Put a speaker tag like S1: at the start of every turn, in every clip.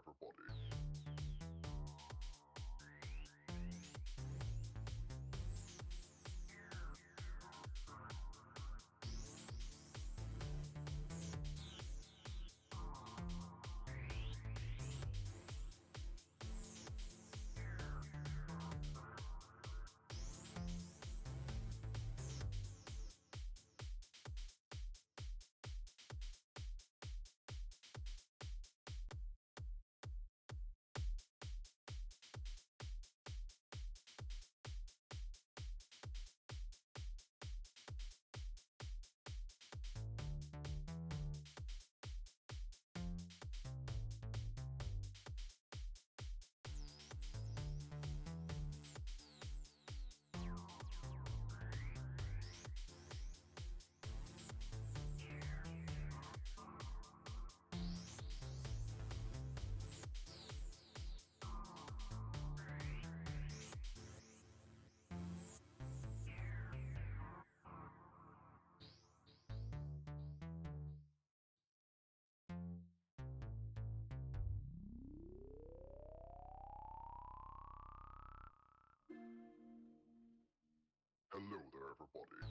S1: everybody. Hello there, everybody.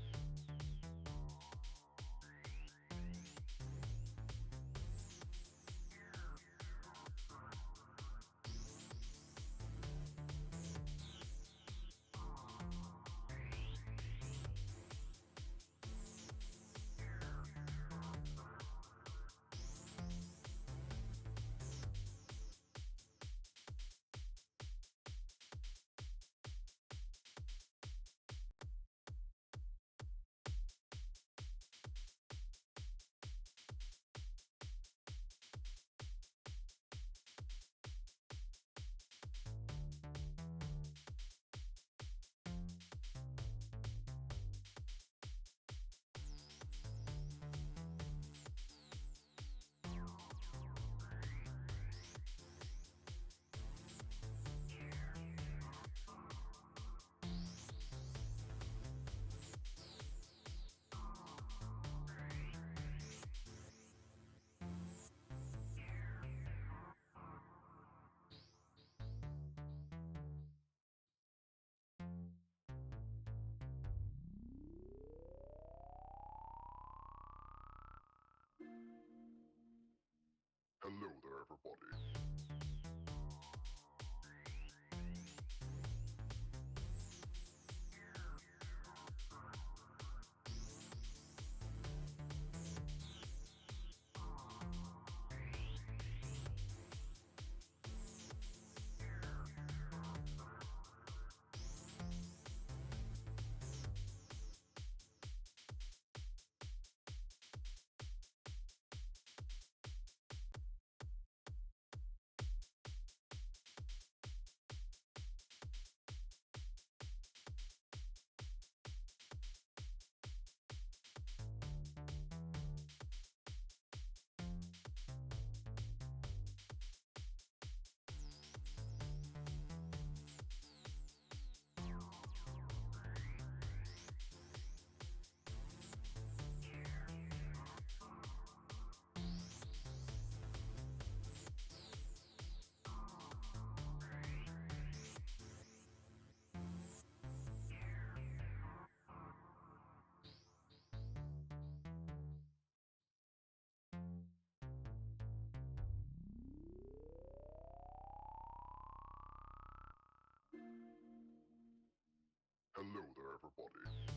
S1: Hello there, everybody. Hello there, everybody.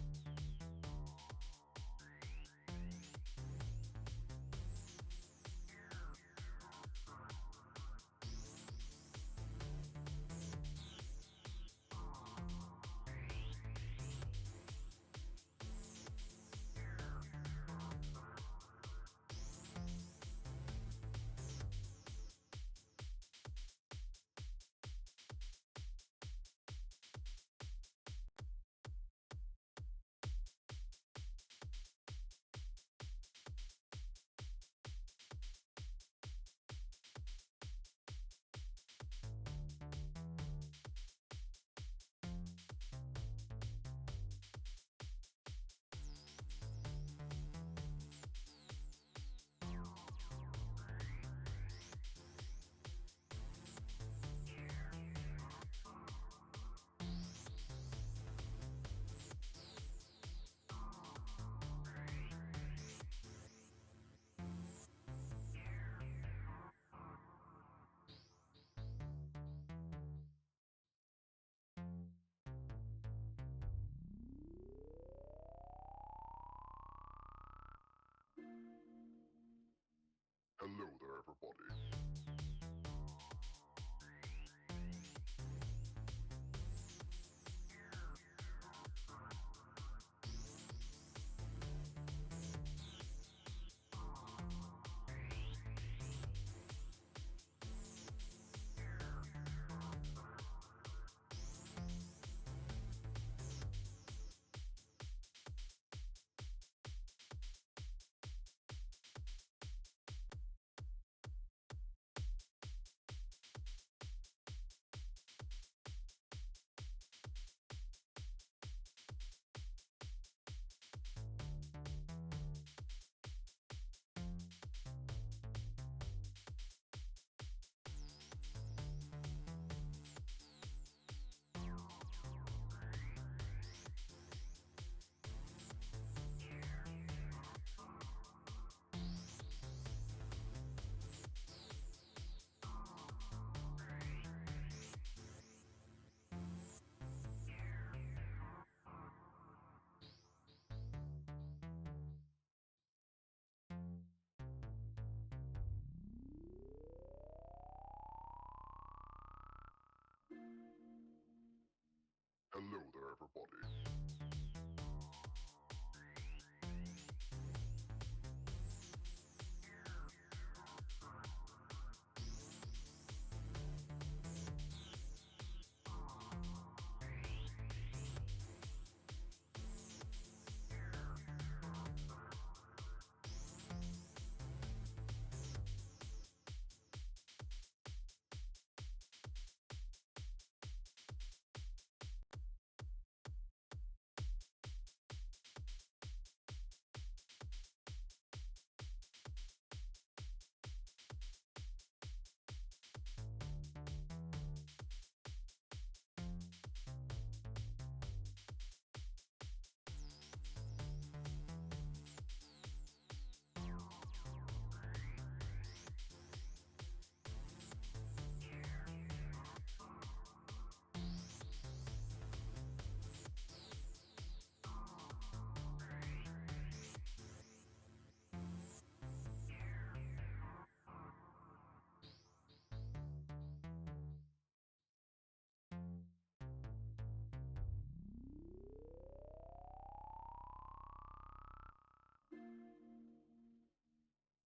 S1: everybody.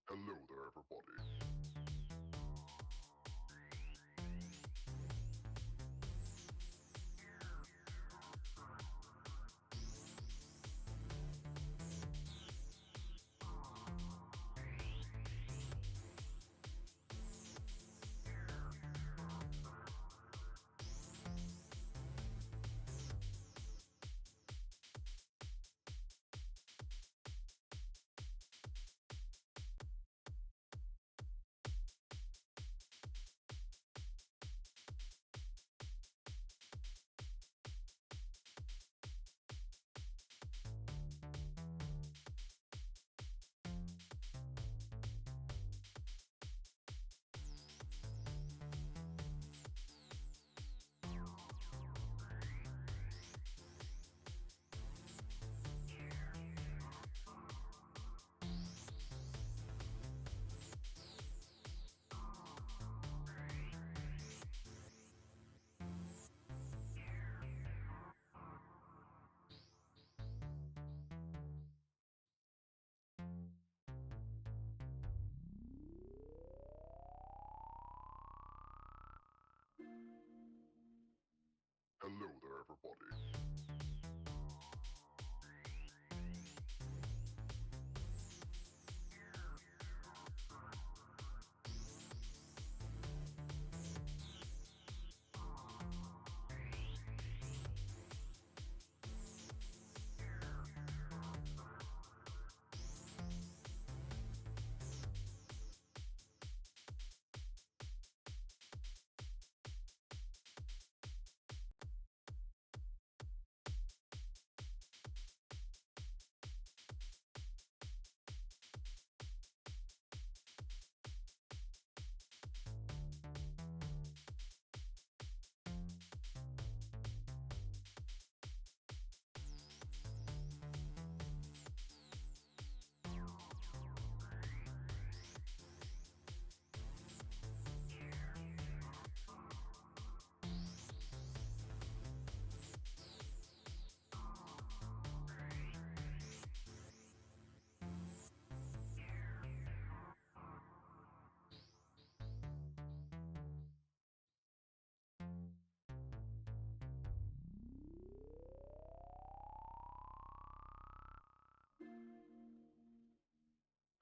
S1: Hello there, everybody. Hello there, everybody.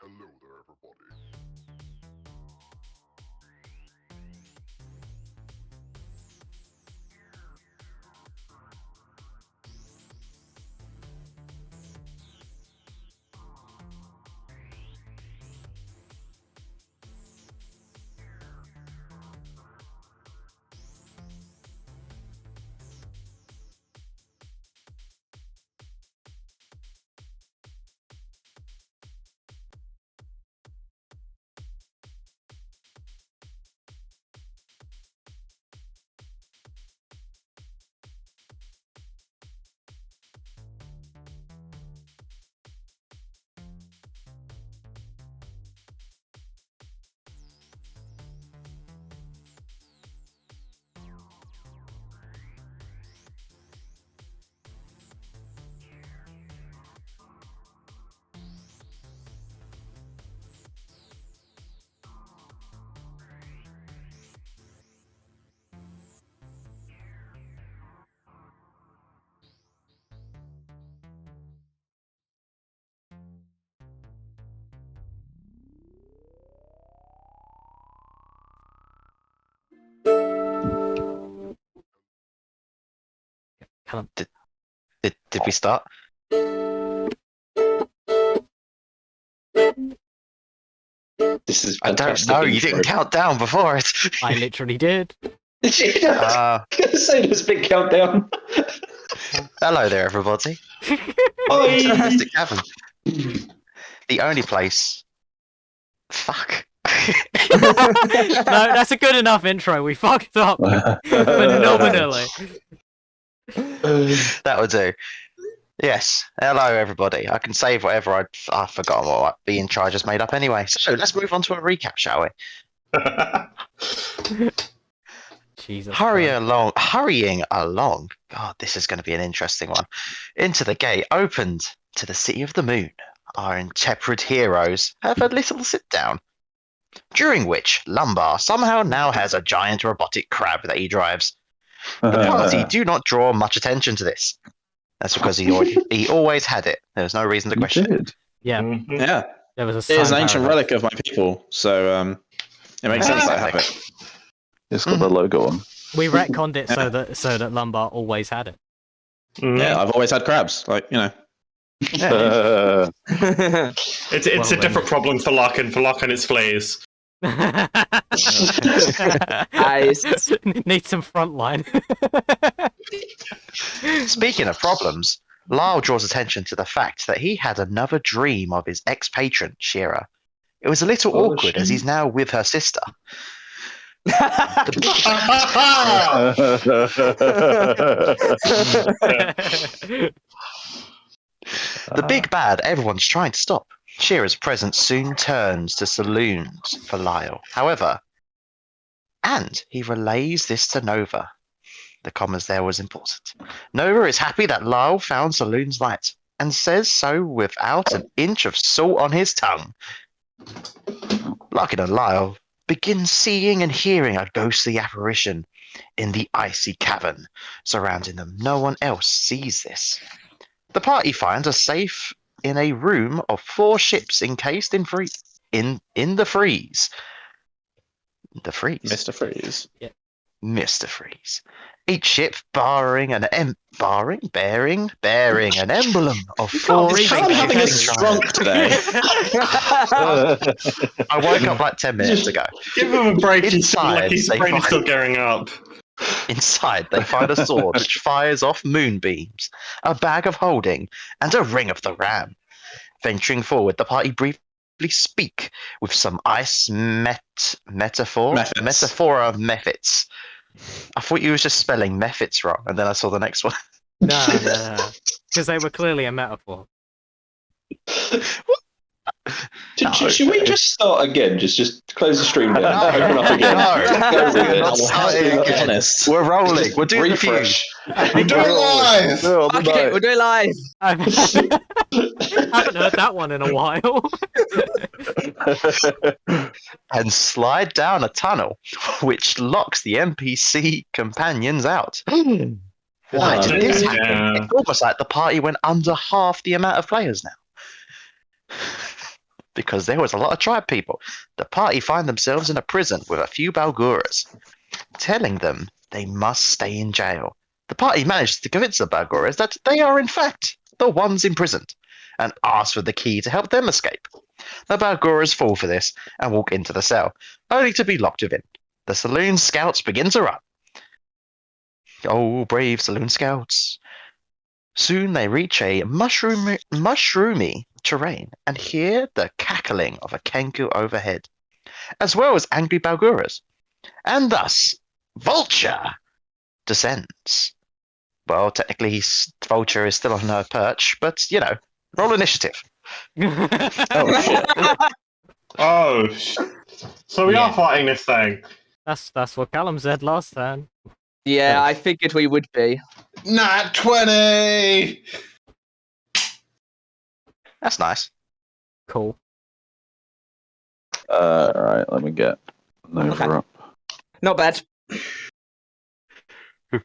S1: Hello there, everybody.
S2: Did we start?
S3: This is
S2: I don't
S3: fantastic.
S2: know. You didn't count down before it.
S4: I literally did.
S3: Did you? I was going to say this big countdown.
S2: Hello there, everybody.
S3: Hi.
S2: Fantastic Cavern. The only place. Fuck.
S4: No, that's a good enough intro. We fucked up phenomenally.
S2: That would do. Yes. Hello, everybody. I can save whatever I've forgotten what I'd be in charge has made up anyway. So let's move on to a recap, shall we?
S4: Jesus.
S2: Hurrying along. God, this is going to be an interesting one. Into the gate opened to the city of the moon. Our intrepid heroes have a little sit down, during which Lumbar somehow now has a giant robotic crab that he drives. The party do not draw much attention to this. That's because he always had it. There was no reason to question it.
S4: Yeah.
S5: Yeah.
S4: There was a
S5: It is an
S4: sign
S5: ancient
S4: paradox.
S5: relic of my people, so it makes sense that I have it.
S6: It's got the logo on.
S4: We retconned it so that Lumbar always had it.
S5: Yeah, I've always had crabs,
S2: Yeah.
S7: It's a different problem for Larkin. For Larkin, it's flays.
S4: Need some frontline.
S2: Speaking of problems, Lyle draws attention to the fact that he had another dream of his ex-patron, Shira. It was a little awkward as he's now with her sister. The big bad everyone's trying to stop. Shira's presence soon turns to saloons for Lyle. However, and he relays this to Nova. The commas there was important. Nova is happy that Lyle found Saloon's light, and says so without an inch of salt on his tongue. Larkin and Lyle begin seeing and hearing a ghostly apparition in the icy cavern surrounding them. No one else sees this. The party finds a safe in a room of 4 ships encased in the freeze. The freeze.
S5: Mr. Freeze.
S2: Mr. Freeze. Each ship bearing an emblem of 4
S5: Is Callum having a strunk today?
S2: I woke up like 10 minutes ago.
S7: Give him a break.
S2: Inside,
S7: His
S2: they
S7: brain is
S2: find-
S7: still gearing up.
S2: Inside, they find a sword which fires off moonbeams, a bag of holding, and a ring of the ram. Venturing forward, the party briefly speak with some ice metaphora methods. I thought you was just spelling methods wrong, and then I saw the next one.
S4: No. Because they were clearly a metaphor.
S3: Should we just start again? Just close the stream down. Open up again.
S5: Honest.
S2: We're rolling. We're doing the fuse.
S3: Refresh.
S7: We do it live.
S6: Okay,
S8: We'll do it live.
S4: I haven't heard that one in a while.
S2: And slide down a tunnel, which locks the NPC companions out. Why did this happen?
S7: Yeah.
S2: It's almost like the party went under half the amount of players now. Because there was a lot of tribe people. The party find themselves in a prison with a few Balguras, telling them they must stay in jail. The party managed to convince the Balguras that they are in fact the ones imprisoned, and ask for the key to help them escape. The Balguras fall for this and walk into the cell, only to be locked within. The saloon scouts begin to run. Oh, brave saloon scouts. Soon they reach a mushroomy terrain and hear the cackling of a Kenku overhead, as well as angry Balguras. And thus, Vulture descends. Well, technically, Vulture is still on her perch, but, roll initiative.
S7: Oh, so we
S4: Yeah.
S7: are fighting this thing.
S4: That's what Callum said last time.
S8: Yeah, I figured we would be.
S7: Nat 20.
S2: That's nice.
S4: Cool.
S6: Alright, let me get Nova up.
S8: Not bad.
S5: Let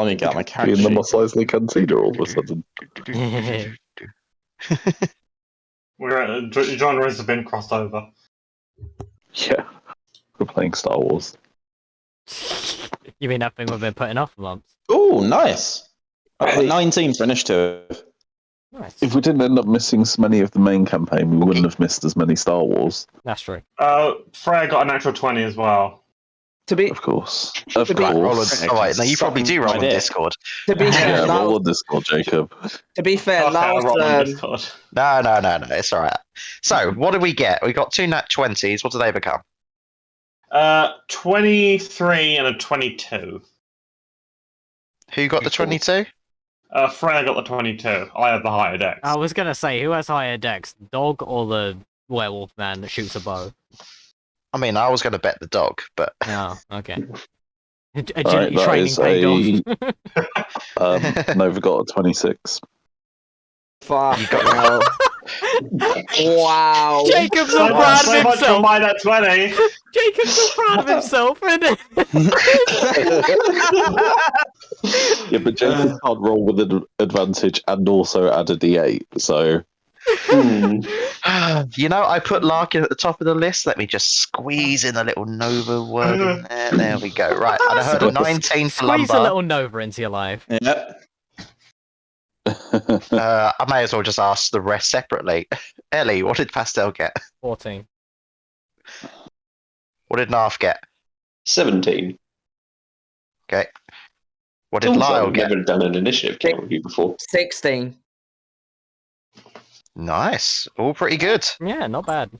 S5: me get my
S6: Be
S5: character
S6: in the
S5: sheet.
S6: Mos Eisley Cantina all of a sudden.
S7: Genres have been crossed over.
S6: Yeah. We're playing Star Wars.
S4: You mean that thing we've been putting off for months?
S5: Oh, nice. I got
S6: Hey.
S5: 19 for initiative.
S4: Nice.
S6: If we didn't end up missing so many of the main campaign, we wouldn't have missed as many Star Wars.
S4: That's true.
S7: Freya got a natural 20 as well.
S8: To be
S6: Of course. Of
S8: To be-
S2: Right, roll on.
S6: course.
S2: Oh, wait, no, you probably do roll on
S5: Idea.
S2: Discord.
S8: to be fair,
S6: Yeah,
S8: last,
S6: roll on Discord, Jacob.
S8: to be fair,
S7: Okay, I'll
S8: last
S7: roll on Discord.
S2: No, it's all right. So, what did we get? We got 2 nat 20s. What do they become?
S7: 23 and a 22.
S2: Who got the 22?
S7: Freya got the 22. I have the higher dex.
S4: I was gonna say, who has higher dex, dog or the werewolf man that shoots a bow?
S2: I mean, I was going to bet the dog, but
S4: Oh, okay. Agility
S6: Alright, that
S4: training
S6: is
S4: paid off.
S6: Nova got a 26.
S8: fuck.
S2: You got-
S8: hell. Wow.
S4: Jacob's so
S7: So
S4: proud of
S7: much for
S4: himself.
S7: my nat 20.
S4: Jacob's so proud of himself.
S6: Yeah, but Jacob can't roll with an advantage and also add a d8, so...
S2: you know, I put Larkin at the top of the list. Let me just squeeze in a little Nova word in there. There we go. Right, and I heard a 19 for
S4: Squeeze a
S2: lumber.
S4: little Nova into your life.
S5: Yep.
S2: I may as well just ask the rest separately. Ellie, what did Pastel get?
S4: 14.
S2: What did Narf get?
S3: 17.
S2: Okay. What did
S3: Also,
S2: Lyle
S3: I've
S2: get?
S3: never done an initiative count with you before.
S8: 16.
S2: Nice. All pretty good.
S4: Yeah, not bad.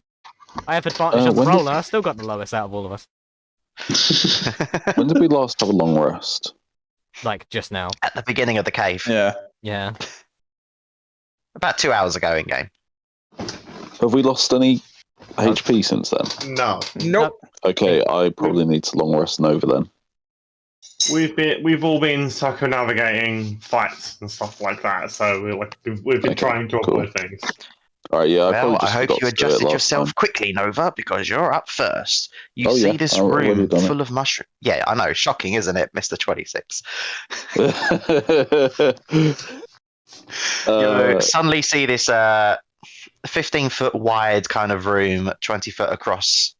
S4: I have advantage of the
S6: when did-
S4: roller. I still got the lowest out of all of us.
S6: When did we last have a long rest?
S4: Like, just now.
S2: At the beginning of the cave.
S5: Yeah.
S4: Yeah.
S2: About 2 hours ago in game.
S6: Have we lost any HP since then?
S7: No.
S8: Nope.
S6: Okay, I probably need to long rest Nova then.
S7: We've all been circumnavigating fights and stuff like that, so we've been
S6: Okay,
S7: trying to
S6: cool.
S7: avoid things.
S6: Alright, yeah, I
S2: Well,
S6: probably
S2: I
S6: just
S2: hope
S6: forgot
S2: you
S6: to do it
S2: adjusted
S6: last
S2: yourself quickly, Nova, because you're up first. You
S6: Oh,
S2: see
S6: yeah,
S2: this
S6: I've already
S2: room
S6: done it.
S2: full of mushrooms. Yeah, I know. Shocking, isn't it, Mr. 26?
S6: time.
S2: You suddenly see this 15-foot wide kind of room, 20-foot across,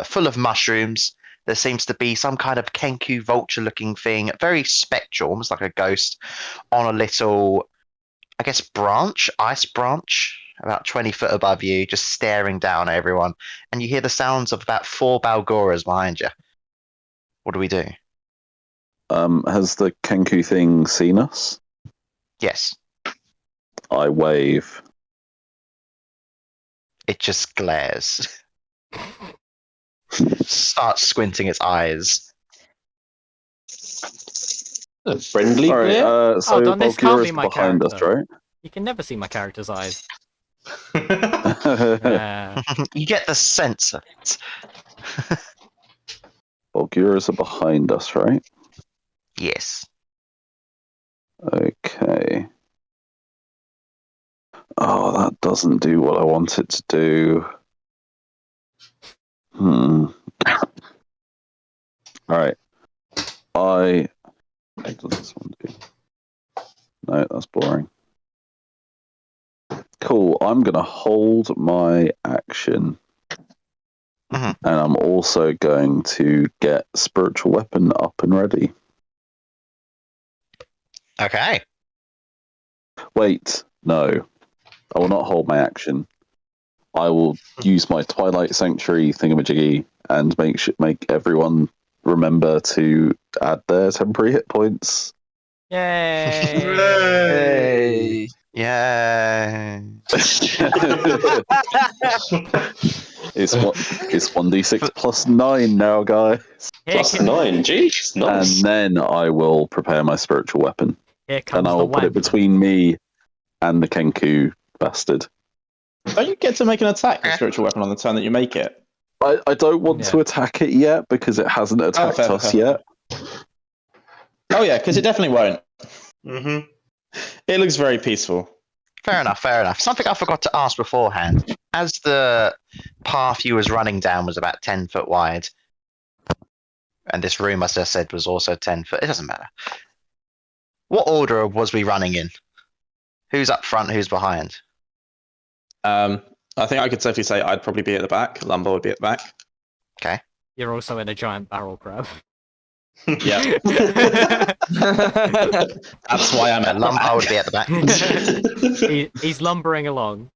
S2: full of mushrooms. There seems to be some kind of Kenku vulture-looking thing, very spectral, almost like a ghost, on a little, I guess, ice branch, about 20 foot above you, just staring down at everyone. And you hear the sounds of about 4 Balgoras behind you. What do we do?
S6: Has the Kenku thing seen us?
S2: Yes,
S6: I wave.
S2: it just glares. Starts squinting its eyes.
S3: A friendly
S6: Alright,
S3: glare?
S6: so
S4: Don, this can't be
S6: Balgura's
S4: my
S6: behind us,
S4: character.
S6: right?
S4: You can never see my character's eyes. Yeah.
S2: You get the sense of it.
S6: Balgura's are behind us, right?
S2: Yes.
S6: Okay. Oh, that doesn't do what I want it to do. Alright. What does this one do? No, that's boring. Cool. I'm going to hold my action.
S2: Mhm.
S6: And I'm also going to get spiritual weapon up and ready.
S2: Okay.
S6: Wait, no. I will not hold my action. I will use my Twilight Sanctuary thingamajiggy and make everyone remember to add their temporary hit points.
S4: Yay!
S2: Yeah.
S6: It's 1d6 plus 9 now, guys.
S4: Here,
S3: Plus 9. Jeez, nice.
S6: And then I will prepare my spiritual weapon.
S4: here comes
S6: And I
S4: the
S6: will put it
S4: wank.
S6: between me and the Kenku bastard.
S5: Don't you get to make an attack with spiritual weapon on the turn that you make it?
S6: I don't want
S4: Yeah.
S6: to attack it yet because it hasn't attacked
S5: fair,
S6: us
S5: fair.
S6: yet.
S5: Oh yeah, because it definitely won't.
S7: Mm-hmm.
S5: It looks very peaceful.
S2: Fair enough, fair enough. Something I forgot to ask beforehand. As the path you was running down was about 10 foot wide, and this room, as I said, was also 10 foot, it doesn't matter. What order was we running in? Who's up front, who's behind?
S5: I think I could safely say I'd probably be at the back. Lumber would be at the back.
S4: You're also in a giant barrel crab.
S5: Yeah, that's why I'm at the
S2: Lumbar would
S5: back.
S2: be at the back.
S4: He's lumbering along.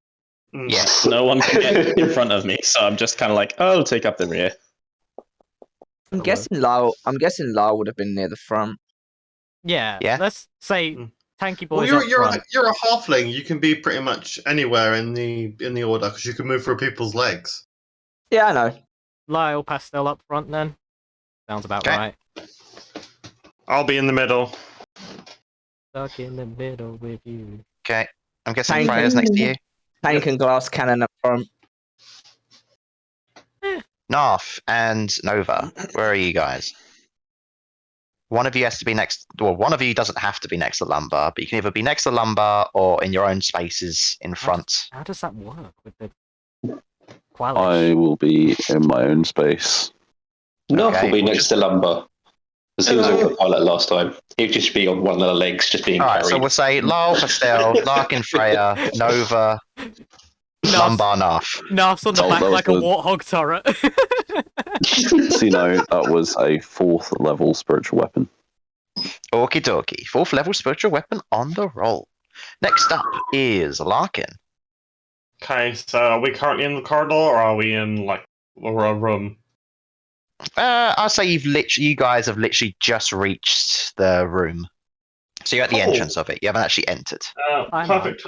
S2: Yes.
S5: No one can get in front of me, so I'm just kind of like, oh, I'll take up the rear.
S8: I'm guessing Lyle would have been near the front.
S4: Yeah.
S2: Yeah.
S4: Let's say
S7: Mm.
S4: Tanky
S7: Well,
S4: Boy's
S7: you're
S4: up
S7: you're
S4: front.
S7: you're a halfling. You can be pretty much anywhere in the order because you can move through people's legs.
S8: Yeah, I know.
S4: Lyle Pastel up front then. Sounds about
S2: Okay.
S4: right.
S7: I'll be in the middle.
S4: Stuck in the middle with you.
S2: Okay. I'm guessing
S8: Tank-
S2: Freya's next to you.
S8: Tank and glass cannon up front.
S2: Narf and Nova, where are you guys? One of you has to be next. Well, one of you doesn't have to be next to Lumbar, but you can either be next to Lumbar or in your own spaces in front.
S4: How does that work with the
S6: I
S4: quality?
S6: will be in my own space.
S3: North
S2: Okay,
S3: will be
S2: we'll
S3: next to Lumber. Because he was on pilot last time. He'd just be on one of the legs, just being
S2: All right,
S3: carried.
S2: so we'll say Lyle, Pastel, Larkin, Freya, Nova, Lumbar, Narf.
S4: Narf's on the
S6: Oh,
S4: back
S6: that was
S4: like a
S6: good.
S4: warthog turret.
S6: So, that was a 4th level spiritual weapon.
S2: Okie dokie. 4th level spiritual weapon on the roll. Next up is Larkin.
S7: Okay, so are we currently in the corridor or are we in like a room?
S2: I'll say you guys have literally just reached the room. So you're at the
S7: Cool.
S2: entrance of it. You haven't actually entered.
S4: I'm
S7: Perfect.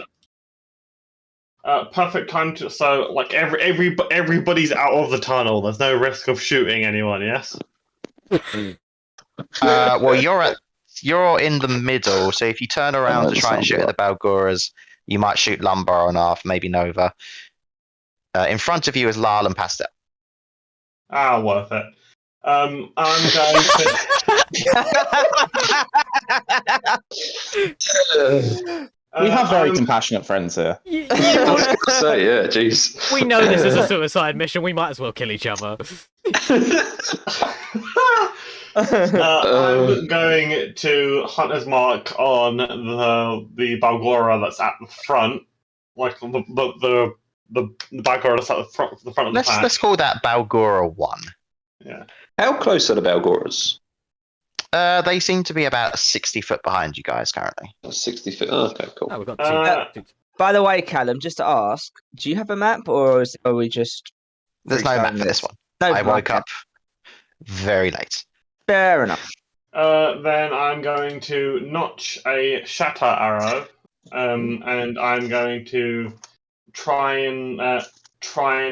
S7: Perfect time to like everybody's out of the tunnel. There's no risk of shooting anyone. Yes.
S2: Well, you're in the middle, so if you turn around to try and shoot at the Balgoras, you might shoot Lumbar or Narf, maybe Nova. In front of you is Lal and Pastel.
S7: Ah, worth it. I'm going to.
S5: We have very
S7: I'm-
S5: compassionate friends here.
S3: I was going to say, yeah, jeez.
S4: We know this is a suicide mission. We might as well kill each other.
S7: I'm going to Hunter's Mark on the Balgora that's at the front, like the Balgora that's at the front of the pack.
S2: Let's call that Balgora 1.
S7: Yeah.
S3: How close are the Balgoras?
S2: They seem to be about 60 foot behind you guys currently.
S3: 60 feet. Oh, okay, cool.
S4: Oh, we've got two.
S8: By the way, Callum, just to ask, do you have a map or are we just?
S2: There's no map for this one.
S8: No
S2: I woke
S8: map.
S2: up very late.
S8: Fair enough.
S7: Then I'm going to notch a shatter arrow, and I'm going to try and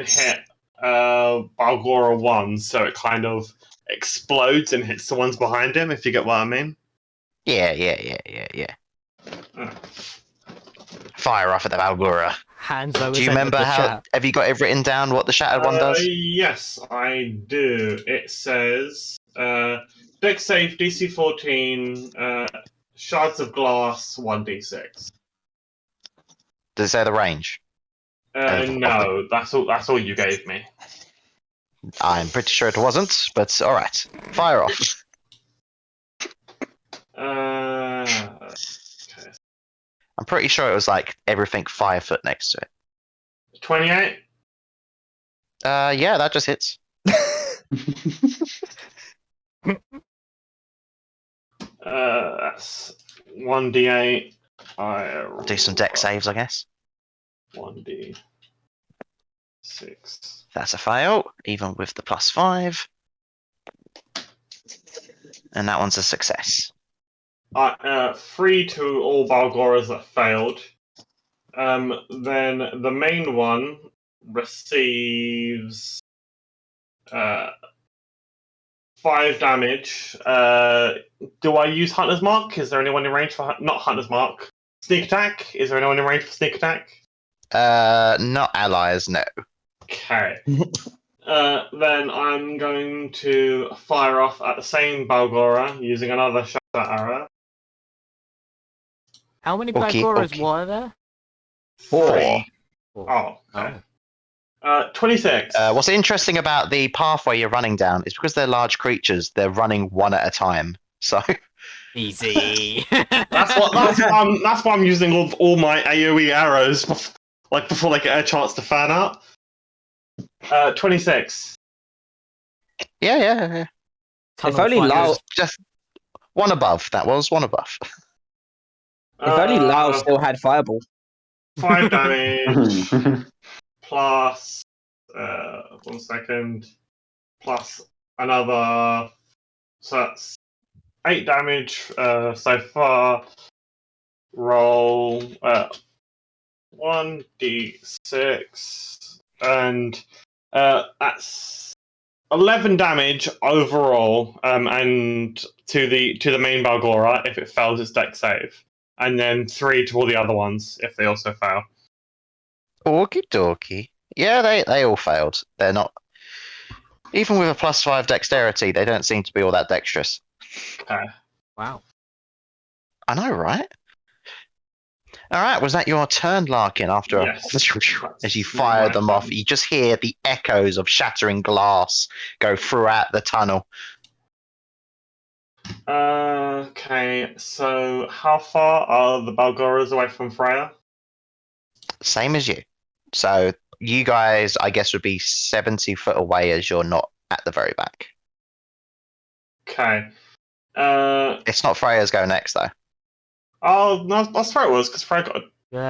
S7: hit Balgora 1, so it kind of explodes and hits the ones behind him. If you get what I mean.
S2: Yeah. Fire off at the Balgora.
S4: Hanzo.
S2: Do you remember have you got it written down what the shattered one does?
S7: Yes, I do. It says Dex save DC 14, shards of glass 1d6.
S2: Does it say the range?
S7: No, that's all you gave me.
S2: I'm pretty sure it wasn't, but alright. Fire off.
S7: Okay.
S2: I'm pretty sure it was like everything 5 foot next to it.
S7: 28.
S2: Yeah, that just hits.
S7: That's 1d8.
S2: I'll do some deck saves, I guess.
S7: 1d6.
S2: That's a fail, even with the +5. And that one's a success.
S7: 3 to all Balgoras that failed. Then the main one receives 5 damage. Do I use Hunter's Mark? Is there anyone in range for not Hunter's Mark? Sneak attack? Is there anyone in range for sneak attack?
S2: Not allies, no.
S7: Okay. Then I'm going to fire off at the same Balgora using another shatter arrow.
S4: How many
S2: Okay,
S4: Balgoras
S2: okay.
S4: were there?
S7: 4.
S4: Four.
S7: Oh, okay. 26.
S2: What's interesting about the pathway you're running down is because they're large creatures, they're running one at a time. So
S4: Easy.
S7: That's why I'm using all my AoE arrows before they get a chance to fan out. 26.
S2: yeah.
S4: Tunnel
S8: only
S4: fighters.
S8: Lau-
S2: Just one above. That was one above.
S8: If only Lau
S7: Uh,
S8: still had Fireball.
S7: 5 damage plus 1 second plus another, so that's 8 damage so far. Roll 1d6 and that's 11 damage overall, and to the main Balgora if it fails its deck save, and then 3 to all the other ones if they also fail.
S2: Okie dokie. Yeah, they all failed. They're not. Even with a +5 dexterity, they don't seem to be all that dexterous.
S7: Okay.
S4: Wow.
S2: I know, right? All right, was that your turn, Larkin? After
S7: Yes.
S2: as you fire them off, you just hear the echoes of shattering glass go throughout the tunnel.
S7: Okay, so how far are the Balgoras away from Freya?
S2: Same as you. So you guys, I guess, would be 70 foot away as you're not at the very back.
S7: Okay.
S2: It's not Freya's go next, though.
S7: Oh, no, that's where it was because Freya got. You're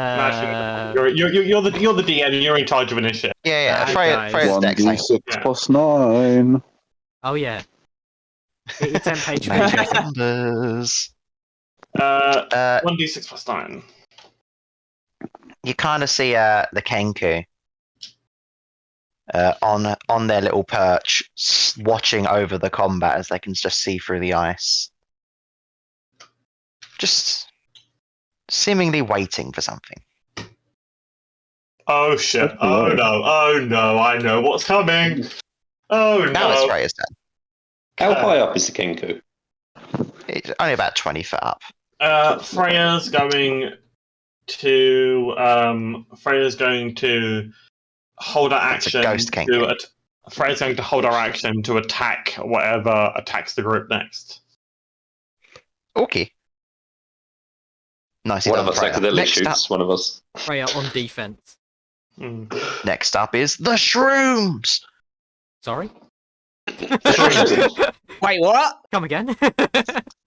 S7: the DM. You're in charge of initiative.
S2: Yeah.
S4: Bad
S2: Freya's
S4: guys.
S2: dex. Hang
S6: 1d6
S7: Yeah.
S6: plus 9.
S4: Oh yeah. Get your 10 page
S2: on. Magic
S4: pages.
S2: numbers.
S7: 1d6 plus 9.
S2: You kind of see the Kenku on their little perch, watching over the combat as they can just see through the ice. Just seemingly waiting for something.
S7: Oh shit! Oh no! Oh no! I know what's coming. Oh
S2: Now it's
S7: no!
S2: Freya's turn.
S3: How high up is the Kenku?
S2: It's only about 20 foot up.
S7: Freya's going to hold her
S2: It's a
S7: action.
S2: ghost Kenku.
S7: Freya's going to hold her action to attack whatever attacks the group next.
S2: Okay. Nicely
S3: One
S2: done,
S3: of us
S2: Freya.
S3: accidentally
S2: Next up,
S3: shoots one of us.
S4: Freya on defense.
S2: next up is the shrooms.
S4: Sorry?
S8: Wait, what?
S4: Come again?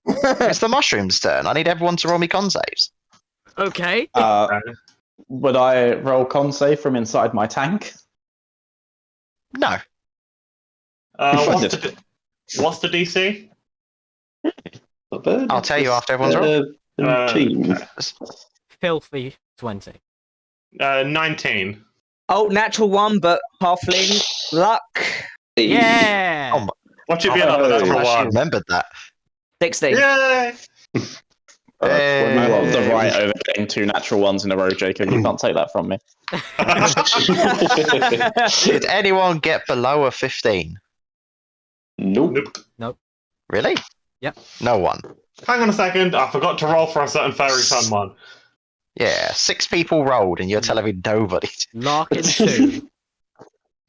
S2: It's the mushrooms' turn. I need everyone to roll me con saves.
S4: Okay.
S5: Would I roll con save from inside my tank?
S2: No.
S7: What's the DC?
S3: Not bad.
S2: I'll tell you after everyone's roll.
S3: 17.
S4: Filthy 20.
S7: 19.
S8: Oh, natural 1, but halfling luck.
S4: Yeah!
S2: Oh my-
S7: What should be another
S2: I
S7: natural
S2: actually
S7: one?
S2: remembered that.
S8: 16.
S7: Yay!
S5: I have the
S2: Hey.
S5: right over getting 2 natural ones in a row, Jacob. You can't take that from me.
S2: Did anyone get below a 15?
S3: Nope.
S2: Really?
S4: Yep.
S2: No one.
S7: Hang on a second. I forgot to roll for a certain fairy sun one.
S2: Yeah, 6 people rolled, and you're telling me nobody.
S4: Larkin 2.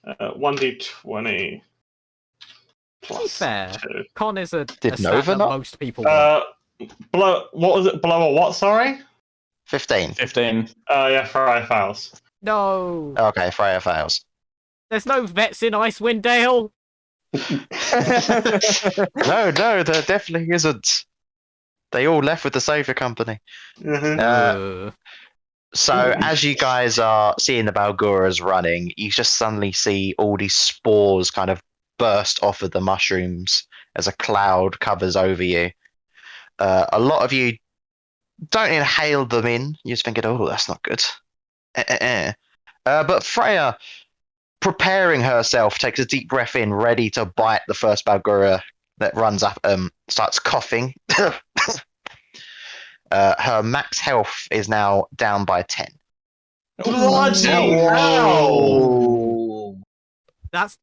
S7: 1d20
S4: To be
S7: plus
S4: fair,
S7: 2.
S4: con is a
S2: Did
S4: stat
S2: Nova
S4: that
S2: not?
S4: most people want.
S7: What was it? Below a what? Sorry.
S2: 15.
S5: 15.
S7: Yeah, Freya fails.
S4: No!
S2: Okay, Freya fails.
S4: There's no vets in Icewind Dale!
S2: No, there definitely isn't. They all left with the Saviour Company.
S7: Mm-hmm.
S2: So as you guys are seeing the Balgoras running, you just suddenly see all these spores kind of burst off of the mushrooms as a cloud covers over you. A lot of you don't inhale them in. You're just thinking, oh, that's not good. But Freya, preparing herself, takes a deep breath in, ready to bite the first Balgora that runs up, starts coughing. Her max health is now down by 10.
S7: Bloody hell!
S4: That's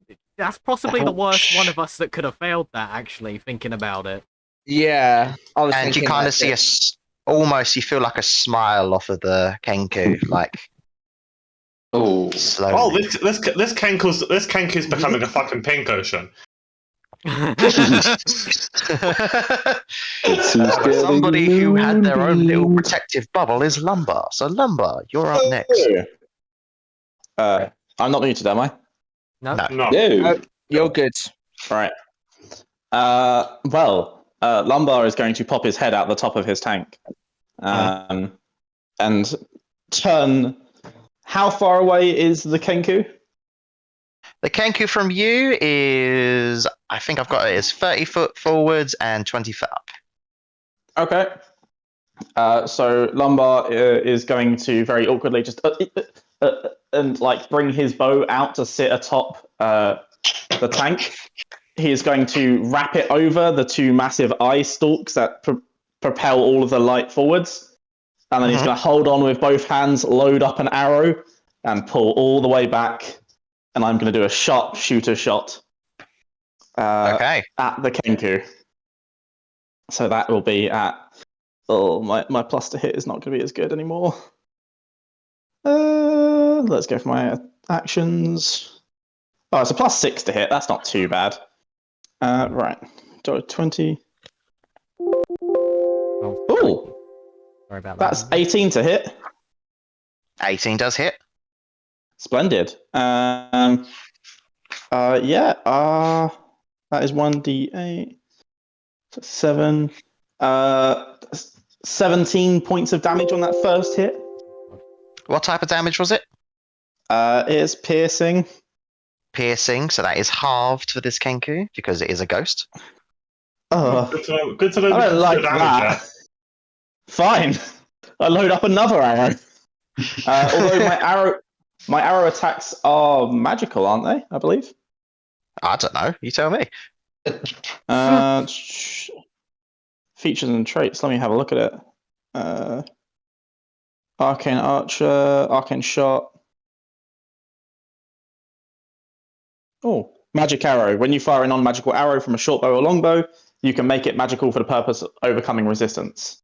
S4: possibly the worst one of us that could have failed that, actually, thinking about it.
S8: Yeah, I was
S2: And you
S8: thinking
S2: kind
S8: that
S2: of see almost you feel like a smile off of the Kenku, like
S3: Oh.
S2: slowly.
S7: Oh, this Kenku's becoming a fucking pink ocean.
S2: Somebody who had their own little protective bubble is Lumber. So Lumber, you're up next.
S5: I'm not muted, am I?
S4: No.
S7: No.
S3: No.
S8: You're good.
S5: Right. Lumbar is going to pop his head out the top of his tank, and turn. How far away is the Kenku?
S2: The Kenku from you is, I think I've got it as 30 foot forwards and 20 foot up.
S5: Okay. So Lumbar is going to very awkwardly just and like bring his bow out to sit atop the tank. He is going to wrap it over the two massive eye stalks that propel all of the light forwards. And then he's going to hold on with both hands, load up an arrow, and pull all the way back. And I'm going to do a sharpshooter shot
S2: Okay.
S5: at the Kenku. So that will be at... Oh, my plus to hit is not going to be as good anymore. Let's go for my actions. Oh, it's a +6 to hit. That's not too bad. Right. 20. Oh,
S4: Sorry about that.
S5: that's 18 to hit.
S2: 18 does hit.
S5: Splendid. Yeah. That is 1d8. 7. 17 points of damage on that first hit.
S2: What type of damage was it?
S5: It's piercing.
S2: Piercing, so that is halved for this Kenku because it is a ghost.
S5: Oh,
S7: Good to know
S5: I don't
S7: the
S5: like
S7: damage
S5: that. Fine. I load up another arrow. Although my arrow attacks are magical, aren't they? I believe.
S2: I don't know. You tell me.
S5: Features and traits. Let me have a look at it. Arcane Archer, Arcane Shot. Oh, Magic Arrow. When you fire a non-magical arrow from a short bow or longbow, you can make it magical for the purpose of overcoming resistance.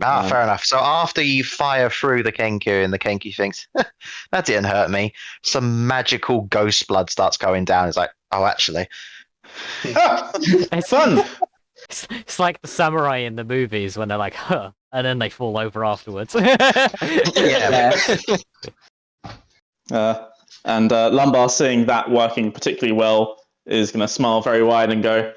S2: Fair enough. So after you fire through the Kenku and the Kenku thinks, that didn't hurt me, some magical ghost blood starts going down. It's like, oh, actually.
S5: It's fun!
S4: It's like the samurai in the movies when they're like, huh, and then they fall over afterwards.
S2: Yeah.
S5: And Lumbar, seeing that working particularly well, is going to smile very wide and go,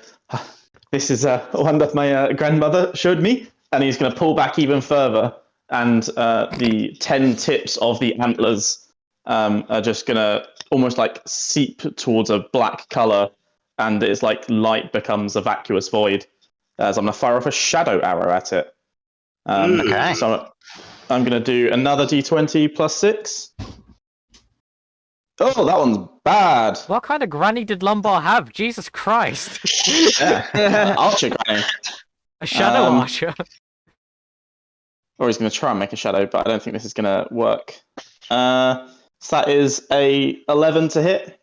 S5: this is one that my grandmother showed me. And he's going to pull back even further. And the 10 tips of the antlers are just going to almost like seep towards a black color. And it's like light becomes a vacuous void. As I'm going to fire off a shadow arrow at it.
S2: Okay.
S5: So I'm going to do another d20 +6. Oh, that one's bad.
S4: What kind of granny did Lumbar have? Jesus Christ.
S5: Yeah. Archer granny.
S4: A shadow archer.
S5: Or he's going to try and make a shadow, but I don't think this is going to work. So that is a 11 to hit.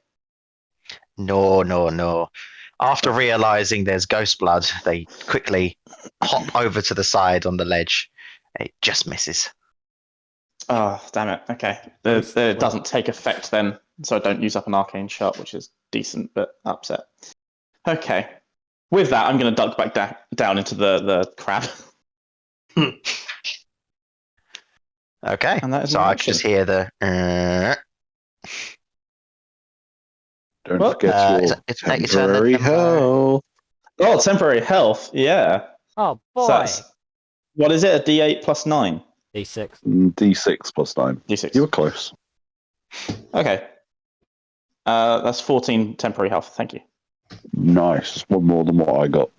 S2: No. After realizing there's ghost blood, they quickly hop over to the side on the ledge. It just misses.
S5: Oh, damn it. Okay. It doesn't take effect then, so I don't use up an arcane shot, which is decent, but upset. Okay. With that, I'm going to duck back down into the crab.
S2: Okay.
S5: And that is
S2: So
S5: my
S2: I
S5: action.
S2: can just hear the...
S6: Don't
S5: Well,
S6: forget your
S2: it's your turn,
S6: temporary
S2: then,
S6: health.
S5: Oh, temporary health. Yeah.
S4: Oh
S5: So
S4: boy.
S5: that's, what is it? A d8 +9?
S4: D6.
S6: D6 +9.
S5: D6.
S6: You were close.
S5: Okay. That's 14 temporary health. Thank you.
S6: Nice. One more than what I got.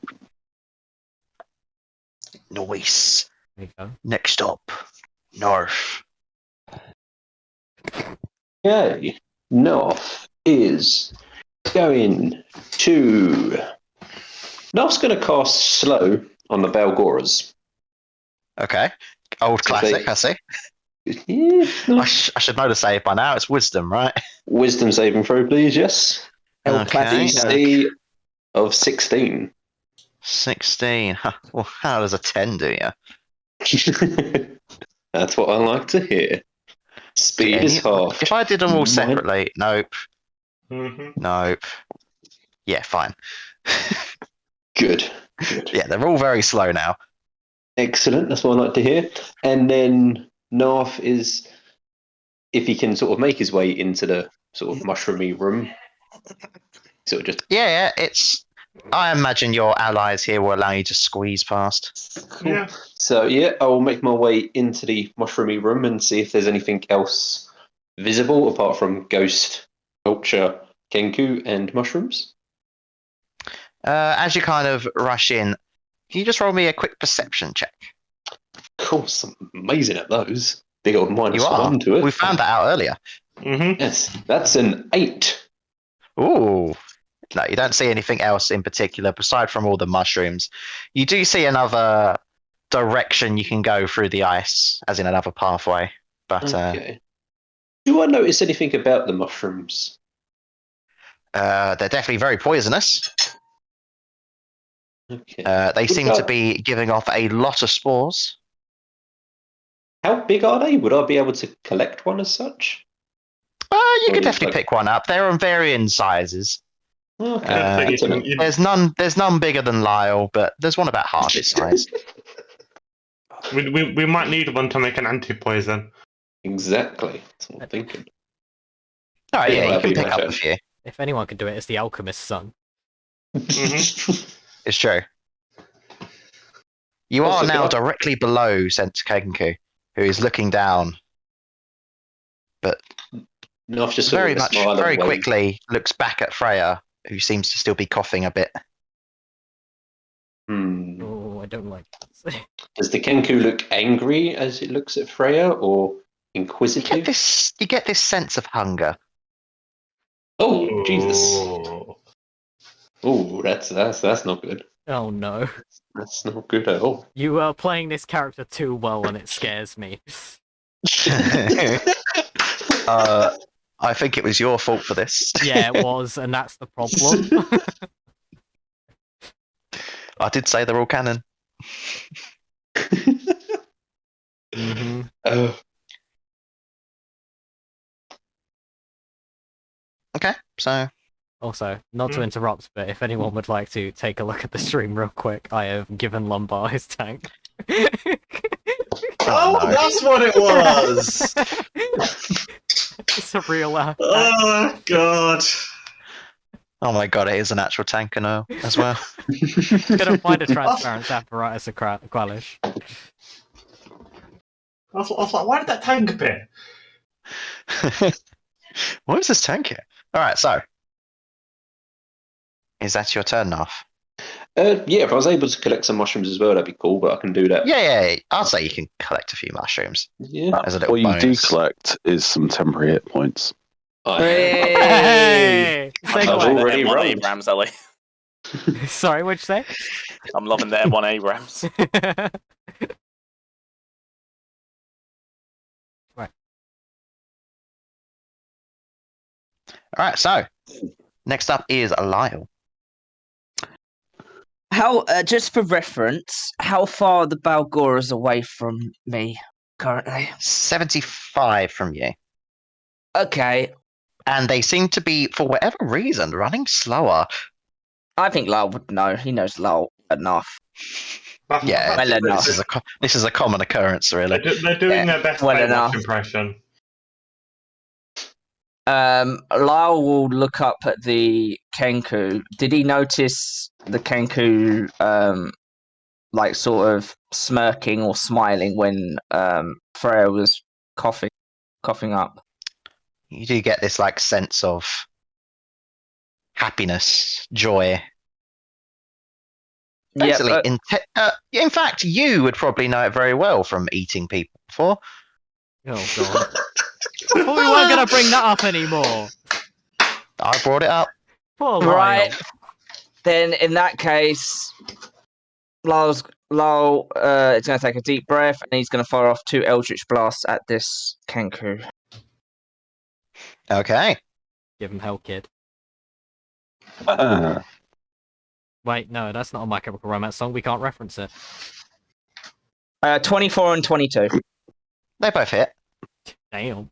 S2: Nice.
S4: There you go.
S2: Next up, North.
S3: Okay. North is going to... North's going to cast Slow on the Balgoras.
S2: Okay. Old classic, I see.
S3: Yeah.
S2: I should know the save by now. It's wisdom, right?
S3: Wisdom saving throw, please, yes.
S2: Okay.
S3: DC of 16.
S2: 16. Huh. Well, how does a 10 do you?
S3: That's what I like to hear. Speed is half.
S2: If I did them all separately, nope.
S7: Mm-hmm.
S2: Nope. Yeah, fine.
S3: Good.
S2: Yeah, they're all very slow now.
S3: Excellent. That's what I like to hear. And then Narth is, if he can sort of make his way into the sort of mushroomy room, sort of just...
S2: Yeah, it's I imagine your allies here will allow you to squeeze past.
S3: Cool.
S7: Yeah.
S3: So yeah, I will make my way into the mushroomy room and see if there's anything else visible apart from ghost, culture, kenku, and mushrooms.
S2: As you kind of rush in, can you just roll me a quick perception check?
S3: Of course, I'm amazing at those. Big old minus
S2: You are.
S3: one to it.
S2: We found that out earlier.
S7: Mm-hmm.
S3: Yes, that's an 8.
S2: Ooh. No, you don't see anything else in particular aside from all the mushrooms. You do see another direction you can go through the ice, as in another pathway. But
S3: Okay. Do I notice anything about the mushrooms?
S2: they're definitely very poisonous.
S3: Okay.
S2: They seem
S3: Would
S2: to
S3: I-
S2: be giving off a lot of spores.
S3: How big are they? Would I be able to collect one as such?
S2: You
S3: Or
S2: could
S3: do you,
S2: definitely
S3: like-
S2: pick one up. They're on varying sizes.
S3: Okay.
S2: Uh,
S3: good to know.
S2: There's none bigger than Lyle, but there's one about half his size.
S7: We might need one to make an anti-poison.
S3: Exactly. That's what I'm thinking.
S2: All right, yeah,
S3: Anyway,
S2: you can
S3: I'll be
S2: pick
S3: my
S2: up a
S3: turn.
S2: few.
S4: If anyone could do it, it's the alchemist's son.
S2: It's true. You
S3: Also,
S2: are
S3: can
S2: now
S3: I-
S2: directly below Sent Kenku, who is looking down, but
S3: No, I've just sort
S2: very
S3: of a
S2: much,
S3: smile and
S2: very
S3: wave.
S2: quickly looks back at Freya, who seems to still be coughing a bit.
S4: Oh, I don't like this.
S3: Does the Kenku look angry as it looks at Freya, or
S2: You
S3: inquisitive?
S2: get this sense of hunger.
S3: Oh, Jesus!
S7: Ooh.
S3: Oh, that's not good.
S4: Oh no.
S3: That's not good at all.
S4: You are playing this character too well and it scares me.
S2: I think it was your fault for this.
S4: Yeah, it was, and that's the problem.
S2: I did say they're all canon.
S4: hmm
S2: Okay, so
S4: Also, not to interrupt, but if anyone would like to take a look at the stream real quick, I have given Lumbar his tank.
S7: Oh,
S2: no.
S7: that's what it was!
S4: It's a real
S7: Oh, God.
S2: Oh my god, it is an actual tank and all as well.
S4: Couldn't find a transparent apparatus of Quellish.
S7: I was like, why did that tank appear?
S2: What is this tank here? Alright, so. Is that your turn, Narf?
S3: Yeah, if I was able to collect some mushrooms as well, that'd be cool. But I can do that.
S2: Yeah, I'll say you can collect a few mushrooms.
S3: Yeah.
S2: As a little
S6: What you do
S2: bonus.
S6: collect is some temporary hit points.
S4: Hey!
S3: I've
S4: Segue.
S3: already
S9: M1
S3: rolled.
S9: Abrams, Ellie.
S4: Sorry, what'd you say?
S9: I'm loving the M1 Abrams.
S2: Alright, so. Next up is Lyle.
S8: How, just for reference, how far are the Balgoras away from me currently?
S2: 75 from you.
S8: Okay,
S2: And they seem to be, for whatever reason, running slower.
S8: I think Lyle would know. He knows Lyle enough.
S2: Yeah,
S8: Well enough.
S2: this is a common occurrence, really.
S7: They're doing their best
S8: well
S7: Baywatch
S8: enough.
S7: impression.
S8: Lyle will look up at the Kenku. Did he notice the Kenku, like sort of smirking or smiling when Freya was coughing up?
S2: You do get this like sense of happiness, joy. Basically, in fact, you would probably know it very well from eating people before.
S4: Oh god. I thought we weren't gonna bring that up anymore.
S2: I brought it up.
S4: Poor
S8: Right.
S4: Lyle.
S8: Then in that case, Lyle is going to take a deep breath and he's going to fire off 2 Eldritch Blasts at this Kenku.
S2: Okay.
S4: Give him hell, kid.
S6: Ah,
S4: Wait, no, that's not a My Chemical Romance song. We can't reference it.
S8: 24 and 22.
S2: They both hit.
S4: Damn.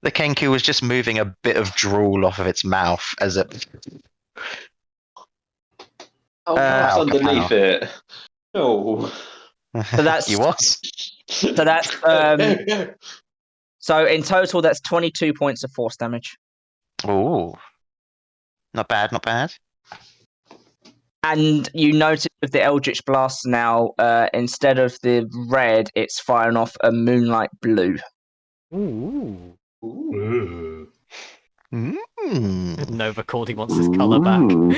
S2: The Kenku was just moving a bit of drool off of its mouth as it.
S3: Oh, that's
S2: ow,
S3: underneath
S2: ow.
S3: it. Oh.
S8: So that's
S2: You what?
S8: so that's so in total that's 22 points of force damage.
S2: Ooh. Not bad, not bad.
S8: And you notice with the Eldritch Blast now, instead of the red, it's firing off a moonlight blue.
S4: Ooh.
S7: Ooh.
S4: Nova called he wants his colour back.
S6: Ooh.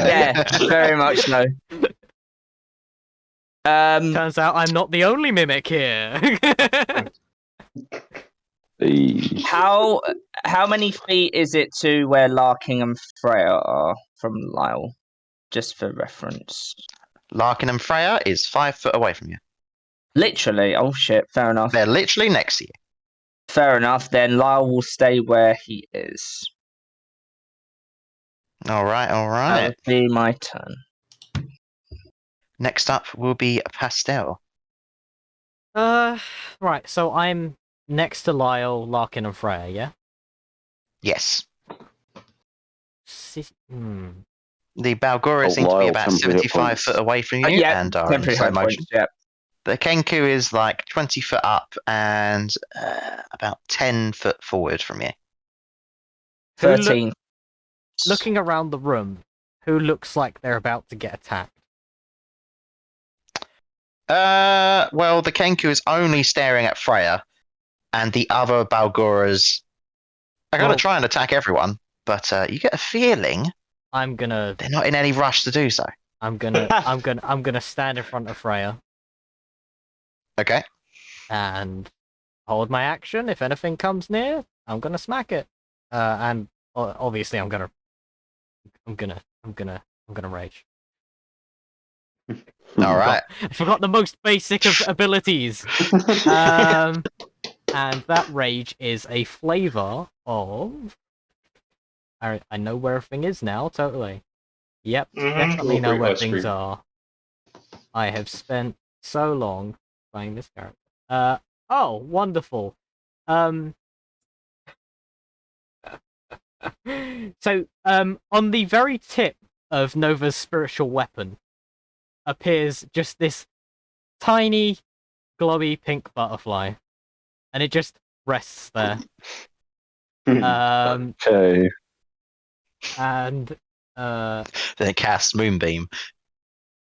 S8: Yeah, very much so.
S4: Turns out I'm not the only mimic here.
S6: Hey.
S8: How many feet is it to where Larking and Freya are from Lyle? Just for reference.
S2: Larkin and Freya is 5 foot away from you.
S8: Literally. Oh shit. Fair enough.
S2: They're literally next to you.
S8: Fair enough. Then Lyle will stay where he is.
S2: All right, all right.
S8: That would be my turn.
S2: Next up will be Pastel.
S4: Right. So I'm next to Lyle, Larkin, and Freya. Yeah.
S2: Yes.
S4: Hmm.
S2: The Balgora
S6: Oh,
S2: seem to be
S6: Lyle,
S2: about
S6: temporary hit
S2: 75
S6: points.
S2: foot away from you
S8: Yeah,
S2: and are in
S8: temporary
S2: slow
S8: hit
S2: motion.
S8: points. Yeah.
S2: The Kenku is like 20 foot up and about 10 foot forward from you.
S8: 13.
S4: Looking around the room, who looks like they're about to get attacked?
S2: Well, the Kenku is only staring at Freya, and the other Balgoras are going to
S4: Well-
S2: try and attack everyone, but you get a feeling
S4: I'm gonna
S2: they're not in any rush to do so.
S4: I'm gonna stand in front of Freya
S2: Okay.
S4: and hold my action. If anything comes near, I'm gonna smack it. And obviously I'm gonna rage.
S2: All right.
S4: I forgot the most basic of abilities. And that rage is a flavor of. I know where everything is now. Totally. Yep. Definitely know where
S3: Ice
S4: things
S3: cream.
S4: are. I have spent so long playing this character. Oh, wonderful. So, on the very tip of Nova's spiritual weapon appears just this tiny, glowy pink butterfly, and it just rests there.
S6: Okay.
S4: And
S2: Then it casts Moonbeam.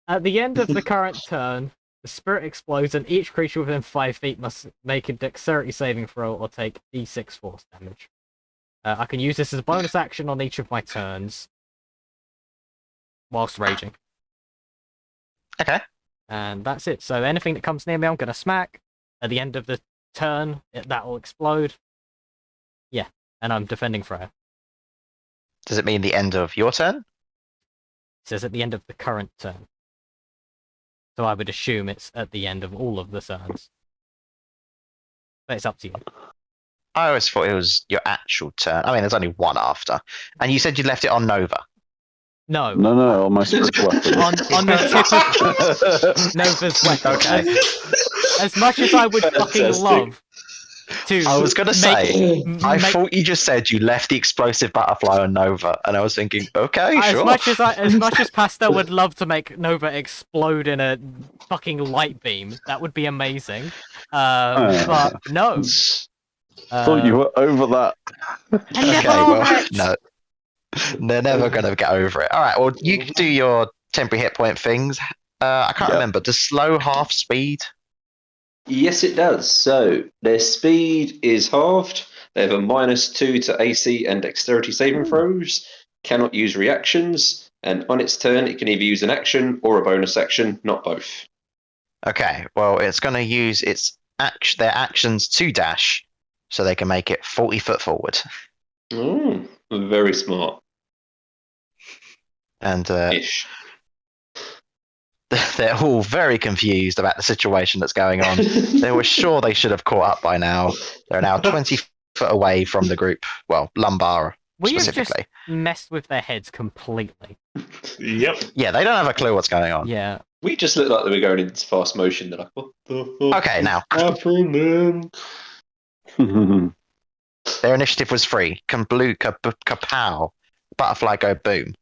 S4: at the end of the current turn, the spirit explodes, and each creature within 5 feet must make a dexterity saving throw or take d6 force damage. I can use this as a bonus action on each of my turns, whilst raging.
S2: Okay.
S4: And that's it. So anything that comes near me, I'm going to smack. At the end of the turn, that will explode. Yeah, and I'm defending Freya.
S2: Does it mean the end of your turn?
S4: It says at the end of the current turn. So I would assume it's at the end of all of the turns. But it's up to you.
S2: I always thought it was your actual turn. I mean, there's only one after. And you said you left it on Nova.
S4: No.
S6: No, on my spiritual weapon.
S4: On the tip of Nova's weapon.
S2: Okay.
S4: As much as I would fucking
S3: Fantastic.
S4: love to.
S2: I was going to say, I
S4: make-
S2: thought you just said you left the explosive butterfly on Nova. And I was thinking, okay,
S4: As
S2: sure.
S4: much as Pastel would love to make Nova explode in a fucking light beam, that would be amazing. But no.
S6: Thought you were over that.
S4: I'm never
S2: Okay,
S4: over
S2: well,
S4: it.
S2: no. They're never going to get over it. All right, well, you can do your temporary hit point things. I can't
S6: Yep.
S2: remember. Does slow half speed?
S3: Yes, it does. So their speed is halved. They have a -2 to AC and dexterity saving throws. Cannot use reactions. And on its turn, it can either use an action or a bonus action, not both.
S2: Okay, well, it's going to use their actions to dash, so they can make it 40 foot forward.
S3: Oh, very smart.
S2: And
S3: Ish.
S2: they're all very confused about the situation that's going on. They were sure they should have caught up by now. They're now 20 foot away from the group. Well, Lumbar
S4: We have just
S2: specifically.
S4: messed with their heads completely.
S7: Yep.
S2: Yeah, they don't have a clue what's going on.
S4: Yeah.
S3: We just looked like they were going in fast motion. They're like, what the fuck?
S2: Okay, now,
S3: Happening?
S2: their initiative was free. Kapow. Butterfly go boom.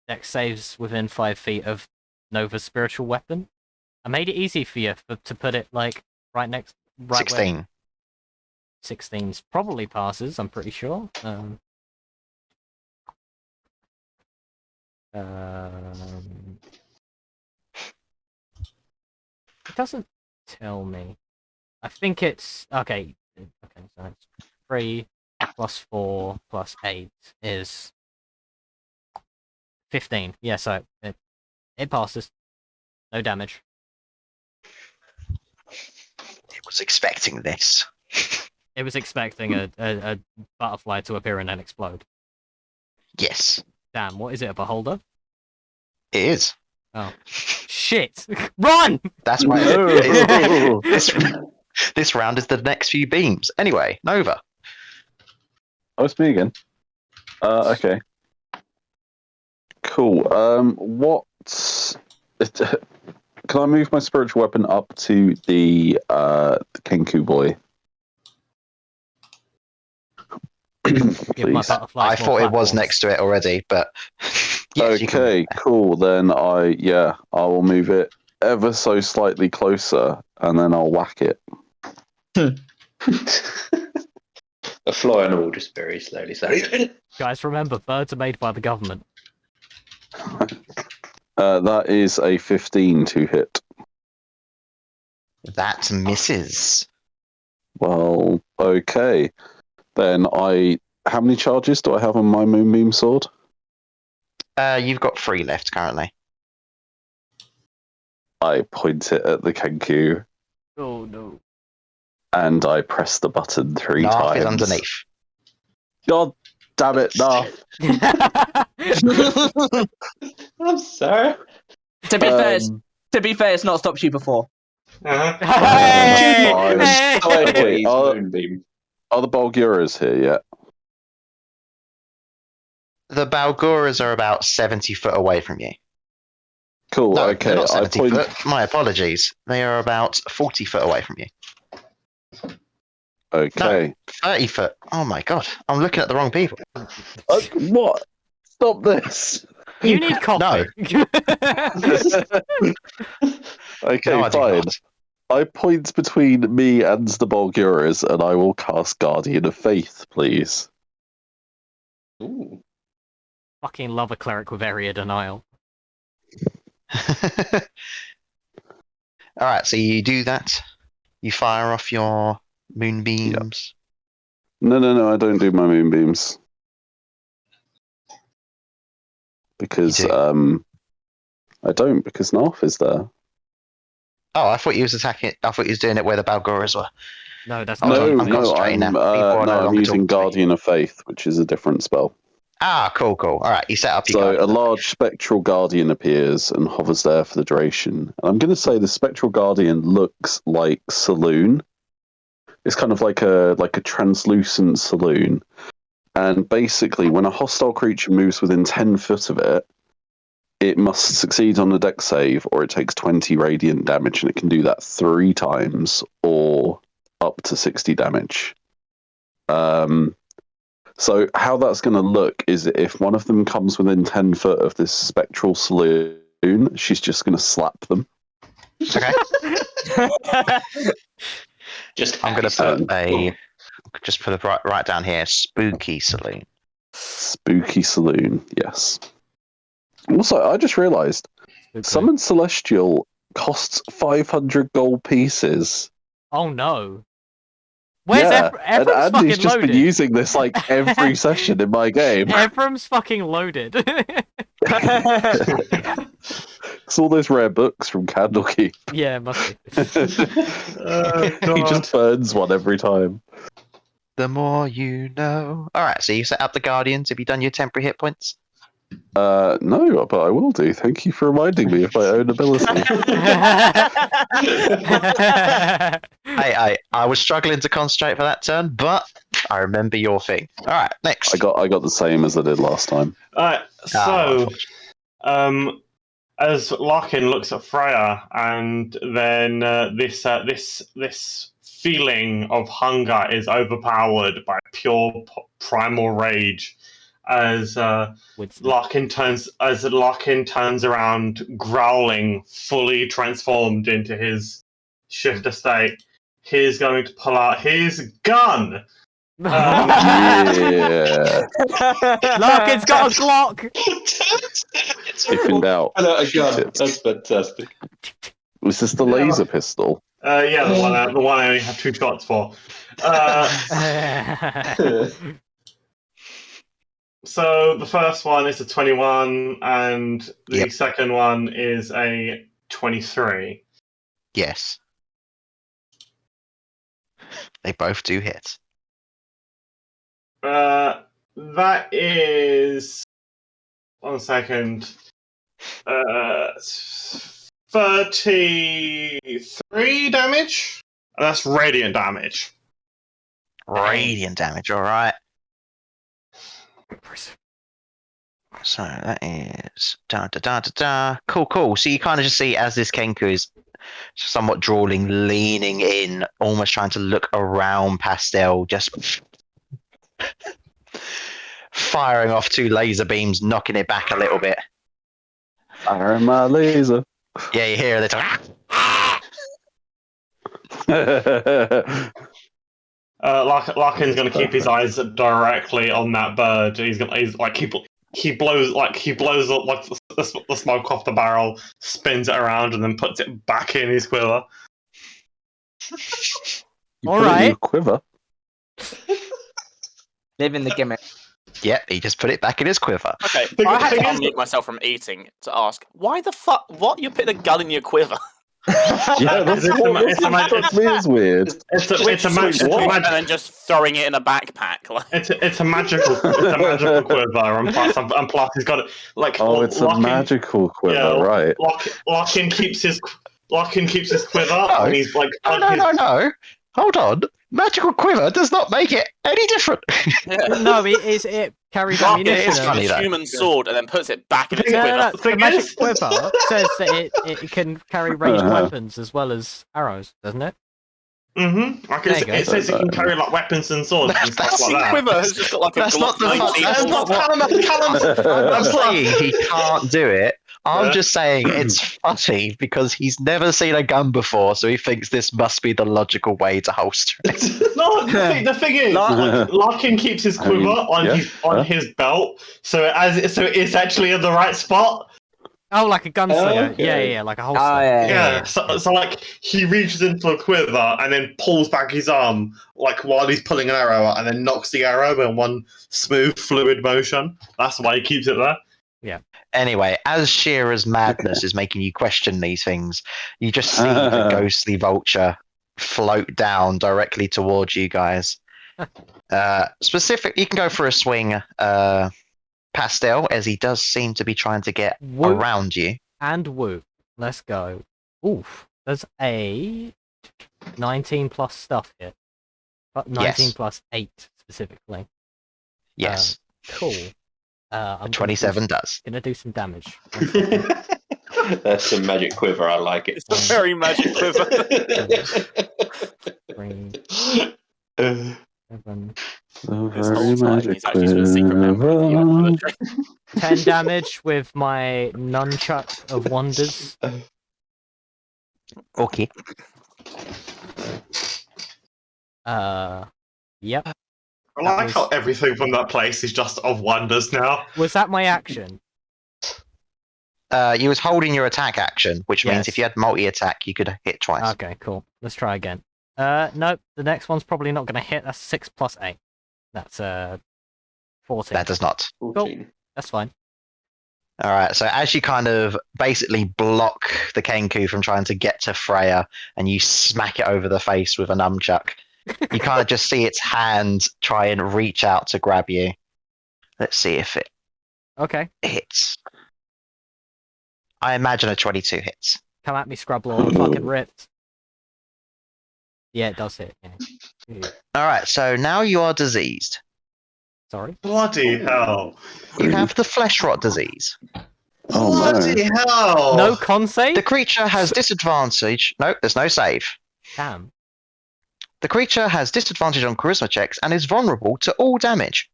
S4: Dex saves within 5 feet of Nova's spiritual weapon. I made it easy for you to put it like right next. Right
S2: 16.
S4: 16's probably passes. I'm pretty sure. It doesn't tell me. I think it's okay. Okay, so it's 3 plus 4 plus 8 is 15. Yeah, so it passes. No damage.
S2: It was expecting this.
S4: It was expecting a butterfly to appear and then explode.
S2: Yes,
S4: Damn, what is it, a beholder?
S2: it is.
S4: Oh. Shit! Run!
S2: That's why
S6: No.
S2: this round is the next few beams. Anyway, Nova.
S6: Oh, it's me again. Okay. Cool. What? Can I move my spiritual weapon up to the Kenku boy?
S4: Give my
S2: Please.
S4: butterflies
S2: I
S4: more
S2: thought it was
S4: platforms.
S2: next to it already, but yes, you can-
S6: Okay, cool. Then I will move it ever so slightly closer, and then I'll whack it.
S3: A fly and all, just very slowly.
S4: Guys, remember, birds are made by the government.
S6: That is a 15 to hit.
S2: That misses.
S6: Well, okay. Then how many charges do I have on my moonbeam sword?
S2: You've got 3 left currently.
S6: I point it at the Kenku,
S4: Oh no.
S6: and I press the button 3
S2: Narf
S6: times.
S2: is underneath.
S6: God damn it, Narf.
S3: I'm sorry.
S8: To be fair, it's not stopped you before.
S4: Hey!
S6: Fine.
S4: Hey!
S6: Okay,
S3: He's moonbeam.
S6: Are the Bulguras here yet?
S2: The Balgoras are about 70 foot away from you.
S6: Cool,
S2: No,
S6: okay.
S2: they're not
S6: I
S2: 70
S6: point.
S2: foot. My apologies. They are about 40 foot away from you.
S6: Okay.
S2: 30 foot. Oh my god. I'm looking at the wrong people.
S6: What? Stop this.
S4: You need coffee.
S6: Okay,
S2: No, I do
S6: fine.
S2: not.
S6: I point between me and the Bulguras, and I will cast Guardian of Faith, please.
S3: Ooh.
S4: Fucking love a cleric with area denial.
S2: Alright, so you do that. You fire off your moonbeams.
S6: No, I don't do my moonbeams. Because,
S2: You do.
S6: I don't, because Narf is there.
S2: Oh, I thought you was attacking it. I thought you was doing it where the Balgoras were.
S4: No, that's
S2: Hold
S4: not.
S2: on,
S6: No,
S2: I'm
S6: no,
S2: concentrating now. People are no
S6: I'm
S2: longer
S6: using
S2: talking to me.
S6: Guardian of Faith, which is a different spell.
S2: Ah, cool. Alright, you set up your
S6: So a
S2: guardian.
S6: large spectral guardian appears and hovers there for the duration. And I'm going to say the spectral guardian looks like saloon. It's kind of like a translucent saloon. And basically, when a hostile creature moves within 10 foot of it, it must succeed on a dex save, or it takes 20 radiant damage, and it can do that 3 times, or up to 60 damage. So how that's going to look is if one of them comes within 10 foot of this spectral saloon, she's just going to slap them.
S2: Okay.
S3: Just
S2: I'm going to
S3: happy
S2: put a right down here. Spooky saloon.
S6: Spooky saloon, yes. Also, I just realised Summon Celestial costs 500 gold pieces.
S4: Oh no. Where's
S6: yeah,
S4: Ephraim's
S6: and Andy's
S4: fucking
S6: just
S4: loaded?
S6: been using this like every session in my game.
S4: Ephraim's fucking loaded.
S6: It's all those rare books from Candlekeep.
S4: Yeah, it must be.
S6: He just burns one every time.
S2: The more you know. Alright, so you set up the Guardians. Have you done your temporary hit points?
S6: No, but I will do. Thank you for reminding me of my own ability.
S2: I was struggling to concentrate for that turn, but I remember your thing. Alright, next.
S6: I got the same as I did last time.
S7: Alright, so as Larkin looks at Freya, and then this feeling of hunger is overpowered by pure primal rage, as Larkin turns around, growling, fully transformed into his shifter state. He's going to pull out his gun.
S6: Yeah.
S4: Larkin's got a Glock.
S6: If in doubt,
S3: I know a
S6: shoot
S3: gun.
S6: it.
S3: That's fantastic.
S6: Was this the laser pistol?
S7: Yeah, the one I only have 2 shots for. So the first one is a 21, and the
S2: Yep.
S7: second one is a 23.
S2: Yes. They both do hit.
S7: That is 1 second. 33 damage. And that's radiant damage.
S2: Radiant damage, alright. So that is Cool. So you kind of just see as this Kenku is somewhat drawling, leaning in, almost trying to look around Pastel, just firing off 2 laser beams, knocking it back a little bit.
S6: Fire my laser.
S2: Yeah, you hear a little.
S7: Larkin's gonna keep his eyes directly on that bird. He's like he blows up like the smoke off the barrel, spins it around, and then puts it back in his quiver.
S6: You
S4: All
S6: put it in
S4: right.
S6: your quiver.
S8: Living the gimmick.
S2: Yep, he just put it back in his quiver.
S9: Okay,
S7: The
S9: I had
S7: thing
S9: to
S7: is-
S9: unmute myself from eating to ask, why the fuck? What? You put a gun in your quiver?
S6: Yeah, that's
S7: It's a-
S6: what
S7: it's a ma-
S6: struck me as weird.
S7: It's a
S9: And then just throwing it in a backpack. Like,
S7: it's a magical quiver, and plus he's got it like.
S6: Oh, it's a magical quiver,
S7: yeah,
S6: right?
S7: Larkin keeps his quiver,
S2: No.
S7: and he's like on his.
S2: No. Hold on. Magical quiver does not make it any different.
S4: No, it carries
S9: Larkin
S4: ammunition.
S2: it's
S9: has
S2: funny
S9: a
S2: though.
S9: human sword and then puts it back in its
S7: Yeah,
S9: quiver.
S4: No,
S7: The
S4: the
S7: thing
S4: magic
S7: is-
S4: quiver says that it can carry ranged weapons as well as arrows, doesn't it?
S7: Mm-hmm. Like
S4: There you go.
S7: it says it can carry like weapons and swords and stuff
S2: That's
S7: like
S9: The
S7: that.
S9: quiver has just got like a
S2: That's not
S9: Glock
S2: the
S9: 19
S2: that's
S9: on
S2: not
S9: it.
S2: I'm not saying he can't do it. I'm
S7: Yeah.
S2: just saying it's funny because he's never seen a gun before, so he thinks this must be the logical way to holster it.
S7: No, the thing is, Larkin keeps his
S6: I mean,
S7: quiver
S6: yeah,
S7: his belt, so it's actually in the right spot.
S4: Oh, like a gunslinger.
S3: okay.
S4: Yeah, like a holster.
S8: Oh, yeah.
S7: Yeah, so like he reaches into a quiver and then pulls back his arm like while he's pulling an arrow out, and then knocks the arrow in one smooth, fluid motion. That's why he keeps it there.
S2: Anyway, as Shearer's madness is making you question these things, you just see the ghostly vulture float down directly towards you guys. You can go for a swing, Pastel, as he does seem to be trying to get
S4: Whoop
S2: around you.
S4: and whoop. Let's go. Oof. There's a 19 plus stuff here. But 19
S2: Yes.
S4: plus 8 specifically.
S2: Yes,
S4: Cool. I'm
S2: 27 does.
S4: Gonna do some damage.
S3: That's some magic quiver. I like it.
S9: It's a very magic quiver.
S4: 3, 7,
S9: This whole time he's actually doing a secret memory of the military.
S4: 10 damage with my nunchuck of wonders.
S2: Okay.
S4: Yep.
S7: I like how everything from that place is just of wonders now.
S4: Was that my action?
S2: You was holding your attack action, which means
S4: Yes.
S2: if you had multi-attack, you could hit twice.
S4: Okay, cool. Let's try again. Nope. The next one's probably not going to hit. That's 6 plus 8. That's 14.
S2: That does not.
S3: 14.
S4: That's fine.
S2: All right. So as you kind of basically block the Kenku from trying to get to Freya, and you smack it over the face with a nunchuck, you kind of just see its hand try and reach out to grab you. Let's see if it
S4: Okay.
S2: hits. I imagine a 22 hits.
S4: Come at me, Scrublaw. I'm fucking ripped. Yeah, it does hit. Yeah.
S2: All right. So now you are diseased.
S4: Sorry.
S7: Bloody hell!
S2: You have the flesh rot disease.
S6: Oh no.
S7: Bloody hell!
S4: No con save?
S2: The creature has disadvantage. No, there's no save.
S4: Damn.
S2: The creature has disadvantage on charisma checks and is vulnerable to all damage.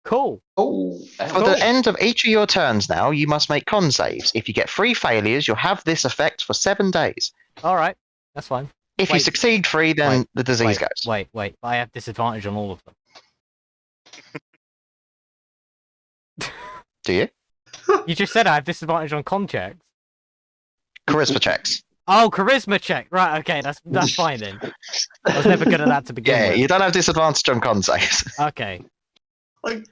S4: Cool.
S3: Oh,
S2: For the end of each of your turns now, you must make con saves. If you get 3 failures, you'll have this effect for 7 days.
S4: Alright. That's fine.
S2: If you
S4: Wait.
S2: succeed 3, then
S4: Wait.
S2: the disease goes.
S4: Wait. I have disadvantage on all of them.
S2: Do you?
S4: You just said I have disadvantage on con checks.
S2: Charisma checks.
S4: Oh, charisma check. Right, okay, that's fine then. I was never good at that to begin
S2: Yeah,
S4: with.
S2: you don't have disadvantage on con saves.
S4: Okay.
S10: Like,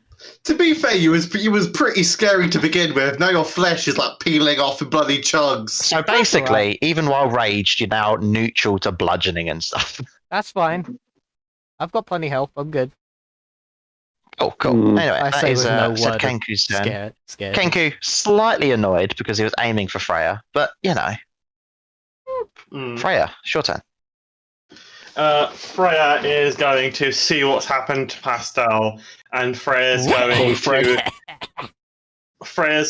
S10: to be fair, you was pretty scary to begin with. Now your flesh is like peeling off in bloody chunks.
S2: So basically, even while raged, you're now neutral to bludgeoning and stuff.
S4: That's fine. I've got plenty health. I'm good.
S2: Oh, cool.
S6: Mm.
S2: Anyway,
S4: I
S2: that
S4: say
S2: is
S4: with no
S2: said
S4: word of
S2: Kenku's turn.
S4: Scared.
S2: Kenku slightly annoyed because he was aiming for Freya, but you know, Freya, it's your turn.
S7: Freya is going to see what's happened to Pastel, and Freya's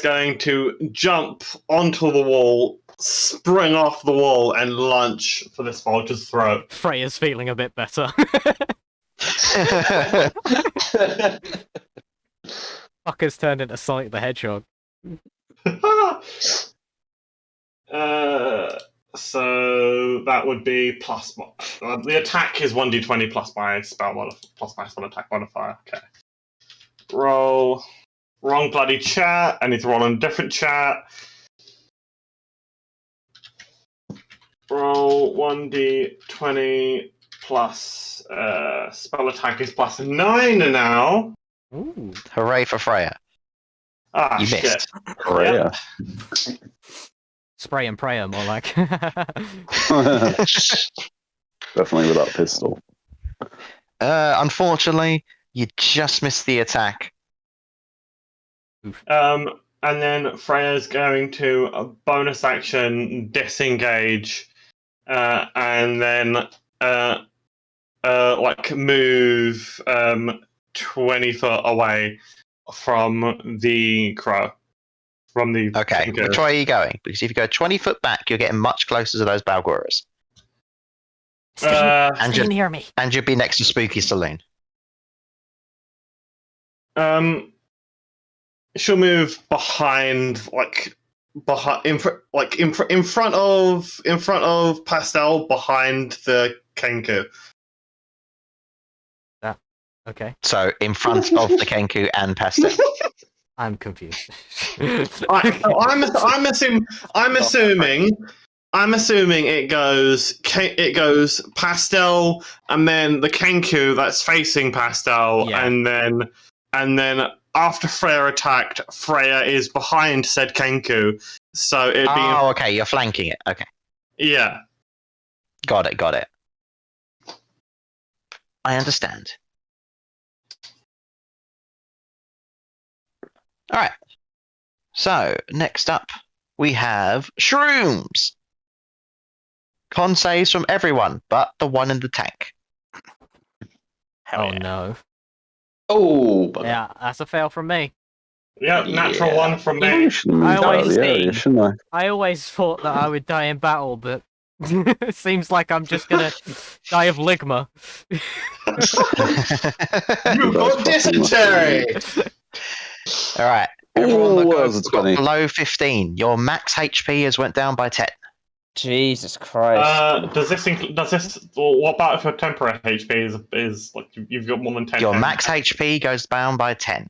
S7: going to jump onto the wall, spring off the wall, and lunge for this vulture's throat.
S4: Freya's feeling a bit better. Fucker's turned into Sonic the Hedgehog.
S7: So that would be plus one. The attack is 1d20 plus my spell attack modifier. Okay. Roll. Wrong bloody chat. I need to roll on a different chat. Roll 1d20 plus spell attack is plus 9 now.
S4: Ooh.
S2: Hooray for Freya.
S7: Ah,
S2: You
S7: shit.
S2: missed.
S6: Freya.
S4: Spray and pray, more like.
S6: Definitely with that pistol.
S2: Unfortunately, you just missed the attack.
S7: And then Freya's going to a bonus action disengage, and then move 20 foot away from the crow.
S2: Okay, which way are you going? Because if you go 20 foot back, you're getting much closer to those Balgoras.
S4: Stay near me.
S2: And you'll be next to Spooky Saloon.
S7: She'll move in front of Pastel, behind the Kenku.
S4: Okay.
S2: So in front of the Kenku and Pastel.
S4: I'm confused.
S7: I'm assuming it goes Pastel, and then the Kenku that's facing Pastel,
S4: Yeah.
S7: and then after Freya attacked, Freya is behind said Kenku, so it'd be
S2: Oh, okay, you're flanking it. Okay,
S7: yeah.
S2: got it. I understand. All right. So next up, we have shrooms. Con saves from everyone, but the one in the tank.
S9: Hell yeah.
S4: No.
S3: Oh, but
S4: Yeah, that's a fail from me.
S7: Yep, natural
S3: Yeah.
S7: one from
S6: I
S7: me.
S6: should have moved
S4: I
S6: out of
S4: always
S6: the area,
S4: see.
S6: shouldn't
S4: I always thought that I would die in battle, but it seems like I'm just gonna die of ligma.
S7: You got dysentery!
S2: All right. Everyone that
S6: Ooh, that
S2: goes
S6: was a 20.
S2: below 15, your max HP has went down by 10.
S8: Jesus Christ.
S7: Does this what about if your temporary HP is like you've got more than 10?
S2: Your max HP goes down by 10.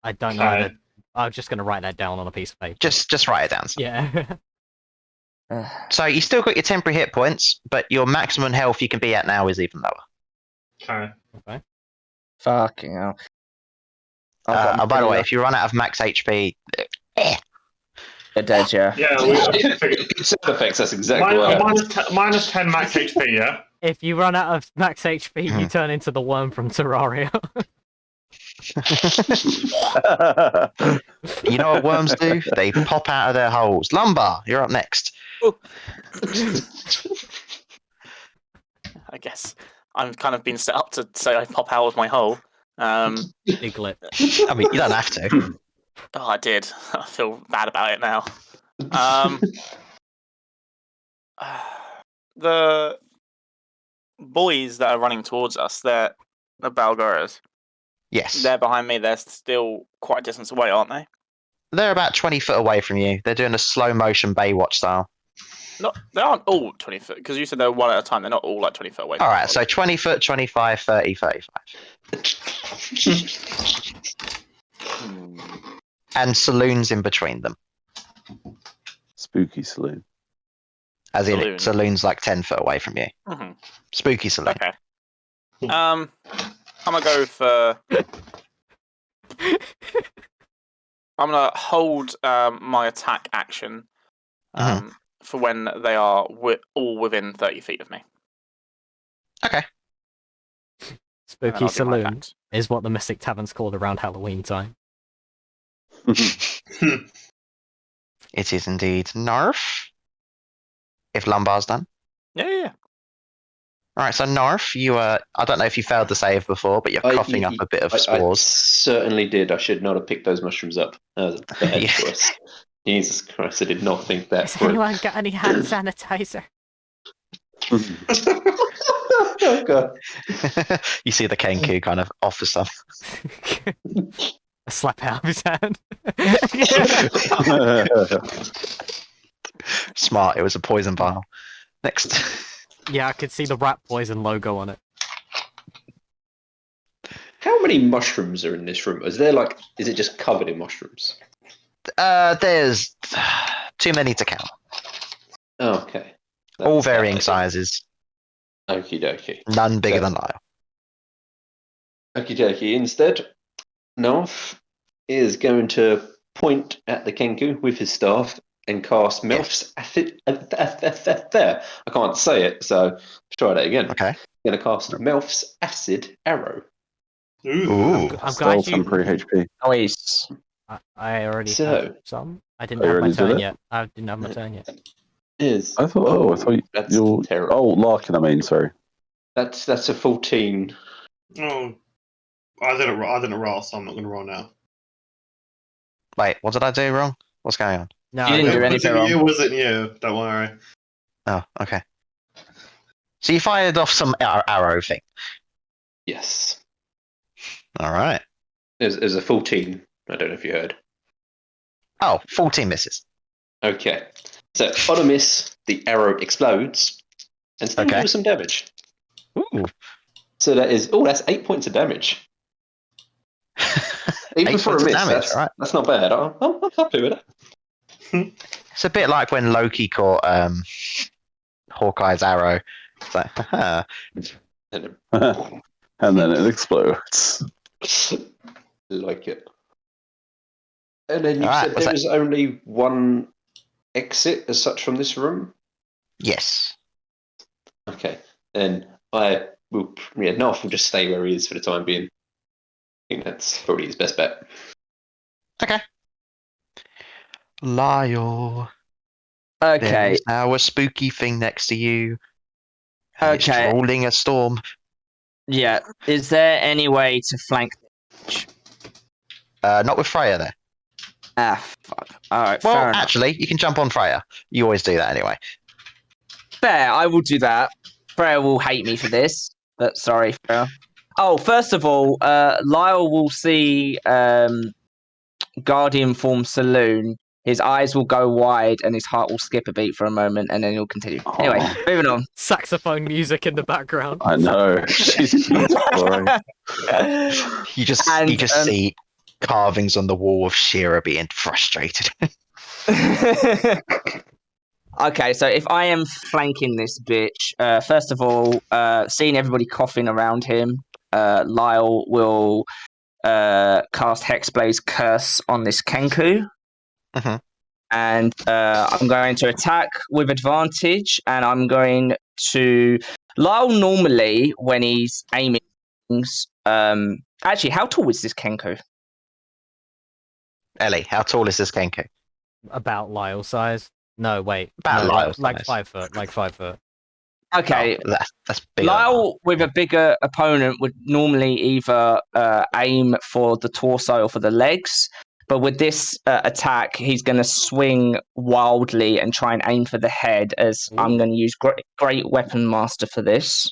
S4: I don't know.
S7: Okay.
S4: That. I'm just gonna write that down on a piece of paper.
S2: Just write it down.
S4: Yeah.
S2: So you still got your temporary hit points, but your maximum health you can be at now is even lower.
S7: Okay.
S8: Fucking hell.
S2: By the way, if you run out of max HP,
S8: You're dead, yeah.
S7: Yeah, we
S3: good sound effects. That's exactly what.
S7: minus 10 max HP. Yeah.
S4: If you run out of max HP, you turn into the worm from Terraria.
S2: you know what worms do? They pop out of their holes. Lumbar, you're up next.
S9: I guess I'm kind of been set up to say I pop out of my hole.
S4: Iglet.
S2: I mean, you don't have to.
S9: Oh, I did. I feel bad about it now. The boys that are running towards us, they're the Balgoras.
S2: Yes.
S9: They're behind me. They're still quite a distance away, aren't they?
S2: They're about 20 foot away from you. They're doing a slow motion Baywatch style.
S9: Not, they aren't all 20 foot, because you said they're one at a time. They're not all like 20 foot away.
S2: All right, so 20 foot, 25, 30, 35. and saloons in between them.
S6: Spooky saloon.
S2: As in,
S9: Saloon.
S2: saloon's like 10 foot away from you.
S9: Mhm.
S2: Spooky saloon.
S9: Okay. I'm gonna go for. I'm gonna hold my attack action for when they are all within 30 feet of me.
S2: Okay.
S9: And then
S4: Spooky
S9: I'll do my
S4: Saloon
S9: attacks.
S4: is what the Mystic Tavern's called around Halloween time.
S2: It is indeed Narf. If Lumbar's done.
S9: Yeah.
S2: Alright, so Narf, you I don't know if you failed the save before, but you're coughing up a bit of
S3: I
S2: spores.
S3: certainly did. I should not have picked those mushrooms up. That was a bad
S2: Yeah.
S3: choice. Jesus Christ, I did not think that
S4: Has
S3: through.
S4: anyone got any hand sanitizer?
S3: Oh, God.
S2: You see the Kenku kind of offer some.
S4: A slap out of his hand.
S2: Smart, it was a poison vial. Next.
S4: Yeah, I could see the rat poison logo on it.
S3: How many mushrooms are in this room? Is it just covered in mushrooms?
S2: There's too many to count.
S3: Oh, okay.
S2: All
S3: That's
S2: varying
S3: bad.
S2: sizes.
S3: Okie dokie.
S2: None bigger
S3: So-
S2: than Lyle.
S3: Okie dokie. Instead, Narf is going to point at the Kenku with his staff and cast Melf's acid. There. I can't say it, so let's try that again.
S2: Okay.
S3: I'm going to cast Melf's acid arrow.
S2: Ooh.
S4: I'm
S6: Still
S4: glad you.
S6: temporary HP.
S8: Noise.
S4: I already
S3: So-
S4: have some. I didn't
S6: Oh, you
S4: have my
S6: already did
S4: turn
S6: it?
S4: yet. I didn't have my turn yet.
S3: Is
S6: I thought
S3: that's
S6: you're
S3: terrible.
S6: Oh, Larkin, I mean, sorry.
S3: That's a 14.
S7: Oh, I didn't roll, so I'm not going to roll now.
S2: Wait, what did I do wrong? What's going on?
S4: No,
S8: You didn't do
S7: Was
S8: anything
S7: it
S8: wrong.
S7: you? Was it you? Don't worry.
S2: Oh, okay. So you fired off some arrow thing.
S3: Yes.
S2: Alright.
S3: There's a 14. I don't know if you heard.
S2: Oh, 14 misses.
S3: Okay. So on a miss, the arrow explodes and still
S2: Okay.
S3: deals some damage.
S2: Ooh.
S3: So that's 8 points of damage. Even
S2: 8
S3: for a
S2: points of
S3: miss,
S2: damage, right.
S3: that's not bad. I'm happy with that.
S2: It's a bit like when Loki caught Hawkeye's arrow. It's like, haha.
S3: And
S6: And then it explodes.
S3: like it. And then you
S2: Alright,
S3: said
S2: what's
S3: there is only one exit as such from this room?
S2: Yes.
S3: Okay. Then Narf will just stay where he is for the time being. I think that's probably his best bet.
S2: Okay. Lyle. There
S8: Okay.
S2: is now a spooky thing next to you. And it's
S8: Okay.
S2: rolling a storm.
S8: Yeah. Is there any way to flank?
S2: Not with Freya there.
S8: Ah, fuck. All right.
S2: Well,
S8: fair enough.
S2: actually, you can jump on Freya. You always do that anyway.
S8: Fair. I will do that. Freya will hate me for this, but sorry, Freya. Oh, first of all, Lyle will see Guardian form Saloon. His eyes will go wide and his heart will skip a beat for a moment, and then he'll continue. Anyway,
S6: Oh.
S8: moving on.
S4: Saxophone music in the background.
S6: I know. She's beautiful, right?
S2: You just
S8: And,
S2: see carvings on the wall of Shira being frustrated.
S8: Okay, so if I am flanking this bitch, first of all, seeing everybody coughing around him, Lyle will cast Hexblade's Curse on this Kenku.
S2: Mhm.
S8: And I'm going to attack with advantage, and I'm going to. Lyle normally, when he's aiming things. Actually, how tall is this Kenku?
S2: Ellie, how tall is this Kenku?
S4: About Lyle size. No, wait.
S2: About
S4: no,
S2: Lyle
S4: like
S2: size.
S4: 5 foot. Like 5 foot.
S8: Okay,
S2: Oh, that's bigger than
S8: Lyle with a bigger opponent would normally either aim for the torso or for the legs, but with this attack, he's going to swing wildly and try and aim for the head. As I'm
S4: Ooh.
S8: going to use great weapon master for this.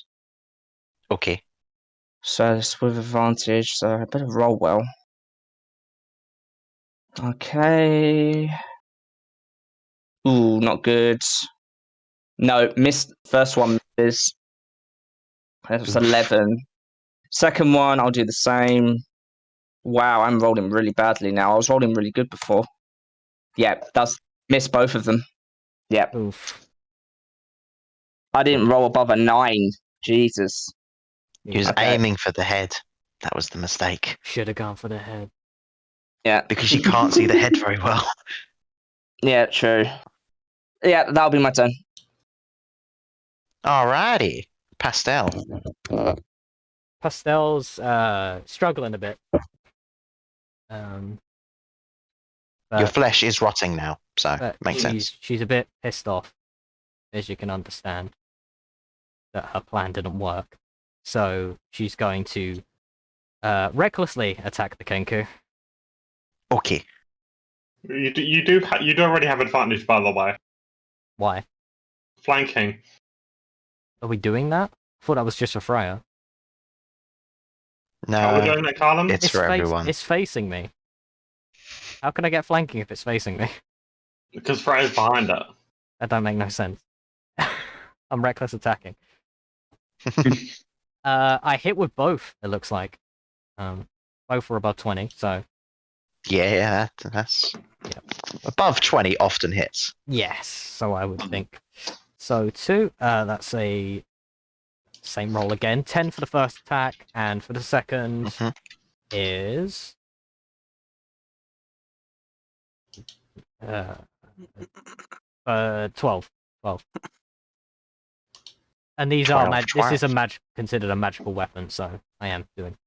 S2: Okay.
S8: So it's with advantage. So I better roll well. Okay. Ooh, not good. No, missed. First one is. That was 11. Second one, I'll do the same. Wow, I'm rolling really badly now. I was rolling really good before. Yep, does miss both of them. Yep.
S4: Oof.
S8: I didn't roll above a 9. Jesus.
S2: He was
S8: Okay.
S2: aiming for the head. That was the mistake.
S4: Should have gone for the head.
S8: Yeah.
S2: Because you can't see the head very well.
S8: Yeah, true. Yeah, that'll be my turn.
S2: Alrighty. Pastel.
S4: Pastel's struggling a bit.
S2: Your flesh is rotting now, so
S4: but
S2: makes sense.
S4: she's a bit pissed off, as you can understand, that her plan didn't work. So she's going to recklessly attack the Kenku.
S2: Okay.
S7: You do already have advantage, by the way.
S4: Why?
S7: Flanking.
S4: Are we doing that? I thought that was just for Freya.
S7: Are we
S2: No,
S7: doing that, Carlin?
S2: it's for everyone.
S4: It's facing me. How can I get flanking if it's facing me?
S7: Because Freya's behind it.
S4: That don't make no sense. I'm reckless attacking. I hit with both, it looks like. Both were above 20, so...
S2: Yeah, that's above 20 often hits.
S4: Yes, so I would think. So 2, that's a... Same roll again. 10 for the first attack, and for the second is... 12. And these
S2: 12,
S4: are this is
S2: 12.
S4: considered a magical weapon, so I am doing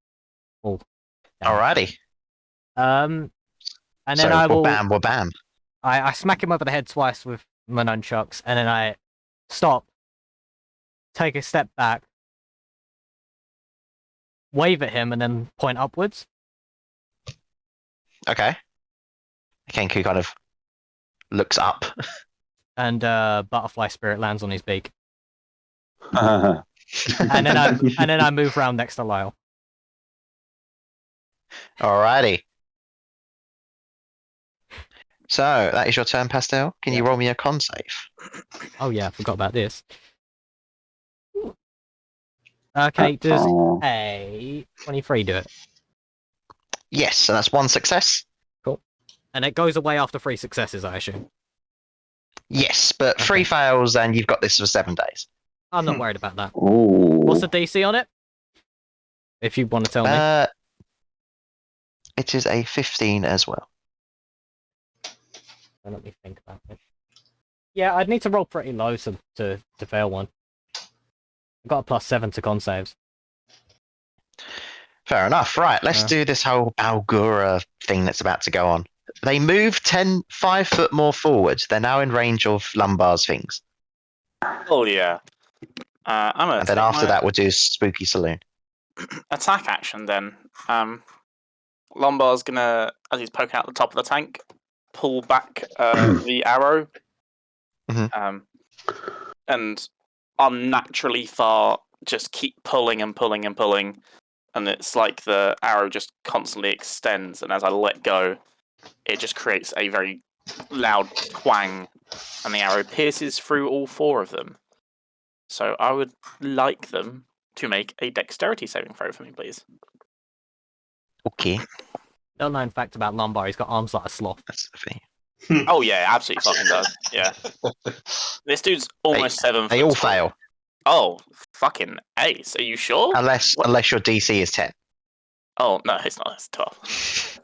S4: all
S2: Alrighty.
S4: and then
S2: So,
S4: I will
S2: bam, bam.
S4: I smack him over the head twice with my nunchucks, and then I stop, take a step back, wave at him, and then point upwards.
S2: Okay. Kenku kind of looks up.
S4: And butterfly spirit lands on his beak.
S6: Uh,
S4: And then I move around next to Lyle.
S2: Alrighty. So, that is your turn, Pastel. Can you roll me a con save?
S4: Oh yeah, I forgot about this. Okay, does
S6: oh.
S4: a 23 do it?
S2: Yes, so that's one success.
S4: Cool. And it goes away after 3 successes, I assume.
S2: Yes, but 3
S4: Okay.
S2: fails and you've got this for 7 days.
S4: I'm not worried about that.
S6: Ooh.
S4: What's the DC on it? If you want to tell me.
S2: It is a 15 as well.
S4: Let me think about it. Yeah, I'd need to roll pretty low to fail one. I've got a +7 to con saves.
S2: Fair enough. Right, let's do this whole Balgura thing that's about to go on. They move 5 foot more forward. They're now in range of Lumbar's things.
S9: Oh yeah. I'm gonna
S2: And then
S9: take
S2: after
S9: my
S2: that, we'll do Spooky Saloon.
S9: attack action then. Lombar's gonna, as he's poking out the top of the tank, pull back the arrow. And unnaturally far, just keep pulling and pulling and pulling. And it's like the arrow just constantly extends, and as I let go, it just creates a very loud twang, and the arrow pierces through all 4 of them. So I would like them to make a dexterity saving throw for me, please.
S2: Okay.
S4: Little known fact about Lumbar, he's got arms like a sloth.
S2: That's the thing.
S9: Oh yeah, absolutely fucking does. Yeah. This dude's almost 7
S2: They
S9: foot
S2: all
S9: tall.
S2: fail.
S9: Oh, fucking ace. Are you sure?
S2: Unless your DC is 10.
S9: Oh, no, it's not. It's 12.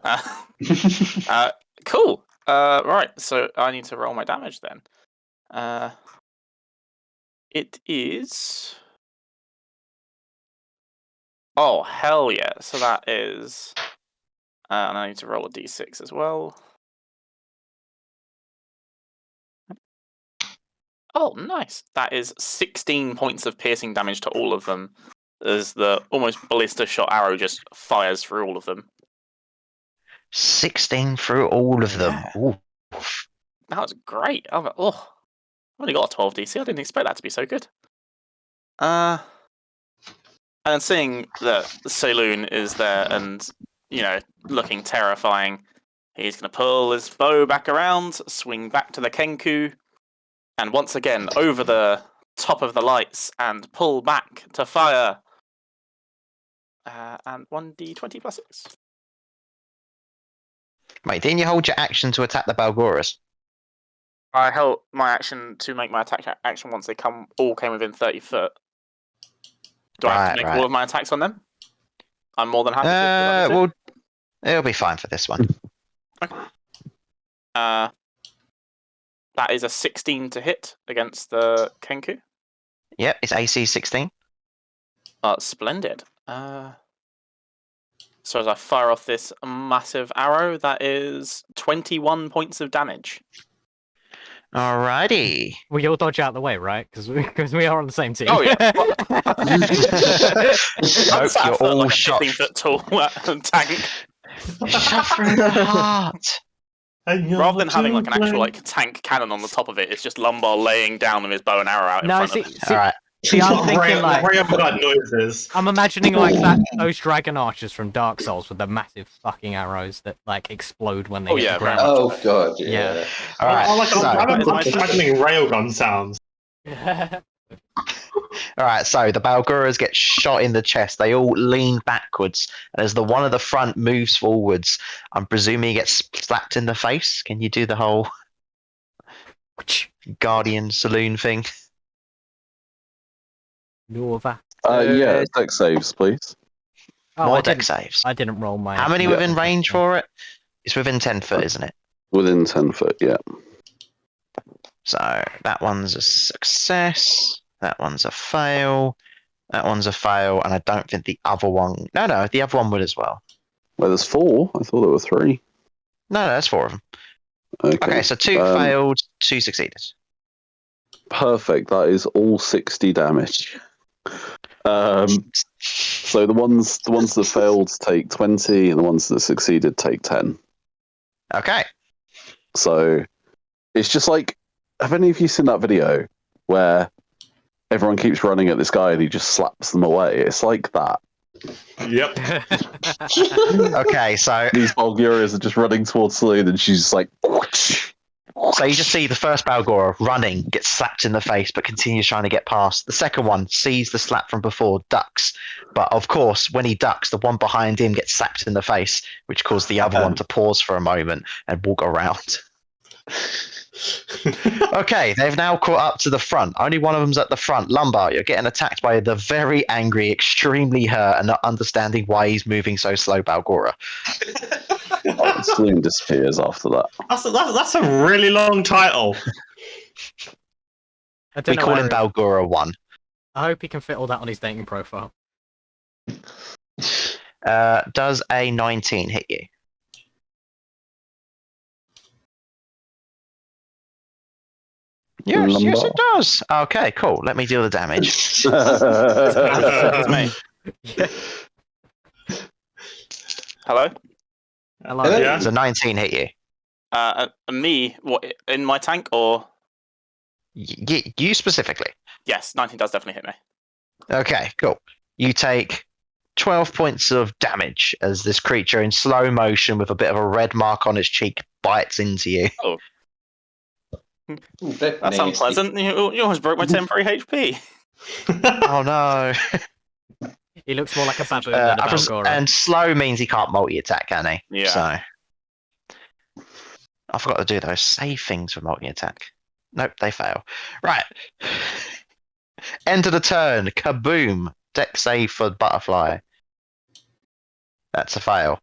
S9: Cool. Right, so I need to roll my damage then. It is... Oh, hell yeah. So that is... and I need to roll a d6 as well. Oh, nice. That is 16 points of piercing damage to all of them, as the almost ballista shot arrow just fires through all of them.
S2: 16 through all of them.
S9: Yeah.
S2: Ooh.
S9: That was great. I've only got a 12 DC. I didn't expect that to be so good. And then seeing that Saloon is there and, looking terrifying, he's going to pull his bow back around, swing back to the Kenku, and once again over the top of the lights and pull back to fire. And 1d20 plus 6.
S2: Wait, didn't you hold your action to attack the Balgoras?
S9: I held my action to make my attack action once they all came within 30 foot. Do I have to make all of my attacks on them? I'm more than happy to.
S2: Well, it'll be fine for this one.
S9: Okay. That is a 16 to hit against the Kenku.
S2: Yep, it's AC 16.
S9: Splendid. So as I fire off this massive arrow, that is 21 points of damage.
S2: Alrighty.
S4: We all dodge out the way, right? Because we are on the same team.
S9: Oh yeah.
S2: Nope, you're all
S9: like a
S2: shot.
S9: 15-foot tall tank.
S2: Shot through the heart.
S9: Rather than having like an actual tank cannon on the top of it, it's just Lumbar laying down with his bow and arrow out in front of it.
S2: All right.
S4: See, I'm thinking like
S7: noises.
S4: I'm imagining like those dragon archers from Dark Souls with the massive fucking arrows that like explode when they hit the ground.
S3: Oh god, yeah.
S2: All right.
S7: I'm imagining railgun sounds.
S2: All right, so the Balguras get shot in the chest. They all lean backwards, and as the one at the front moves forwards, I'm presuming he gets slapped in the face. Can you do the whole Guardian Saloon thing?
S4: Nova.
S6: Yeah, deck saves, please.
S2: More deck saves.
S4: I didn't roll my.
S2: How many within range for it? It's within 10 foot, isn't it?
S6: Within 10 foot, yeah.
S2: So that one's a success. That one's a fail. That one's a fail, and I don't think the other one. No, the other one would as well.
S6: Well, there's 4. I thought there were 3.
S2: No, that's 4 of them.
S6: Okay,
S2: so 2 failed, 2 succeeded.
S6: Perfect. That is all 60 damage. So the ones that failed take 20, and the ones that succeeded take 10.
S2: Okay.
S6: So it's just like, have any of you seen that video where everyone keeps running at this guy and he just slaps them away? It's like that.
S7: Yep.
S2: Okay, so
S6: these Bulgarians are just running towards Celine, and she's just like.
S2: So you just see the first Balgora running, gets slapped in the face, but continues trying to get past. The second one sees the slap from before, ducks. But of course, when he ducks, the one behind him gets slapped in the face, which caused the other one to pause for a moment and walk around. Okay, they've now caught up to the front. Only one of them's at the front. Lumbar, you're getting attacked by the very angry, extremely hurt, and not understanding why he's moving so slow, Balgora.
S6: Celine disappears after that.
S7: That's a really long title.
S2: We call him Balgora 1.
S4: I hope he can fit all that on his dating profile.
S2: Does a 19 hit you? Yes, it does. Okay, cool. Let me deal the damage.
S9: Hello?
S4: Hello.
S7: Yeah.
S2: Does a 19 hit you?
S9: Me? What, in my tank or?
S2: You specifically.
S9: Yes, 19 does definitely hit me.
S2: Okay, cool. You take 12 points of damage as this creature in slow motion with a bit of a red mark on its cheek bites into you.
S9: Oh. That's unpleasant. You almost broke my temporary HP.
S2: Oh no.
S4: He looks more like a baboon than a Balgora.
S2: And slow means he can't multi-attack, can he?
S9: Yeah.
S2: So I forgot to do those save things for multi-attack. Nope, they fail. Right. End of the turn. Kaboom. Deck save for butterfly. That's a fail.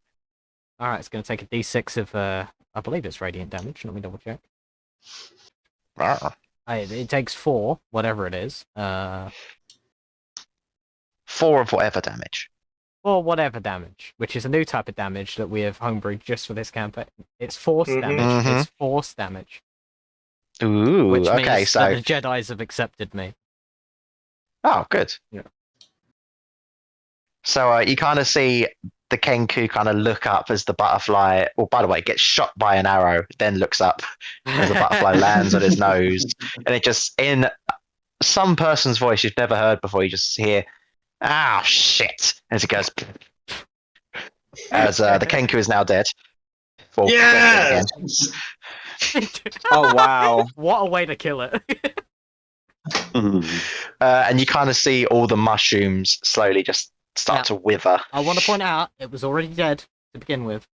S4: Alright, it's going to take a d6 of, I believe it's radiant damage. Let me double check. It takes 4, whatever it is.
S2: 4 of whatever damage.
S4: Or whatever damage, which is a new type of damage that we have homebrewed just for this campaign. It's force damage.
S2: Mhm.
S4: It's force damage.
S2: Ooh,
S4: Which
S2: okay,
S4: means
S2: so...
S4: that the Jedis have accepted me.
S2: Oh, good.
S4: Yeah.
S2: So you kind of see the Kenku kind of look up as the butterfly, or by the way, gets shot by an arrow, then looks up as the butterfly lands on his nose. And it just, in some person's voice you've never heard before, you just hear, "Ah, shit," as it goes. As the Kenku is now dead.
S7: Yeah!
S8: Oh wow!
S4: What a way to kill it!
S2: And you kind of see all the mushrooms slowly just start to wither.
S4: I want to point out it was already dead to begin with.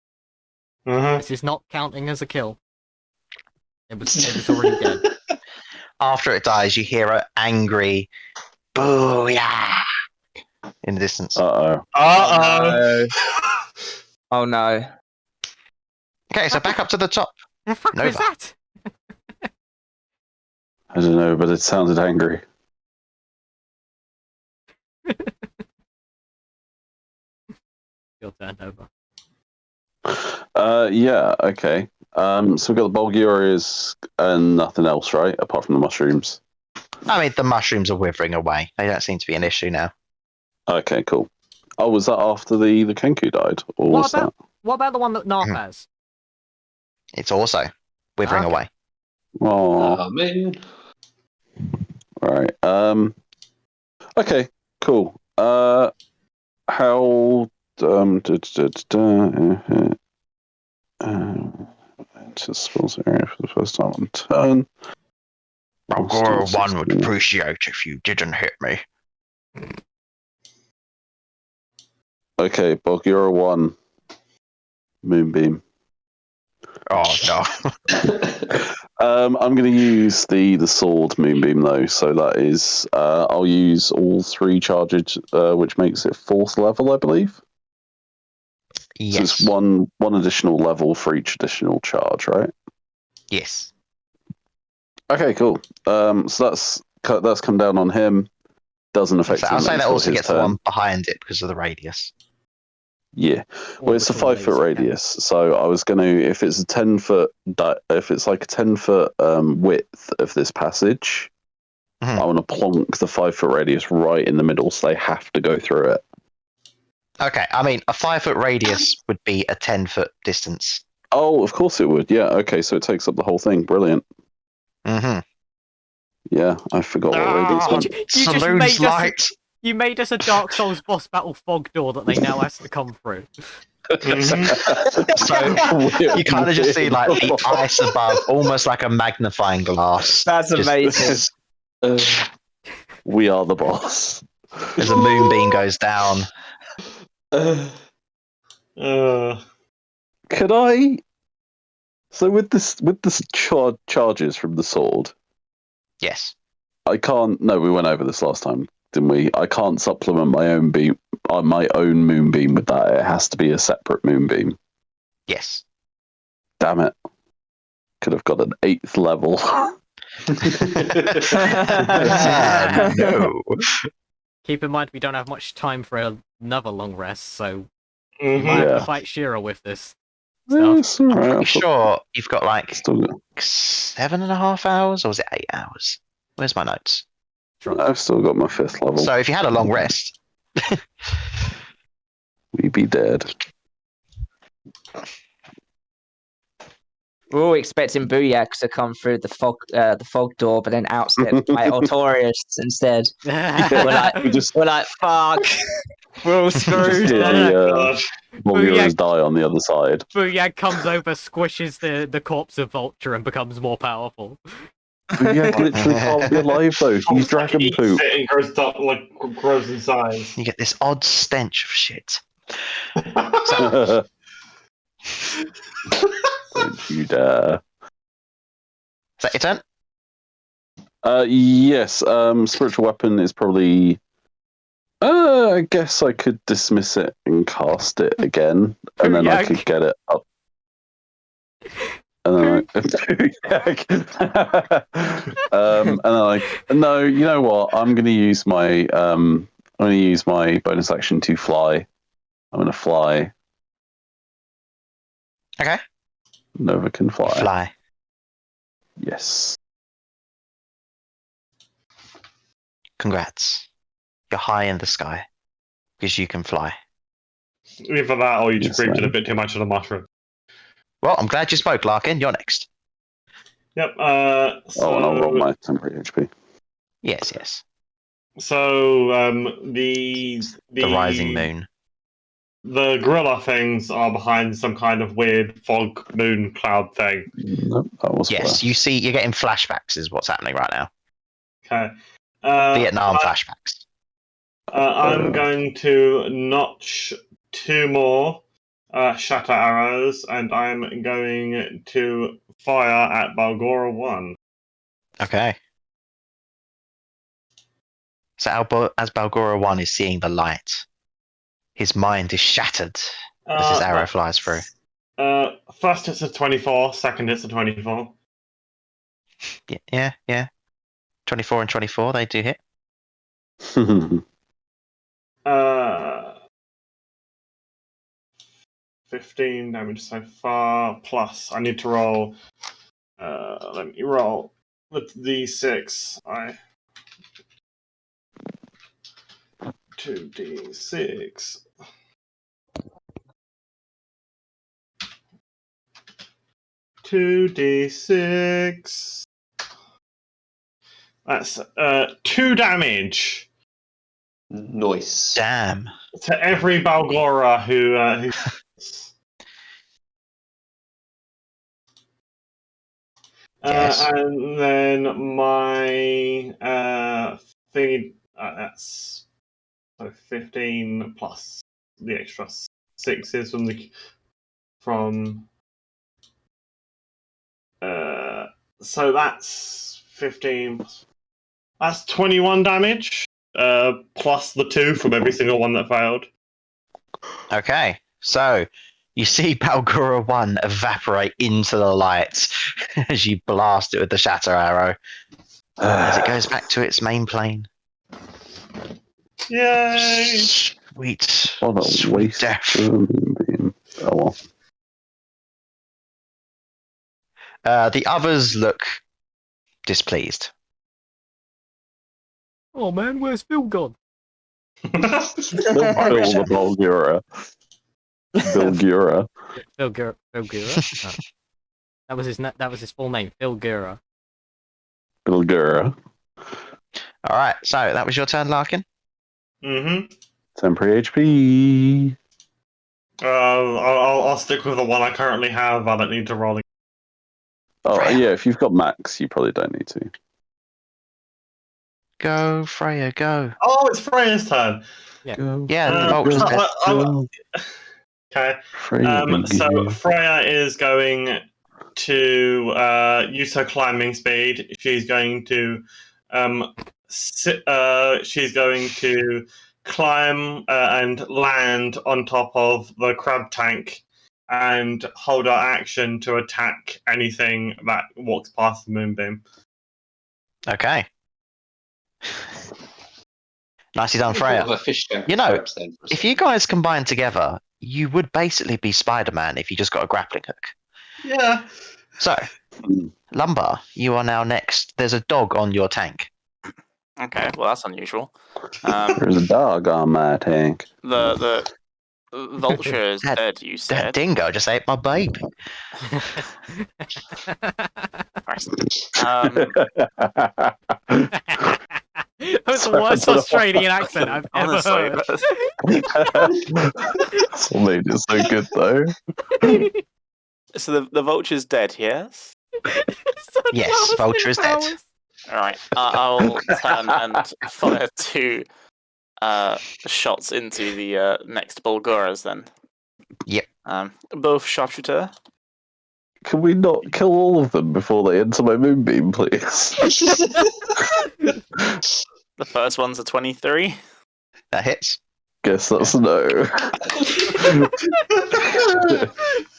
S7: Uh-huh.
S4: This is not counting as a kill. It was already dead.
S2: After it dies, you hear an angry booyah in the distance.
S6: Uh-oh.
S7: Uh-oh.
S8: Oh no.
S2: Okay, so back up to the top.
S4: The fuck was
S2: Nova.
S4: that?
S6: I don't know, but it sounded angry.
S4: Your turn, Nova.
S6: Yeah, okay. So we've got the Bulgarias and nothing else, right? Apart from the mushrooms.
S2: I mean, the mushrooms are withering away. They don't seem to be an issue now.
S6: Okay, cool. Oh, was that after the Kenku died? Or
S4: What
S6: was
S4: about what about the one that Narf
S2: Mhm.
S4: has?
S2: It's also withering
S4: Okay.
S2: away.
S6: that? Oh,
S3: Oh, man.
S6: right. Okay, cool. How into spells area for the first time on turn.
S2: Bulgaria 1 would appreciate if you didn't hit me.
S6: Okay, Bulgaria 1. Moonbeam.
S2: Oh no.
S6: I'm going to use the sword moonbeam though, so that is I'll use all 3 charges, which makes it 4th level, I believe. So
S2: Yes.
S6: it's one additional level for each additional charge, right?
S2: Yes.
S6: Okay, cool. So that's come down on him. Doesn't affect
S2: So
S6: him
S2: I'll say that
S6: until
S2: also
S6: his
S2: gets the
S6: turn.
S2: one behind it because of the radius.
S6: Yeah. Well, it's a
S4: Orbital
S6: 5 foot
S4: laser
S6: radius, so I was going to, if it's a 10 foot, if it's like a 10 foot width of this passage,
S2: Mhm.
S6: I want to plonk the 5 foot radius right in the middle, so they have to go through it.
S2: Okay, I mean, a 5 foot radius would be a 10-foot distance.
S6: Oh, of course it would. Yeah. Okay, so it takes up the whole thing. Brilliant.
S2: Mm-hmm.
S6: Yeah, I forgot what radius
S2: Ah,
S6: was.
S4: You just
S2: Saloon's
S4: made us-
S2: light.
S4: You made us a Dark Souls boss battle fog door that they now has to come through.
S2: So you kind of just see like the ice above, almost like a magnifying glass.
S8: That's
S2: just
S8: amazing.
S6: We are the boss.
S2: As a moonbeam goes down.
S6: Could I? So with this charges from the sword,
S2: Yes.
S6: I can't. No, we went over this last time, didn't we? I can't supplement my own beam, my own moonbeam with that. It has to be a separate moonbeam.
S2: Yes.
S6: Damn it! Could have got an 8th level.
S2: No.
S4: Keep in mind we don't have much time for another long rest, so you
S7: Mhm.
S4: might have
S6: Yeah.
S4: to fight Shira with this
S6: Yeah,
S4: stuff.
S6: it's all right.
S2: I'm
S6: I've
S2: sure you've got like
S6: still got,
S2: 7.5 hours, or was it 8 hours? Where's my notes?
S6: I've still got my 5th level.
S2: So if you had a long rest,
S6: We'd be dead.
S8: We're all expecting Booyak to come through the fog door, but then outstepped by Autorius instead. We're like, fuck. We're all screwed.
S6: Yeah,
S7: God.
S6: Bulgarians die on the other side.
S4: Booyag comes over, squishes the corpse of Vulture, and becomes more powerful.
S6: Yeah, literally can't be alive though. He's dragon
S7: Eats
S6: poop.
S7: it and grows in size.
S2: you get this odd stench of shit.
S6: Don't you dare.
S2: Is that your turn?
S6: Yes, spiritual weapon is probably. I guess I could dismiss it and cast it again, and then I could get it up. And then and then no, you know what? I'm going to use my bonus action to fly. I'm going to fly.
S2: Okay.
S6: Nova can fly.
S2: Fly.
S6: Yes.
S2: Congrats. You're high in the sky because you can fly.
S7: Either that or you just
S6: Yes,
S7: breathed in
S6: ma'am.
S7: a bit too much of the mushroom.
S2: Well, I'm glad you spoke, Larkin. You're next.
S7: Yep.
S6: Oh, and I'll roll my temporary HP.
S2: Yes.
S7: So the
S2: rising moon.
S7: The gorilla things are behind some kind of weird fog moon cloud thing.
S6: Nope, that was
S2: Yes,
S6: worse.
S2: you see, you're getting flashbacks, is what's happening right now.
S7: Okay.
S2: Vietnam flashbacks.
S7: I'm going to notch 2 more shatter arrows, and I'm going to fire at Balgora 1.
S2: Okay. So as Balgora 1 is seeing the light, his mind is shattered as his arrow flies through.
S7: First it's a 24, second it's a 24.
S2: Yeah. 24 and 24, they do hit.
S7: 15 damage so far, plus I need to roll. Let me roll with D6. 2d6. Two D6. That's 2 damage
S3: Nice.
S2: Damn.
S7: to every Balgora who
S2: Yes.
S7: and then my thingy, that's so 15 plus the extra 6s from so that's 15. That's 21 damage. Plus the 2 from every single one that failed.
S2: Okay. So you see Balgora 1 evaporate into the lights as you blast it with the shatter arrow as it goes back to its main plane.
S7: Yay!
S2: Sweet.
S6: What a
S2: sweet
S6: waste
S2: death.
S6: of a moonbeam. Oh well.
S2: The others look displeased.
S4: Oh man, where's Phil gone?
S6: Bill the Bulgura. Bilgura.
S4: Phil Gura. Oh. That was his full name, Phil Gura.
S6: Bilgura.
S2: All right. So that was your turn, Larkin.
S7: Mm-hmm.
S6: Temporary HP.
S7: I'll stick with the one I currently have. I don't need to roll.
S6: Oh,
S2: Freya.
S6: yeah, if you've got max, you probably don't need to.
S2: Go, Freya, go.
S7: Oh, it's Freya's turn.
S6: Go,
S2: Yeah, the
S7: Uh,
S2: vulture's dead.
S6: go.
S7: Okay.
S6: Freya,
S7: So Freya is going to use her climbing speed. She's going to she's going to climb and land on top of the crab tank and hold her action to attack anything that walks past the moonbeam.
S2: Okay. Nicely done,
S3: Bit
S2: Freya.
S3: of a fish tank
S2: You know,
S3: crabs then for a
S2: if you guys combine together, you would basically be Spider-Man if you just got a grappling hook.
S7: Yeah.
S2: So, Lumbar, you are now next. There's a dog on your tank.
S9: Okay, well that's unusual.
S6: There's a dog on my tank.
S9: The vulture is
S2: That-
S9: dead. You
S2: That
S9: said.
S2: dingo just ate my baby.
S9: Christ.
S4: That was the worst Australian accent I've ever
S9: Honestly,
S4: heard.
S6: That's what made it so good, though.
S9: so the vulture's dead. Yes.
S2: Yes, vulture is dead.
S9: All right. I'll turn and fire 2 shots into the next Bulguras then.
S2: Yep.
S9: Both sharpshooter.
S6: Can we not kill all of them before they enter my moonbeam, please?
S9: The first one's a 23.
S2: That hits.
S6: Guess that's a no.
S9: And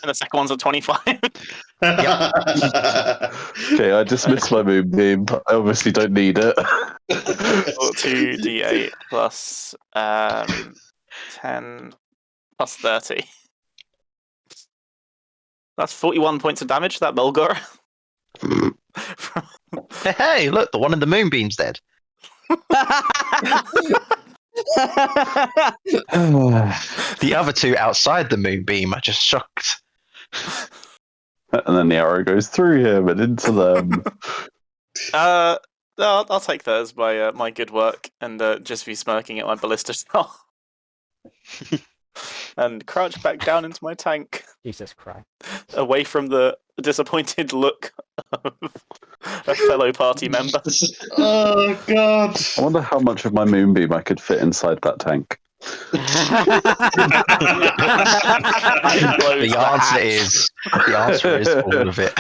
S9: the second one's a 25.
S6: Okay, I dismiss my moonbeam. I obviously don't need it.
S9: 2d8 plus 10 plus 30. That's 41 points of damage to that Bulgur.
S2: Hey, look, the one in the moonbeam's dead. The other 2 outside the moonbeam are just shocked.
S6: And then the arrow goes through him and into them.
S9: No, I'll take that as my good work and just be smirking at my ballista shot. And crouch back down into my tank,
S4: Jesus Christ.
S9: away from the disappointed look of a fellow party member.
S7: Oh god.
S6: I wonder how much of my moonbeam I could fit inside that tank.
S2: The answer is all of it.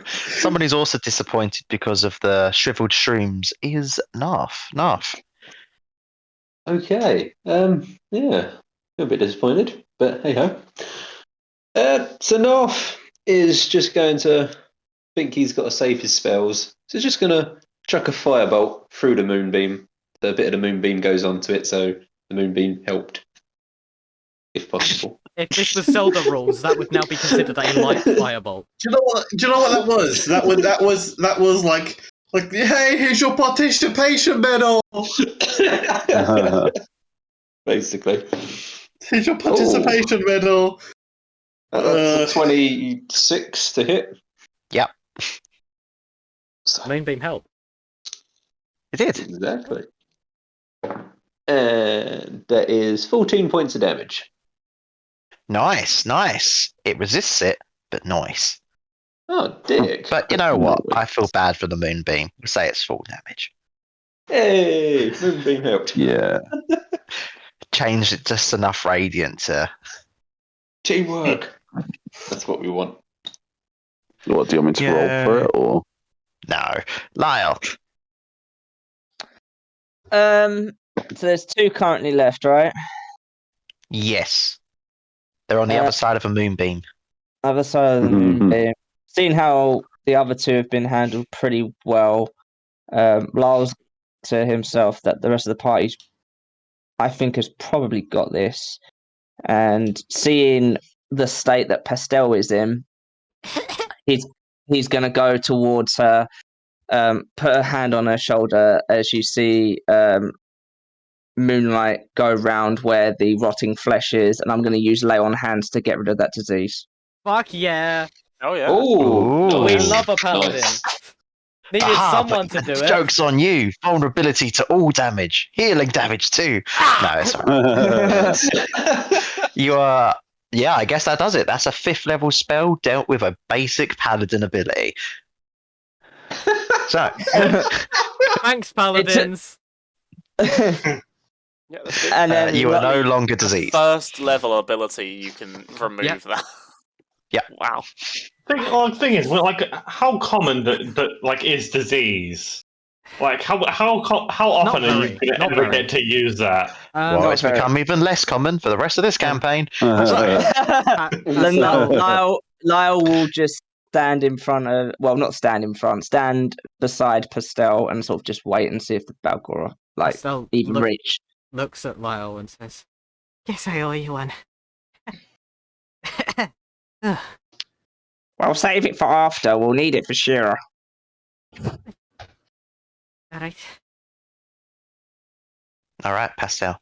S2: Someone who's also disappointed because of the shriveled shrooms is Narf. Narf.
S3: Okay. Yeah. A bit disappointed, but hey ho. So North is just going to think he's got to save his spells. So he's just going to chuck a firebolt through the moonbeam. So a bit of the moonbeam goes onto it, so the moonbeam helped, if possible.
S4: If this was Zelda rules, that would now be considered a light firebolt.
S10: Do you know what? Do you know what that was? That was like hey, here's your participation medal.
S3: Basically.
S10: Here's your participation medal.
S3: That's a 26 to hit.
S2: Yep.
S3: So,
S4: Moonbeam help.
S2: It did.
S3: exactly. And that is 14 points of damage.
S2: Nice, nice. It resists it, but nice.
S3: Oh, dick.
S2: But you know what? I feel bad for the moonbeam. We'll say it's full damage.
S3: Hey, moonbeam helped.
S6: Yeah.
S2: Changed it just enough radiant to.
S3: Teamwork. That's what we want.
S6: What, do you want me to roll for it, or?
S2: No. Lyle.
S8: So there's 2 currently left, right?
S2: Yes. They're on the other side of a moonbeam.
S8: Other side of the moonbeam. Seeing how the other 2 have been handled pretty well, Lyle's to himself that the rest of the party, I think, has probably got this. And seeing the state that Pastel is in, he's going to go towards her, put her hand on her shoulder as you see moonlight go round where the rotting flesh is, and I'm going to use lay on hands to get rid of that disease.
S4: Fuck yeah!
S9: Oh yeah.
S3: Oh,
S4: We
S3: nice.
S4: love a paladin.
S3: Nice.
S4: Needed someone to do it.
S2: Joke's on you. Vulnerability to all damage. Healing damage too. No, it's alright. You are... Yeah, I guess that does it. That's a 5th level spell dealt with a basic paladin ability. So...
S4: Thanks, paladins.
S9: Yeah, that's good.
S8: And then
S2: you are no longer diseased.
S9: First level ability, you can remove that.
S2: Yeah.
S9: Wow.
S7: Thing is, well, like, how common that like is disease? Like, how often are you going to ever get to use that?
S2: Well, it's become even less common for the rest of this campaign.
S8: Lyle will just stand in front of, well, not stand in front, stand beside Pastel and sort of just wait and see if the Balgora
S4: Pastel
S8: even reach.
S4: Looks at Lyle and says, "Guess I owe you one."
S8: Well, save it for after. We'll need it for sure.
S4: Alright.
S2: Alright, Pastel.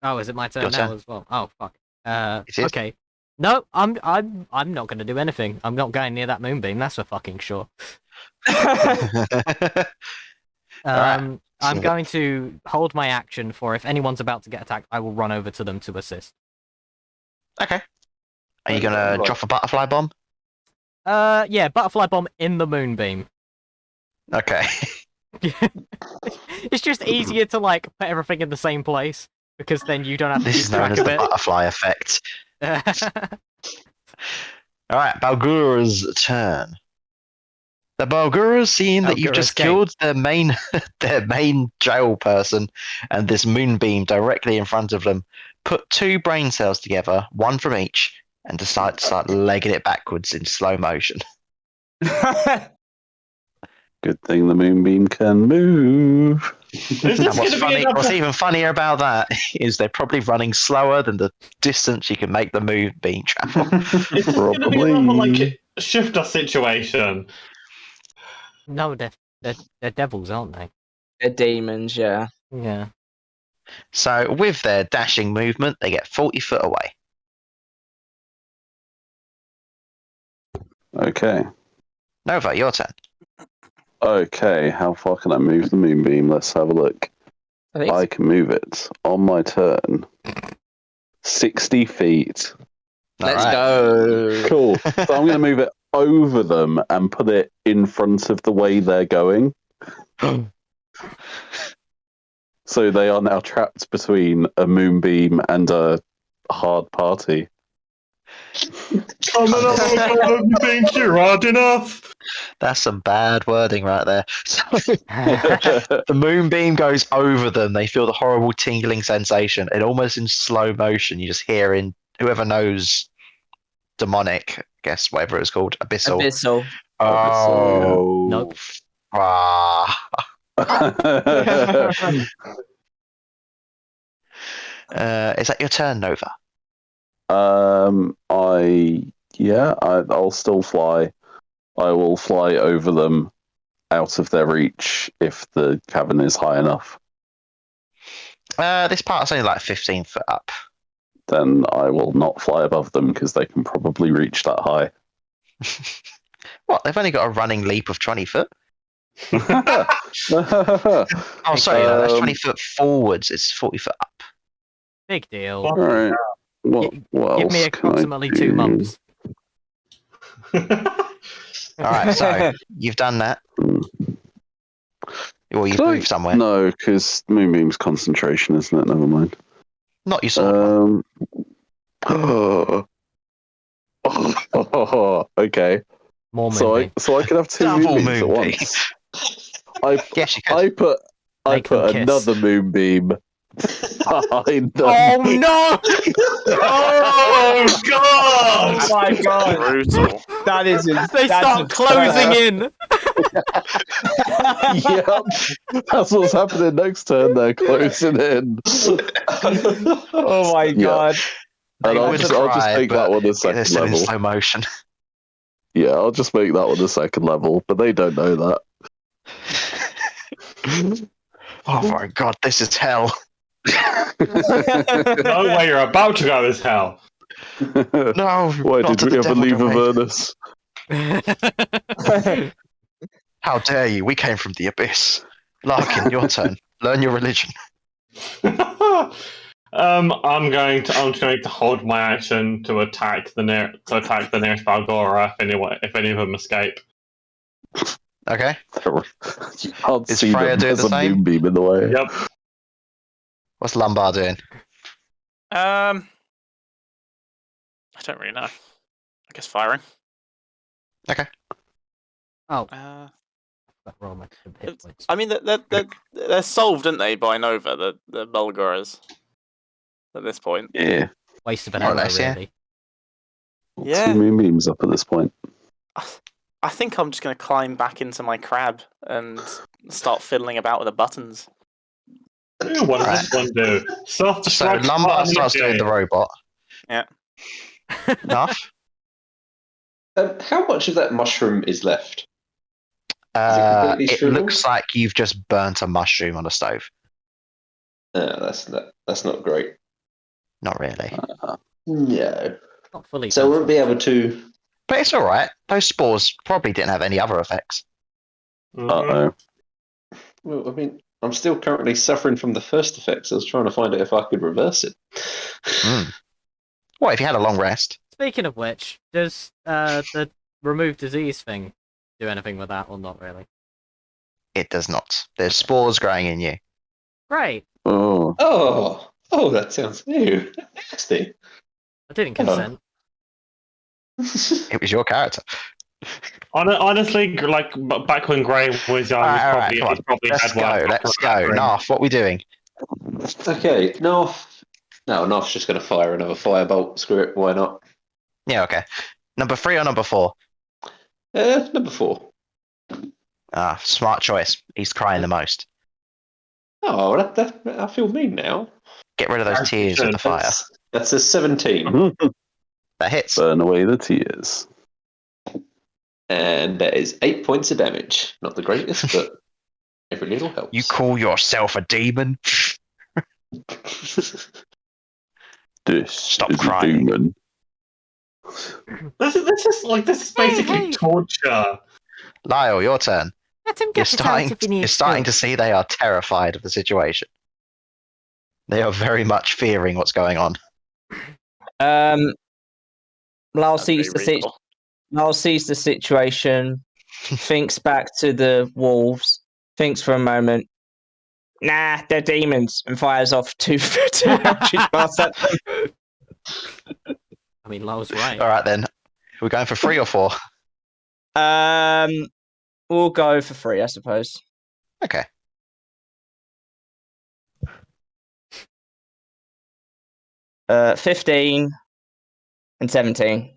S4: Oh, is it my turn
S2: Your
S4: now
S2: turn.
S4: as well? Oh fuck.
S2: It is.
S4: Okay. No, I'm not gonna do anything. I'm not going near that moonbeam, that's for fucking sure.
S2: Alright.
S4: I'm going to hold my action for if anyone's about to get attacked, I will run over to them to assist.
S2: Okay. Are you gonna drop a butterfly bomb?
S4: Yeah, butterfly bomb in the moonbeam.
S2: Okay.
S4: It's just easier to like put everything in the same place because then you don't have to
S2: This
S4: keep
S2: is known
S4: track
S2: as
S4: of
S2: the
S4: it.
S2: butterfly effect. Alright, Balgura's turn. The Balguras, seeing that you've
S4: Balgura
S2: just
S4: escape.
S2: killed their main jail person and this moonbeam directly in front of them, put 2 brain cells together, 1 from each, and decide to start legging it backwards in slow motion.
S6: Good thing the moonbeam can move.
S7: Is
S2: And
S7: this gonna be
S2: what's even funnier about that is they're probably running slower than the distance you can make the moonbeam travel.
S7: Is this going to be another like shifter situation?
S4: No, they're devils, aren't they?
S8: They're demons, yeah.
S4: Yeah.
S2: So with their dashing movement, they get 40 foot away.
S6: Okay.
S2: Nova, your turn.
S6: Okay, how far can I move the moonbeam? Let's have a look. I can move it on my turn 60 feet.
S8: Let's go.
S6: Cool. So I'm going to move it over them and put it in front of the way they're going. So they are now trapped between a moonbeam and a hard party.
S7: Come on, you think you're hard enough?
S2: That's some bad wording right there. So, the moonbeam goes over them. They feel the horrible tingling sensation, and almost in slow motion, you just hear in whoever knows demonic, I guess whatever it's called, abyssal.
S8: Abyssal.
S2: Oh,
S4: Nope.
S2: ah. Is that your turn, Nova?
S6: I'll still fly. I will fly over them, out of their reach, if the cavern is high enough.
S2: This part's only like 15 foot up.
S6: Then I will not fly above them because they can probably reach that high.
S2: What? They've only got a running leap of 20 foot.
S6: Oh,
S2: Oh, sorry, no, that's 20 foot forwards. It's 40 foot up.
S4: Big deal.
S6: All right. What
S4: Give me
S6: else can I
S4: approximately
S6: do?
S4: 2 months.
S2: All right, so you've done that. Or you've
S6: Can I-
S2: moved somewhere.
S6: No, because moonbeam's concentration, isn't it? Never mind.
S2: Not your sword one.
S6: Okay.
S4: More
S6: So
S4: moonbeam.
S6: I could have two
S2: Double
S6: moonbeams at
S2: moonbeam.
S6: once.
S2: Yes, you could.
S6: I put
S4: Make them kiss.
S6: another moonbeam behind them.
S4: Oh no!
S7: Oh God!
S8: Oh my god,
S9: Brutal.
S8: that is
S4: They start closing in.
S6: Yep, that's what's happening next turn. They're closing in.
S8: Oh my god.
S2: They
S6: And I'll
S2: would
S6: just
S2: try,
S6: make that
S2: but
S6: one a
S2: they're
S6: second
S2: still in
S6: level.
S2: slow motion.
S6: Yeah, I'll just make that one a second level, but they don't know that.
S2: Oh my god, this is hell.
S7: No way, you're about to go as hell.
S2: No,
S6: Why
S2: not
S6: did
S2: to
S6: we
S2: the
S6: ever
S2: devil
S6: leave
S2: domain.
S6: Avernus?
S2: How dare you? We came from the abyss. Larkin, your turn. Learn your religion.
S7: I'm going to hold my action to attack the nearest Balgora if any of them escape.
S2: Okay.
S6: You can't
S2: Is
S6: see
S2: Freya
S6: them.
S2: doing
S6: There's
S2: the
S6: a
S2: same?
S6: moonbeam in the way.
S7: Yep.
S2: What's Lumbar doing?
S9: I don't really know. I guess firing.
S4: Oh,
S9: Uh,
S4: that roll my hit points.
S9: I mean, they're solved, aren't they, by Nova, the Belgoras, at this point?
S6: Yeah.
S4: Waste of an
S2: More or
S4: arrow,
S2: less, yeah.
S4: really.
S9: Yeah.
S6: 2 moonbeams up at this point.
S9: I think I'm just going to climb back into my crab and start fiddling about with the buttons.
S7: Ooh, what does this one do?
S2: So
S7: Self-destruct.
S2: Lumbar starts doing the robot.
S9: Yeah.
S2: Enough.
S3: How much of that mushroom is left? completely
S2: It
S3: shriveled?
S2: looks like you've just burnt a mushroom on a stove.
S3: That's not great.
S2: Not really.
S3: No.
S4: Not fully.
S3: So I won't be able to.
S2: But it's alright. Those spores probably didn't have any other effects.
S6: Uh-oh.
S3: Well, I mean, I'm still currently suffering from the first effects. I was trying to find out if I could reverse it.
S2: What if you had a long rest?
S4: Speaking of which, does the remove disease thing do anything with that or not really?
S2: It does not. There's spores growing in you.
S4: Great.
S6: Oh.
S3: Oh, that sounds new. Nasty.
S4: I didn't consent.
S2: It was your character.
S7: Honestly, like back when Grey was young,
S2: Alright,
S7: he
S2: come on.
S7: probably
S2: Let's
S7: had one.
S2: go. Let's go. Narf, what are we doing?
S3: Okay, North. No, North's just going to fire another firebolt. Screw it, why not?
S2: Yeah, okay. Number 3 or number 4?
S3: Number 4.
S2: Ah, smart choice. He's crying the most.
S3: Oh, that I feel mean now.
S2: Get rid of those tears with the fire.
S3: That's a 17.
S2: That hits.
S6: Burn away the tears.
S3: And that is 8 points of damage. Not the greatest, but every little helps.
S2: You call yourself a demon?
S6: This
S2: Stop
S6: is
S2: crying.
S6: a demon.
S7: This is basically
S4: hey.
S7: torture.
S2: Lyle, your turn.
S4: Let him
S2: You're
S4: get it out if he
S2: you're
S4: needs
S2: starting
S4: to.
S2: to see they are terrified of the situation. They are very much fearing what's going on.
S8: Lyle
S9: That's
S8: sees
S9: pretty
S8: the
S9: reasonable.
S8: Lyle sees the situation, thinks back to the wolves, thinks for a moment, Nah, they're demons, and fires off two electric blasts at them.
S4: I mean, Lyle's right.
S2: All right then. We're going for 3 or 4.
S8: We'll go for 3, I suppose.
S2: Okay.
S8: 15 and 17.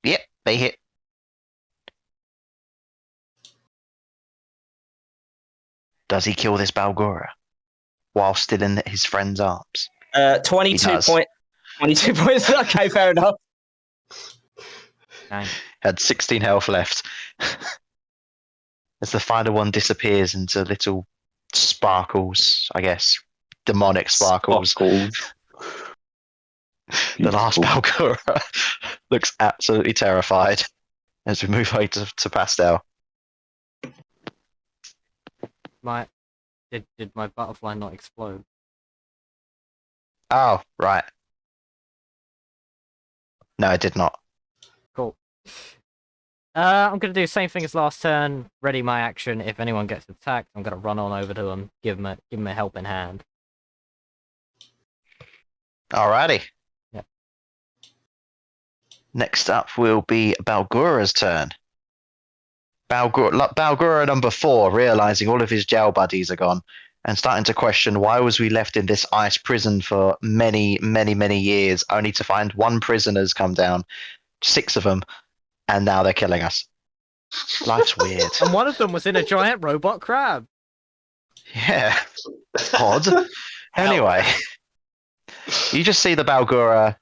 S2: Yep, they hit. Does he kill this Balgora while still in his friend's arms?
S8: 22
S2: does.
S8: 22 points. Okay, fair enough.
S4: Nine.
S2: Had 16 health left. As the final one disappears into little sparkles, I guess. Demonic sparkles. The last Balgora looks absolutely terrified as we move over to Pastel.
S4: Did my butterfly not explode?
S2: Oh, right. No, it did not.
S4: Cool. I'm gonna do the same thing as last turn. Ready my action. If anyone gets attacked, I'm gonna run on over to them, give them a helping hand.
S2: Alrighty.
S4: Yep.
S2: Next up will be Balgora's turn. Balgora number 4, realizing all of his jail buddies are gone and starting to question why was we left in this ice prison for many, many, many years, only to find 1 prisoner's come down, 6 of them, and now they're killing us. Life's weird.
S4: And one of them was in a giant robot crab.
S2: Yeah. Odd. Anyway, you just see the Balgora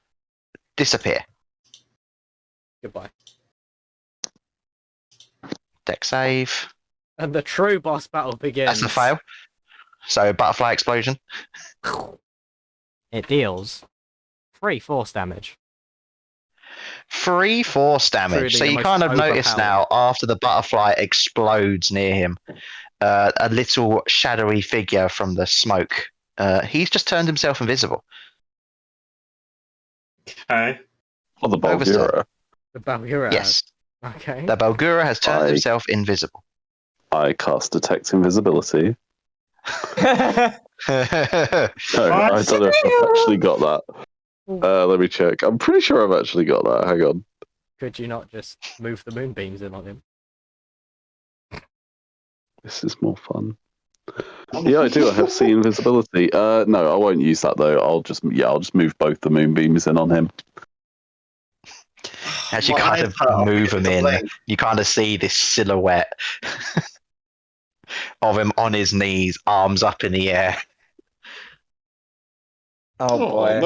S2: disappear.
S4: Goodbye.
S2: Deck save.
S4: And the true boss battle begins.
S2: That's a fail. So, butterfly explosion.
S4: It deals 3 force damage.
S2: 3 force damage.
S4: Truly
S2: So
S4: the
S2: you
S4: most
S2: kind of notice
S4: overpowered.
S2: now, after the butterfly explodes near him, a little shadowy figure from the smoke. He's just turned himself invisible.
S7: Okay.
S6: Oh, the
S2: Overstep.
S6: Balgura.
S4: The Balgura.
S2: Yes.
S4: Okay.
S2: The Balgura has turned
S6: I-
S2: himself invisible.
S6: I cast Detect Invisibility.
S2: That's
S6: No, I don't know if I've actually got that. Let me check. I'm pretty sure I've actually got that. Hang on.
S4: Could you not just move the moonbeams in on him?
S6: This is more fun. Yeah, I do. I have C invisibility. No, I won't use that though. I'll just move both the moonbeams in on him.
S2: As you
S10: My
S2: kind
S10: eyes
S2: of
S10: cut off
S2: move
S10: because
S2: him
S10: of
S2: in,
S10: blink.
S2: you kind of see this silhouette of him on his knees, arms up in the air.
S8: Oh boy.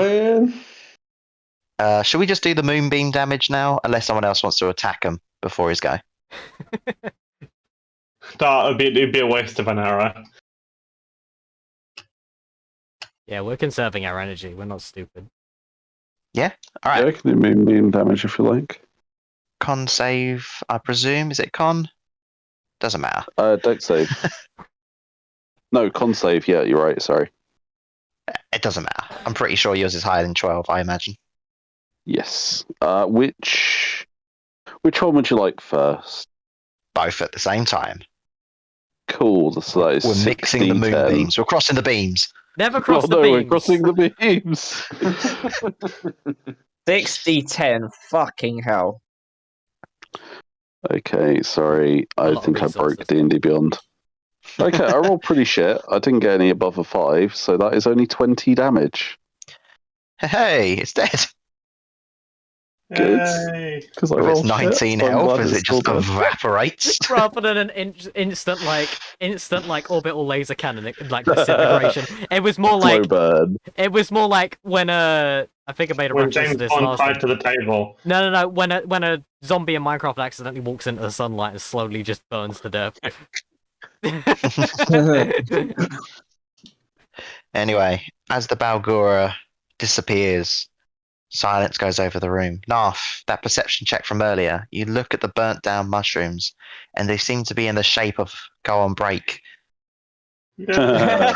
S3: man.
S2: Should we just do the moonbeam damage now, unless someone else wants to attack him before his go?
S7: It'd be a waste of an arrow.
S4: Yeah, we're conserving our energy. We're not stupid.
S2: All right.
S6: Yeah, I can do moonbeam damage if you like.
S2: Con save, I presume. Is it con? Doesn't matter.
S6: Deck save. No, con save. Yeah, you're right. Sorry.
S2: It doesn't matter. I'm pretty sure yours is higher than 12, I imagine.
S6: Yes. Which one would you like first?
S2: Both at the same time.
S6: Cool. So that is
S2: We're mixing the
S6: 6d10.
S2: moonbeams. We're crossing the beams.
S4: Never cross
S6: Oh
S4: the
S6: no,
S4: beams.
S6: we're crossing the beams.
S8: 60-10. Fucking hell.
S6: Okay, sorry.
S4: A
S6: I
S4: lot of
S6: think I broke
S4: resources.
S6: D&D Beyond. Okay, I rolled pretty shit. I didn't get any above a 5, so that is only 20 damage.
S2: Hey, it's dead.
S6: Good.
S7: Yay.
S6: Because I
S2: With its
S6: rolled
S2: 19
S6: shit, so I'm
S2: health
S6: glad
S2: as
S6: it's
S2: it just
S6: still dead.
S2: evaporates.
S4: Rather than an instant orbital laser cannon, like disintegration. It was more
S6: Slow
S4: like
S6: burn.
S4: when I think I made a
S7: When
S4: reference to
S7: James
S4: this
S7: Bond
S4: last
S7: tied
S4: time.
S7: to the table.
S4: No. When a zombie in Minecraft accidentally walks into the sunlight and slowly just burns to death.
S2: Anyway, as the Balgora disappears, silence goes over the room. Narf, that perception check from earlier, you look at the burnt down mushrooms, and they seem to be in the shape of go on break.
S8: that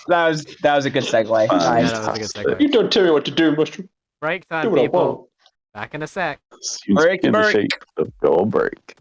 S8: was a good segue.
S4: Yeah,
S8: Nice.
S4: that was a good segue.
S3: You don't tell me what to do, Mushroom.
S4: Break time,
S3: Do what I
S4: people.
S3: want.
S4: Back in a sec.
S6: Seems
S8: Break,
S6: in the
S8: break.
S6: shape of go on break.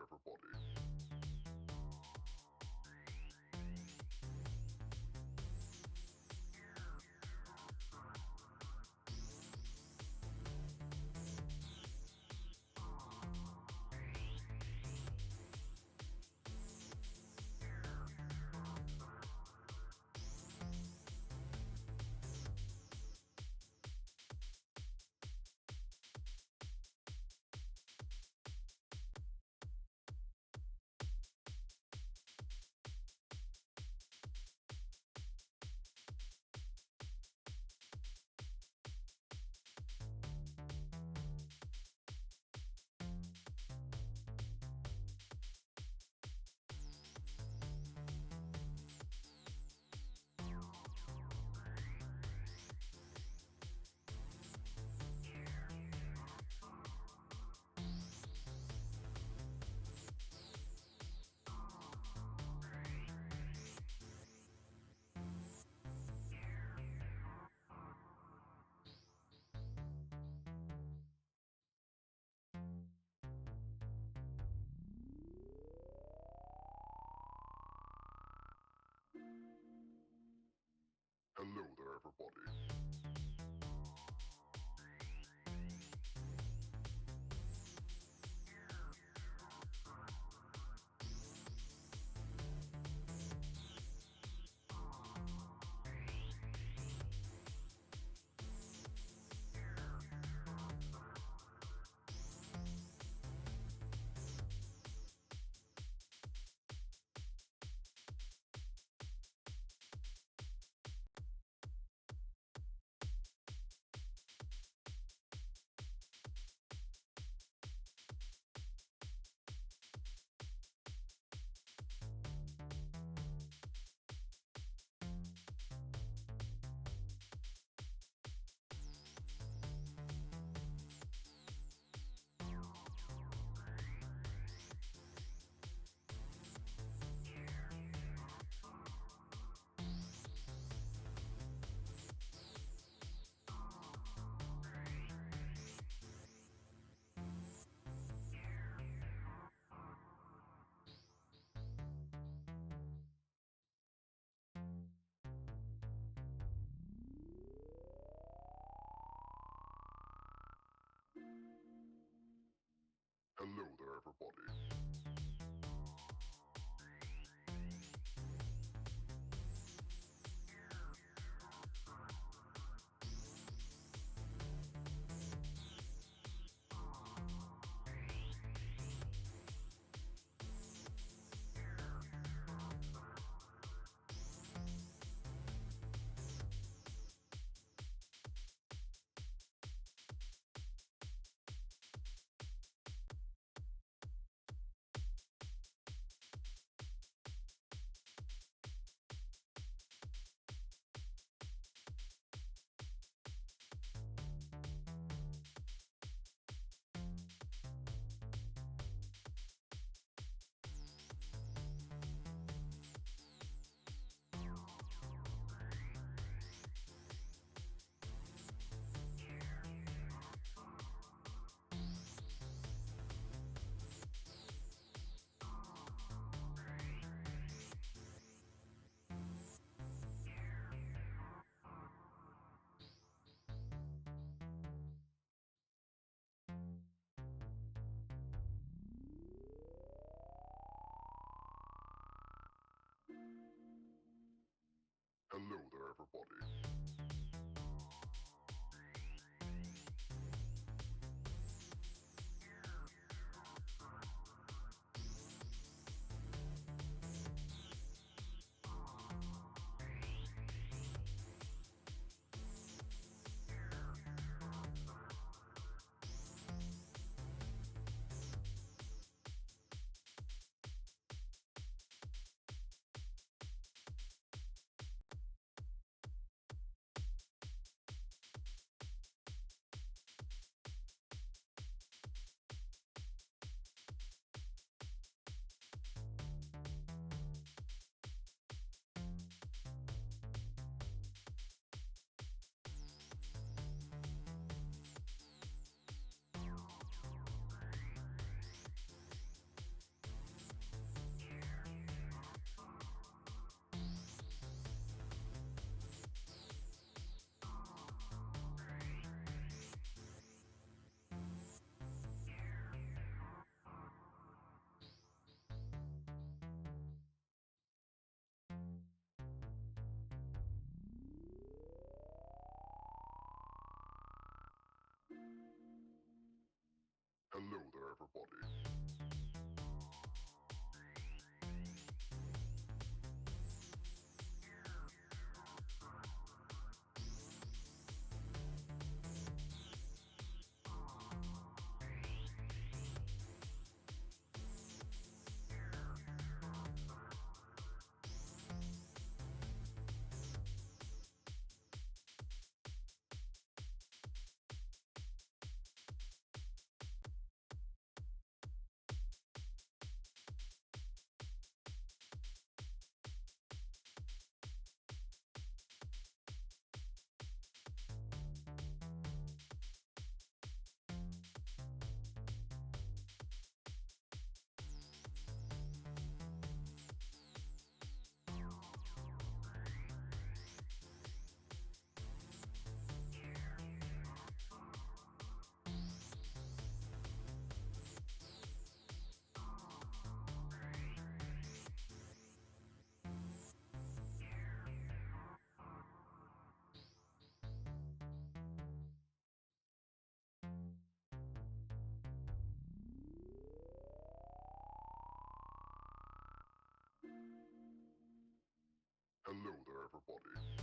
S1: everybody. Hello there, everybody. Hello there, everybody. Hello there, everybody. everybody. Hello there, everybody.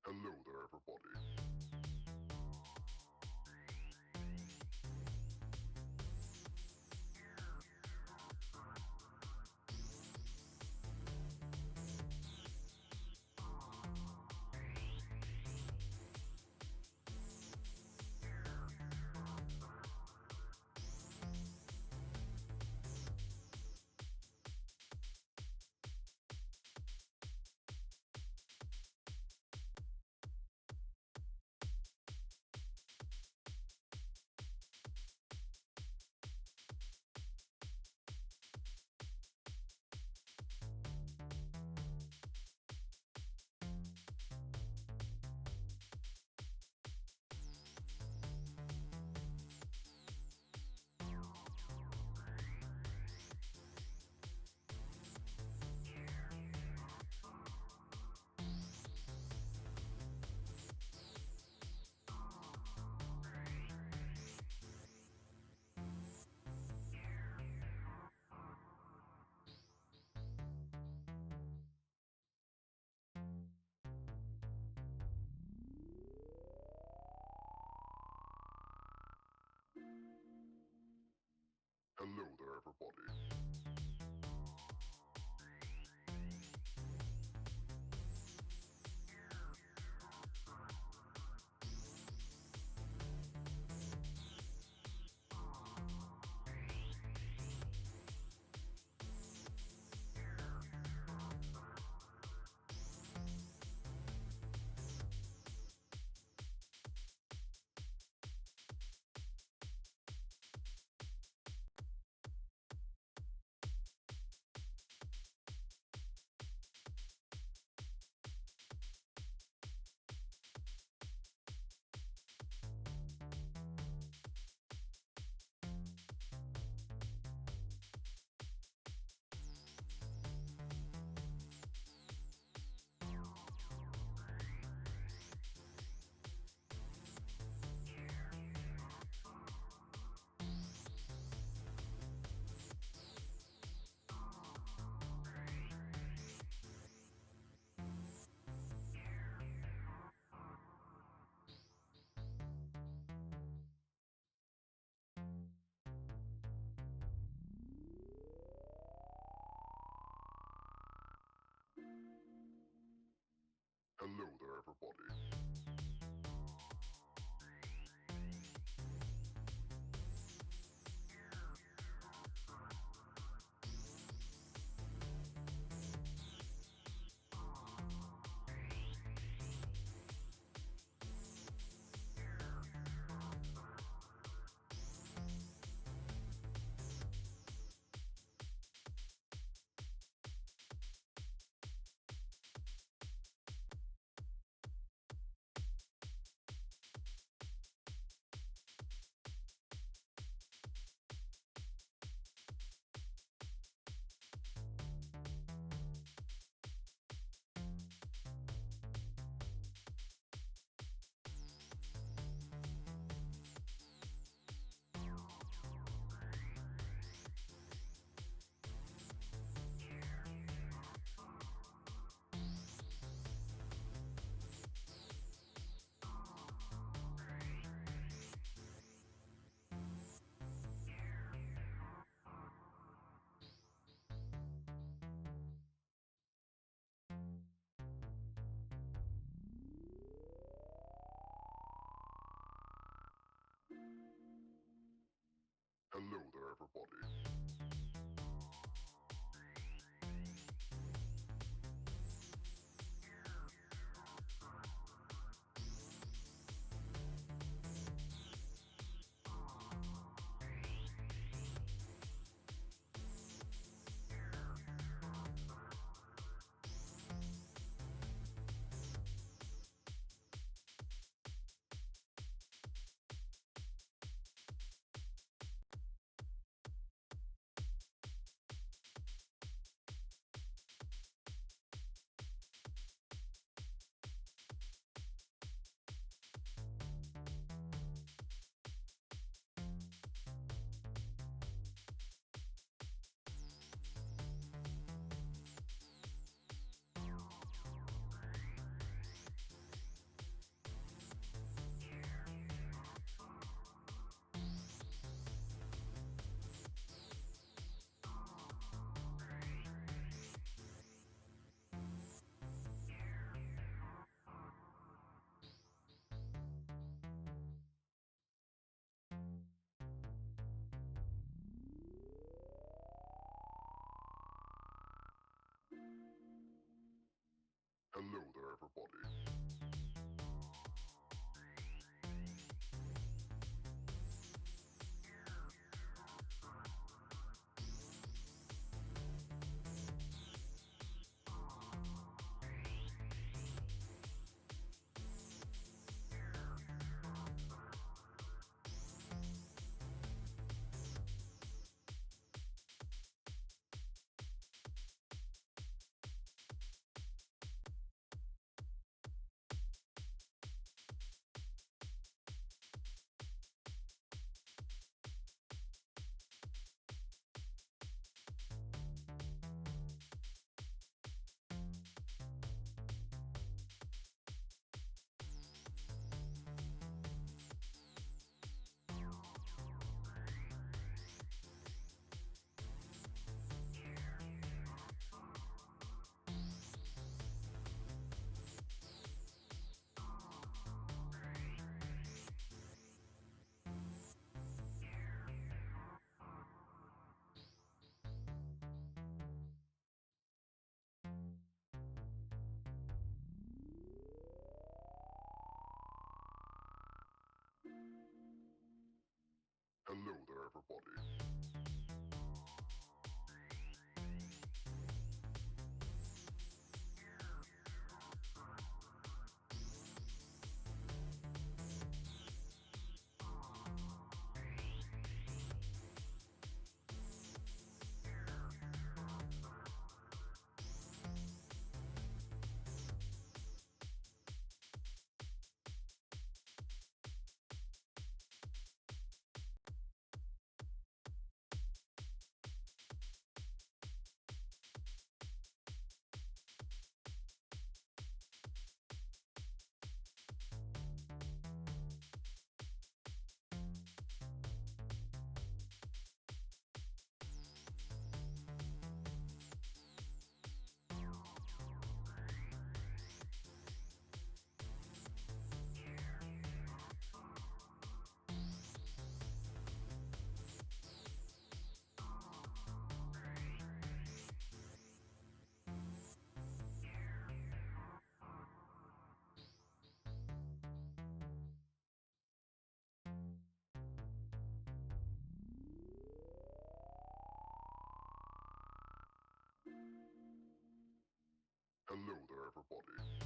S1: Hello there, everybody. everybody. Hello there, everybody. Hello there, everybody. Hello there, everybody. everybody.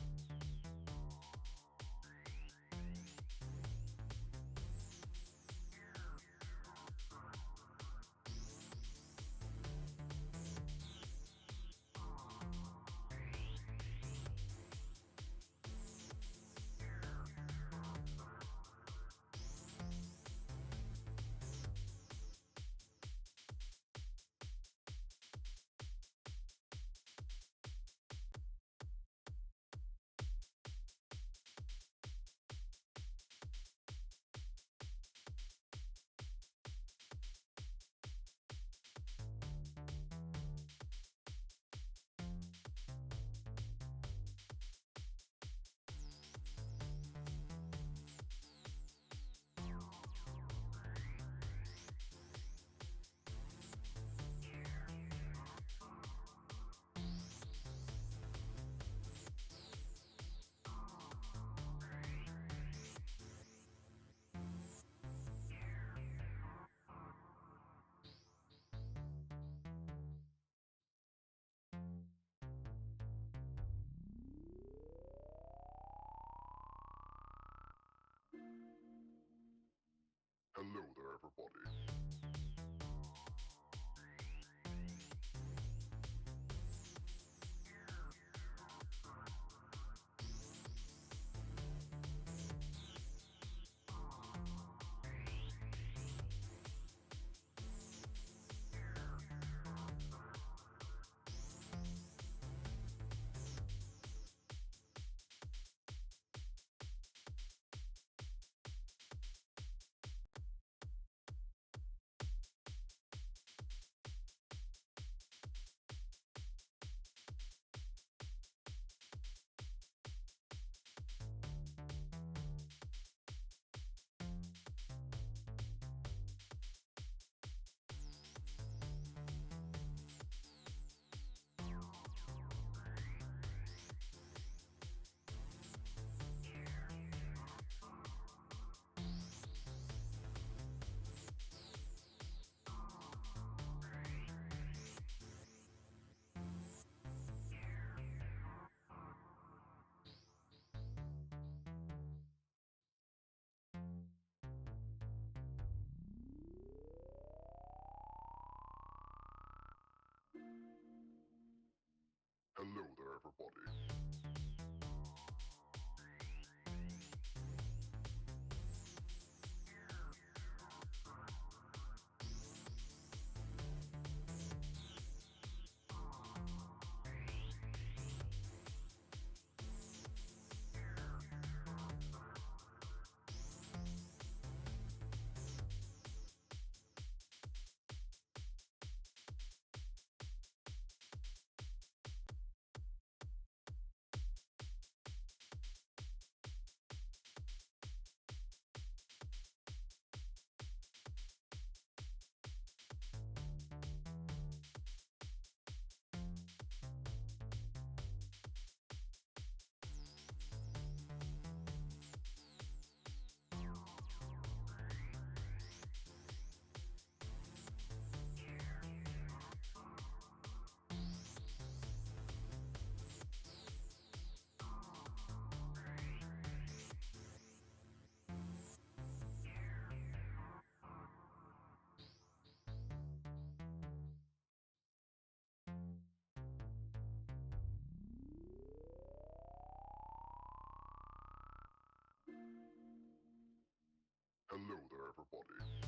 S1: Hello there, everybody. Hello there, everybody. Hello there, everybody.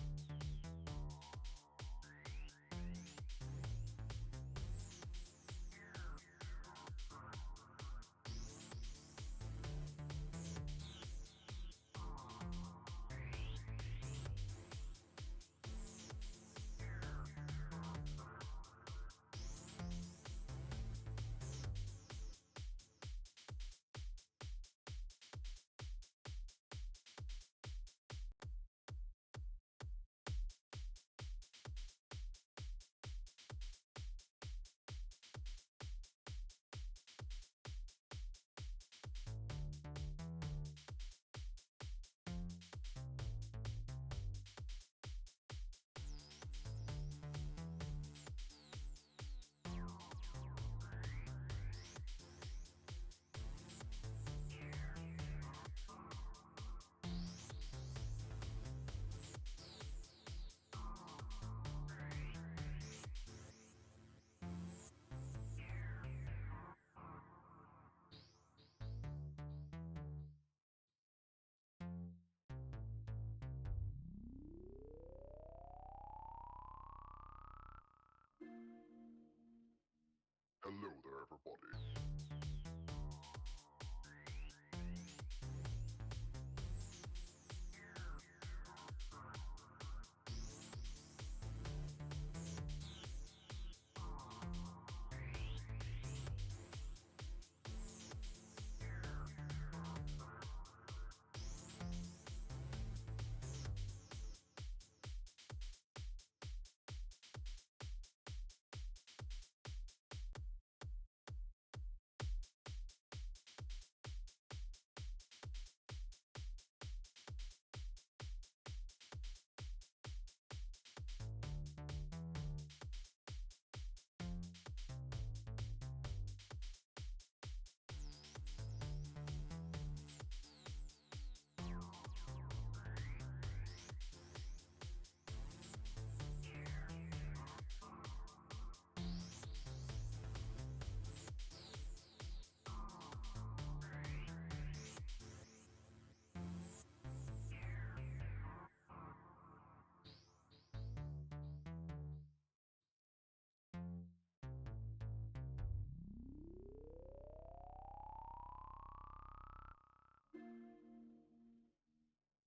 S1: everybody.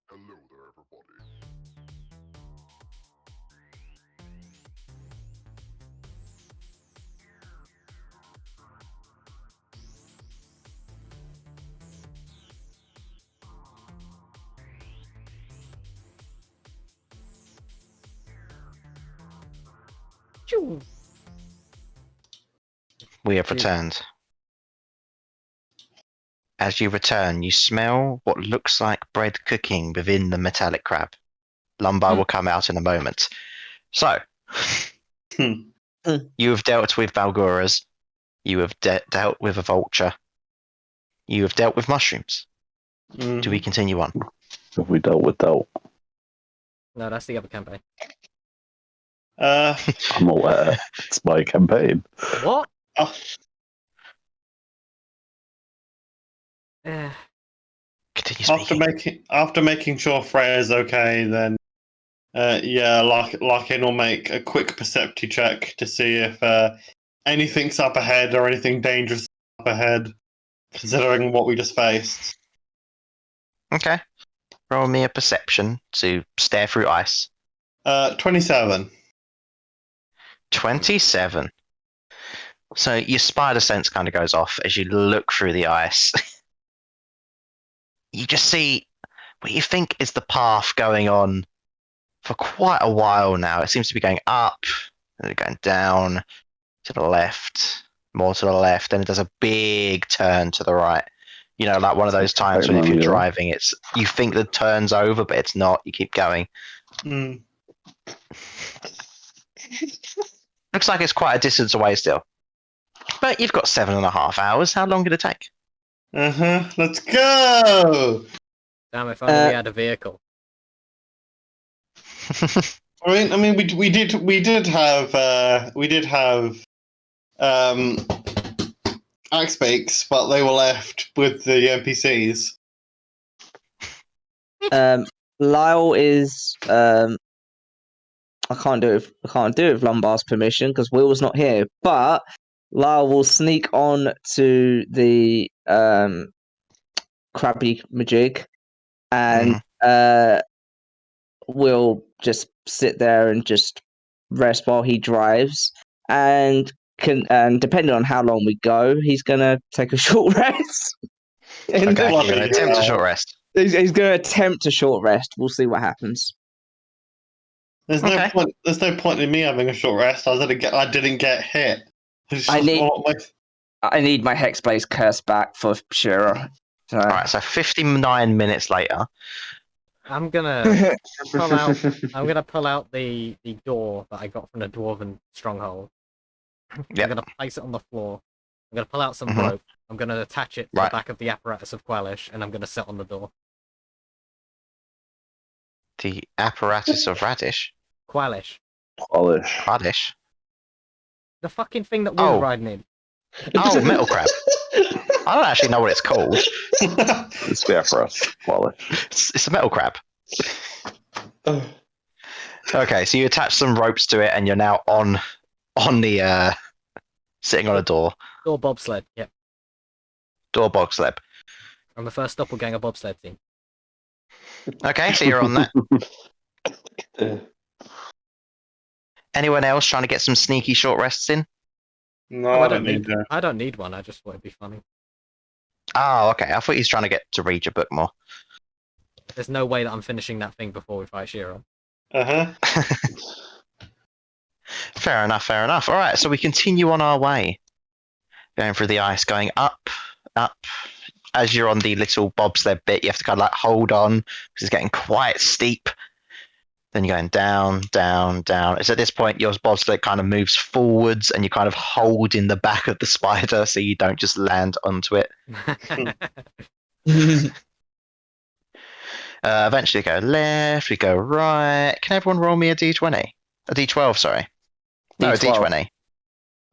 S1: Hello there, everybody.
S4: Choo.
S2: We have returned. As you return, you smell what looks like bread cooking within the metallic crab. Lumbar will come out in a moment. So,
S10: Hmm.
S2: you have dealt with Balgoras. You have dealt with a vulture. You have dealt with mushrooms. Do we continue on?
S6: Have we dealt with doubt?
S4: No, that's the other campaign.
S6: I'm aware. It's my campaign.
S4: What?
S10: Oh,
S4: Eh,
S2: Continue speaking.
S7: after making sure Freya's okay, then yeah, Larkin will make a quick perceptive check to see if anything's up ahead or anything dangerous up ahead, considering what we just faced.
S2: Okay. Roll me a perception to stare through ice.
S7: 27.
S2: 27. So your spider sense kind of goes off as you look through the ice. You just see what you think is the path going on for quite a while now. It seems to be going up, and then going down, to the left, more to the left, and it does a big turn to the right. You know, like one of those times when if you're driving, it's you think the turn's over, but it's not. You keep going.
S7: Mm.
S2: Looks like it's quite a distance away still. But you've got 7.5 hours. How long did it take?
S7: Let's go!
S4: damn, if only we had a vehicle.
S7: I mean, we did have axe bakes, but they were left with the NPCs.
S8: Lyle is I can't do it with Lumbar's permission because Will's not here. But Lyle will sneak on to the Krabby Majig and we'll just sit there and just rest while he drives. And depending on how long we go, he's gonna take a short rest.
S2: Okay, you're going to attempt a short rest.
S8: He's going to attempt a short rest. We'll see what happens.
S7: There's no point. There's no point in me having a short rest. I didn't get hit.
S8: I need my Hexblaze curse back for sure. So.
S2: All right, so 59 minutes later.
S4: I'm gonna pull out. I'm gonna pull out the door that I got from the dwarven stronghold.
S2: Yep.
S4: I'm gonna place it on the floor. I'm gonna pull out some rope. I'm gonna attach it to the back of the apparatus of Quellish, and I'm gonna set on the door.
S2: The apparatus of Radish?
S4: Quellish.
S2: Radish?
S4: The fucking thing that we were riding in.
S2: Oh, metal crab. I don't actually know what it's called.
S6: It's the apparatus.
S2: It's a metal crab. Okay, so you attach some ropes to it, and you're now on the sitting on a door.
S4: Door bobsled. Yep.
S2: Door bobsled.
S4: I'm the first doppelganger bobsled team.
S2: Okay, so you're on that. Anyone else trying to get some sneaky short rests in?
S7: No,
S4: Oh,
S7: I don't need that.
S4: I don't need one. I just thought it'd be funny.
S2: Oh, okay. I thought he was trying to get to read your book more.
S4: There's no way that I'm finishing that thing before we fight Shiro.
S2: Fair enough, fair enough. All right, so we continue on our way. Going through the ice, going up, up. As you're on the little bobsled bit, you have to kind of like hold on because it's getting quite steep. Then you're going down, down, down. It's at this point your bobsled kind of moves forwards and you kind of hold in the back of the spider so you don't just land onto it. Eventually go left, we go right. Can everyone roll me a d20? A d12, sorry. No, a
S8: D12.
S2: d20.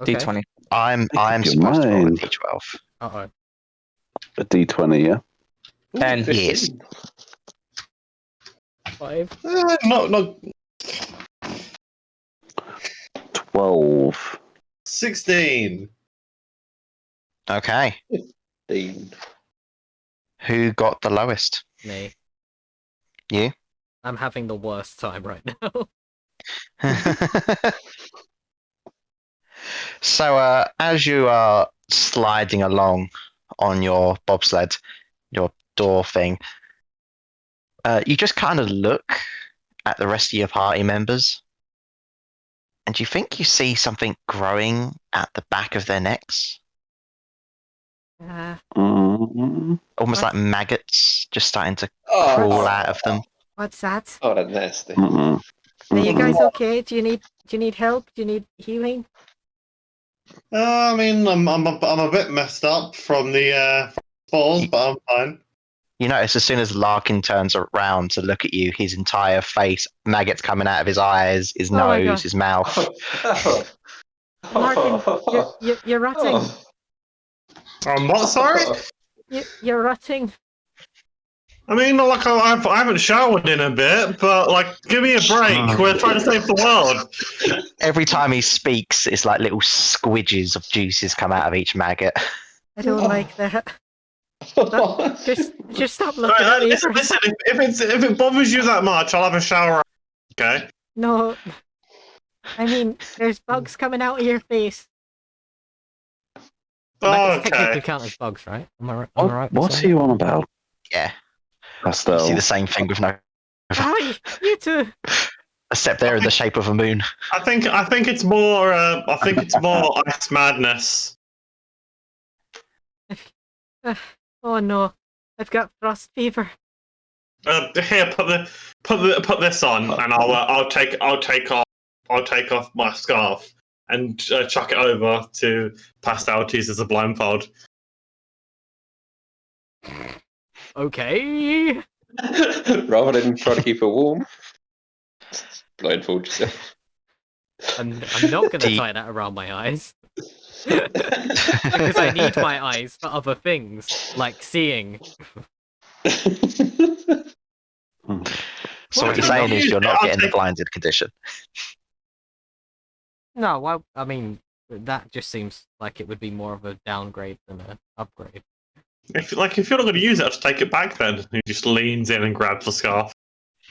S4: Okay.
S8: D20.
S2: I'm
S6: your
S2: supposed to roll a
S6: mind.
S2: d12.
S4: Uh-oh.
S6: A D20, yeah.
S8: 10.
S2: Yes.
S4: 5.
S7: Not
S6: 12.
S7: 16.
S2: Okay.
S3: Dean.
S2: Who got the lowest?
S4: Me.
S2: You?
S4: I'm having the worst time right now.
S2: So, as you are sliding along on your bobsled, your door thing, you just kind of look at the rest of your party members, and you think you see something growing at the back of their necks,
S6: Mm,
S2: almost
S4: What?
S2: like maggots just starting to crawl out of them.
S3: What's
S4: that?
S3: Oh, that's nasty.
S6: mm-mm.
S4: Are you
S6: Mm-mm.
S4: guys okay? Do you need help? Do you need healing?
S7: I mean, I'm a bit messed up from the falls, but I'm fine.
S2: You notice as soon as Larkin turns around to look at you, his entire face, maggots coming out of his eyes, his
S4: Oh my
S2: nose,
S4: God.
S2: his mouth.
S4: Larkin, you're rotting.
S7: What? Sorry?
S4: You're rotting.
S7: I mean, like I haven't showered in a bit, but like, give me a break. We're trying to save the world.
S2: Every time he speaks, it's like little squidges of juices come out of each maggot.
S4: I don't like that. Just stop looking at me.
S7: Listen, if it bothers you that much, I'll have a shower. Okay.
S4: No. I mean, there's bugs coming out of your face. Maggots technically
S7: Okay.
S4: count as bugs, right? Am I right? Am I right? with
S6: What's
S4: saying
S6: he on about?
S2: Yeah, you see
S6: Pastel.
S2: the same thing with no,
S4: that? Hi, you too.
S2: except they're in the shape of a moon.
S7: I think it's more. I think it's more ice madness.
S4: Oh no, I've got frost fever.
S7: Here, put this on, and I'll take off my scarf and chuck it over to Pastel to use as a blindfold.
S4: Okay.
S3: Rather than try to keep her warm, blindfold yourself.
S4: I'm not going to tie that around my eyes. Because I need my eyes for other things, like seeing.
S2: So what you're saying is you're not getting the blinded condition.
S4: No, I mean, that just seems like it would be more of a downgrade than an upgrade.
S7: If you're not going to use it, I'll just take it back then. He just leans in and grabs the scarf.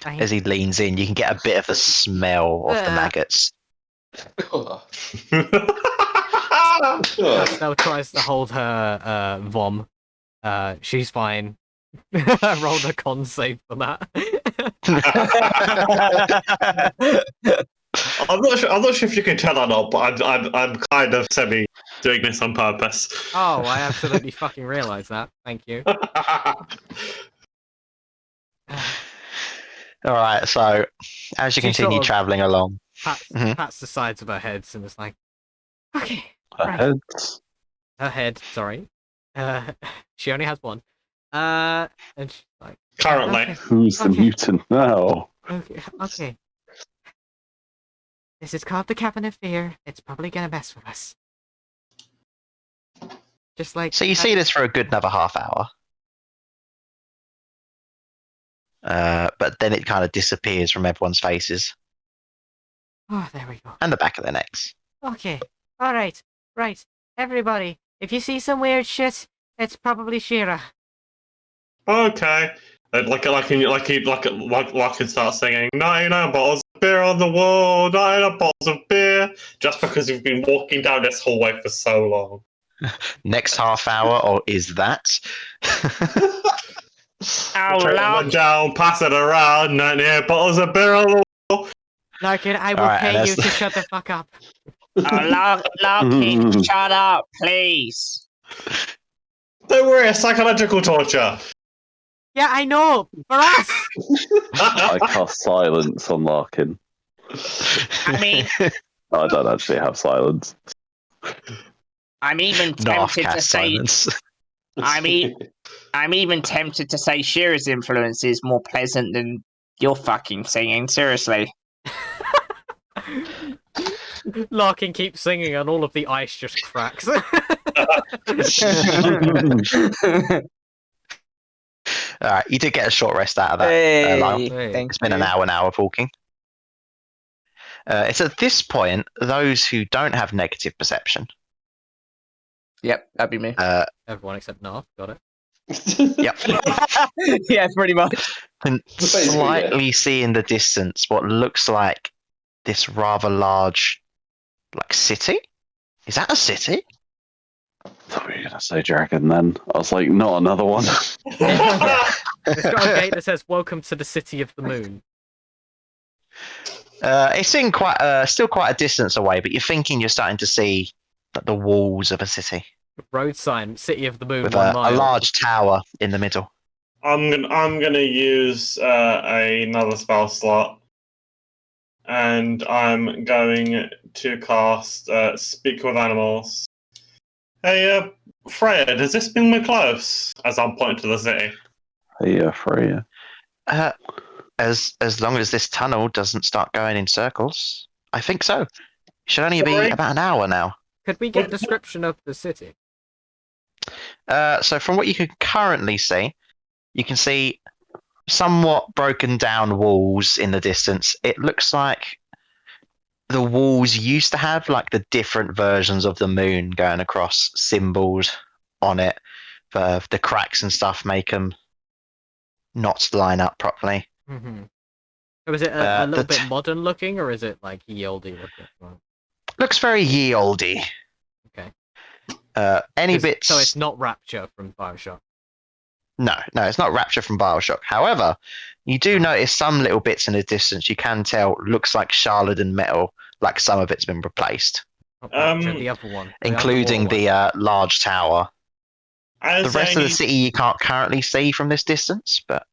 S2: As he leans in, you can get a bit of a smell of the maggots.
S4: Pastel tries to hold her vom. She's fine. Rolled a con save for that.
S7: I'm not sure if you can tell or not, but I'm kind of semi doing this on purpose.
S4: Oh, I absolutely fucking realised that. Thank you.
S2: Alright, so as you
S4: She
S2: continue
S4: sort of
S2: travelling along.
S4: Pats the sides of her head and is like, okay.
S6: Her
S4: Right.
S6: head.
S4: Her head, sorry. She only has one. And she's like,
S7: Currently.
S4: okay.
S6: Who's the
S4: Okay.
S6: mutant now?
S4: Okay. This is called the Cabin of Fear. It's probably gonna mess with us. Just like.
S2: So you see this for a good another half hour. But then it kind of disappears from everyone's faces.
S4: Oh, there we go.
S2: And the back of their necks.
S4: Okay. Alright. Right. Everybody, If you see some weird shit, it's probably Shira.
S7: Okay. Like he start singing 99 bottles of beer on the wall, 99 bottles of beer, just because you've been walking down this hallway for so long.
S2: Next half hour, or is that?
S8: Oh,
S7: Take one
S8: Larkin,
S7: down, pass it around, 98 bottles of beer on the wall.
S4: Larkin, I will
S2: Alright,
S4: pay
S2: and
S4: you
S2: that's-
S4: to shut the fuck up.
S8: Larkin, shut up, please.
S7: Don't worry, it's psychological torture.
S4: Yeah, I know. For us.
S6: I cast silence on Larkin.
S8: I mean,
S6: I don't actually have silence.
S8: I'm even
S2: Narf
S8: tempted to
S2: cast
S8: say.
S2: silence.
S8: I'm even tempted to say Shira's influence is more pleasant than your fucking singing. Seriously.
S4: Larkin keeps singing and all of the ice just cracks.
S2: Alright, you did get a short rest out of that, Lyle.
S8: Hey, thank
S2: It's been
S8: you.
S2: an hour now of walking. It's at this point, those who don't have negative perception,
S8: Yep, that'd be me.
S4: Everyone except Narf, got it.
S2: yep,
S8: Yeah, pretty much.
S2: can
S3: Basically, yeah.
S2: slightly see in the distance what looks like this rather large, like, city. Is that a city?
S6: I thought we were going to say dragon then. I was like, not another one.
S4: It's got a gate that says "Welcome to the City of the Moon."
S2: It's in still quite a distance away, but you're thinking you're starting to see like, the walls of a city
S4: Road sign, City of the Moon,
S2: with
S4: 1
S2: a
S4: mile.
S2: large tower in the middle.
S7: I'm gonna use another spell slot, and I'm going to cast Speak with Animals. Hey, Freya, does this bring me close? As I'm pointing to the city.
S6: Yeah, Freya.
S2: As long as this tunnel doesn't start going in circles, I think so. It should only be
S7: Sorry?
S2: about an hour now.
S4: Could we get a description of the city?
S2: So from what you can currently see, you can see somewhat broken down walls in the distance. It looks like the walls used to have like the different versions of the moon going across, symbols on it. The cracks and stuff make them not line up properly.
S4: Mm-hmm. So is it a
S2: The
S4: little bit
S2: t-
S4: modern looking, or is it like ye olde looking? Well,
S2: Looks very ye oldie.
S4: okay.
S2: Any bits?
S4: So it's not Rapture from Bioshock.
S2: No, it's not Rapture from Bioshock. However, you do notice some little bits in the distance. You can tell looks like sharded and metal, like some of it's been replaced,
S4: Not Rapture, the other one.
S2: including
S4: underwater
S2: the large tower. The rest of the city you can't currently see from this distance, but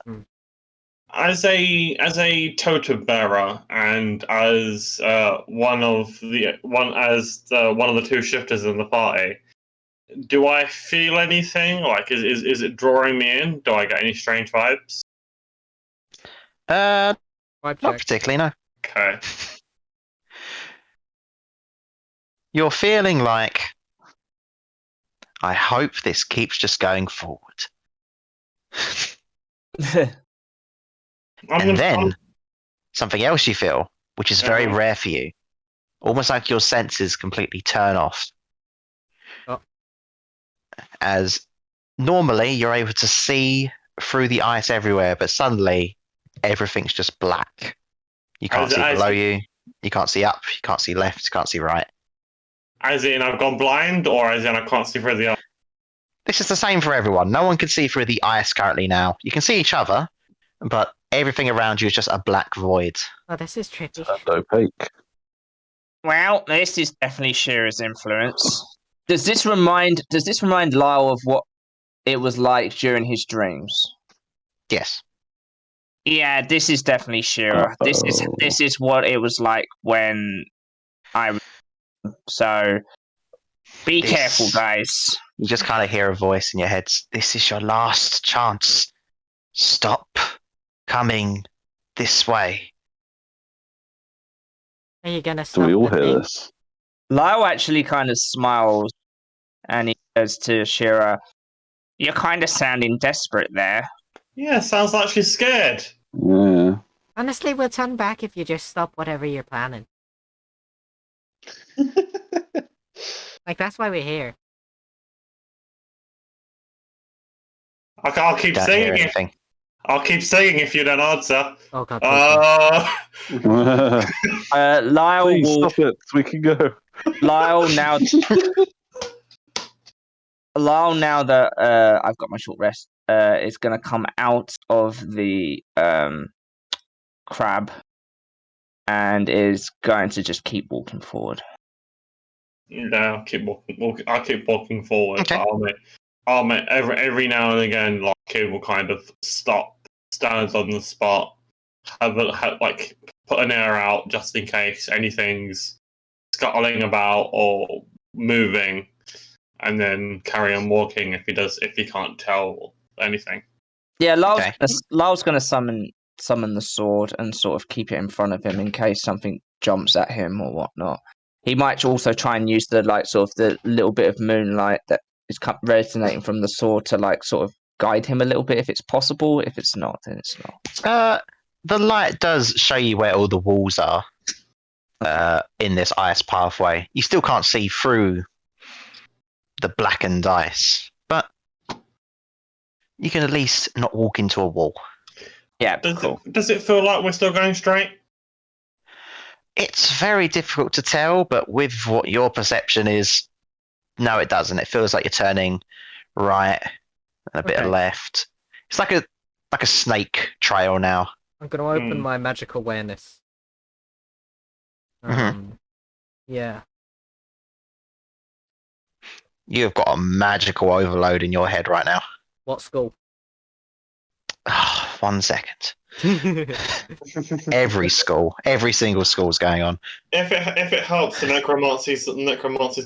S7: as a totem bearer and as one of the two shifters in the party, do I feel anything? Like, is it drawing me in? Do I get any strange vibes?
S4: one. Vibe
S2: not
S4: check.
S2: particularly. No,
S7: Okay.
S2: you're feeling like I hope this keeps just going forward. And then something else you feel, which is very rare for you, almost like your senses completely turn off.
S4: Oh.
S2: As normally you're able to see through the ice everywhere, but suddenly everything's just black. You can't see below you, you can't see up, you can't see left, you can't see right.
S7: As in, I've gone blind, or as in, I can't see through the.
S2: This is the same for everyone. No one can see through the ice currently now. You can see each other, but everything around you is just a black void.
S4: Oh, this is trippy.
S6: Turned opaque.
S8: Well, this is definitely Shira's influence. Does this remind Lyle of what it was like during his dreams?
S2: Yes.
S8: Yeah, this is definitely Shira. This is what it was like when I. So, be careful, guys.
S2: You just kind of hear a voice in your head. This is your last chance. Stop coming this way.
S4: Are you gonna
S6: Do
S4: stop
S6: we all
S4: the
S6: hear
S4: thing?
S6: this?
S8: Lyle actually kind of smiles, and he says to Shira, "You're kind of sounding desperate there."
S7: Yeah, sounds like she's scared.
S6: Yeah.
S4: Honestly, we'll turn back if you just stop whatever you're planning. Like, that's why we're here.
S7: I'll keep
S2: Don't hear
S7: singing.
S2: anything.
S7: I'll keep singing if you don't answer.
S4: Oh god. Please don't.
S8: Lyle
S6: Please
S8: will.
S6: stop it. We can go.
S8: Lyle now. Lyle now that I've got my short rest is going to come out of the crab and is going to just keep walking forward.
S7: Yeah, I'll keep walking forward.
S2: Okay.
S7: But I'll make every now and again, like it will kind of stop, stand on the spot, like put an air out just in case anything's scuttling about or moving, and then carry on walking if he can't tell anything.
S8: Yeah,
S2: Okay.
S8: Lyle's going to summon the sword and sort of keep it in front of him in case something jumps at him or whatnot. He might also try and use the the little bit of moonlight that is resonating from the sword to sort of guide him a little bit if it's possible. If it's not, then it's not.
S2: The light does show you where all the walls are in this ice pathway. You still can't see through the blackened ice, but you can at least not walk into a wall.
S8: Yeah,
S7: Does it feel like we're still going straight?
S2: It's very difficult to tell, but with what your perception is, no, it doesn't. It feels like you're turning right and a bit of left. It's like a snake trail now.
S4: I'm going to open my magic awareness. Yeah.
S2: You've got a magical overload in your head right now.
S4: What school?
S2: 1 second. Every single school's going on.
S7: If it helps, the necromancy's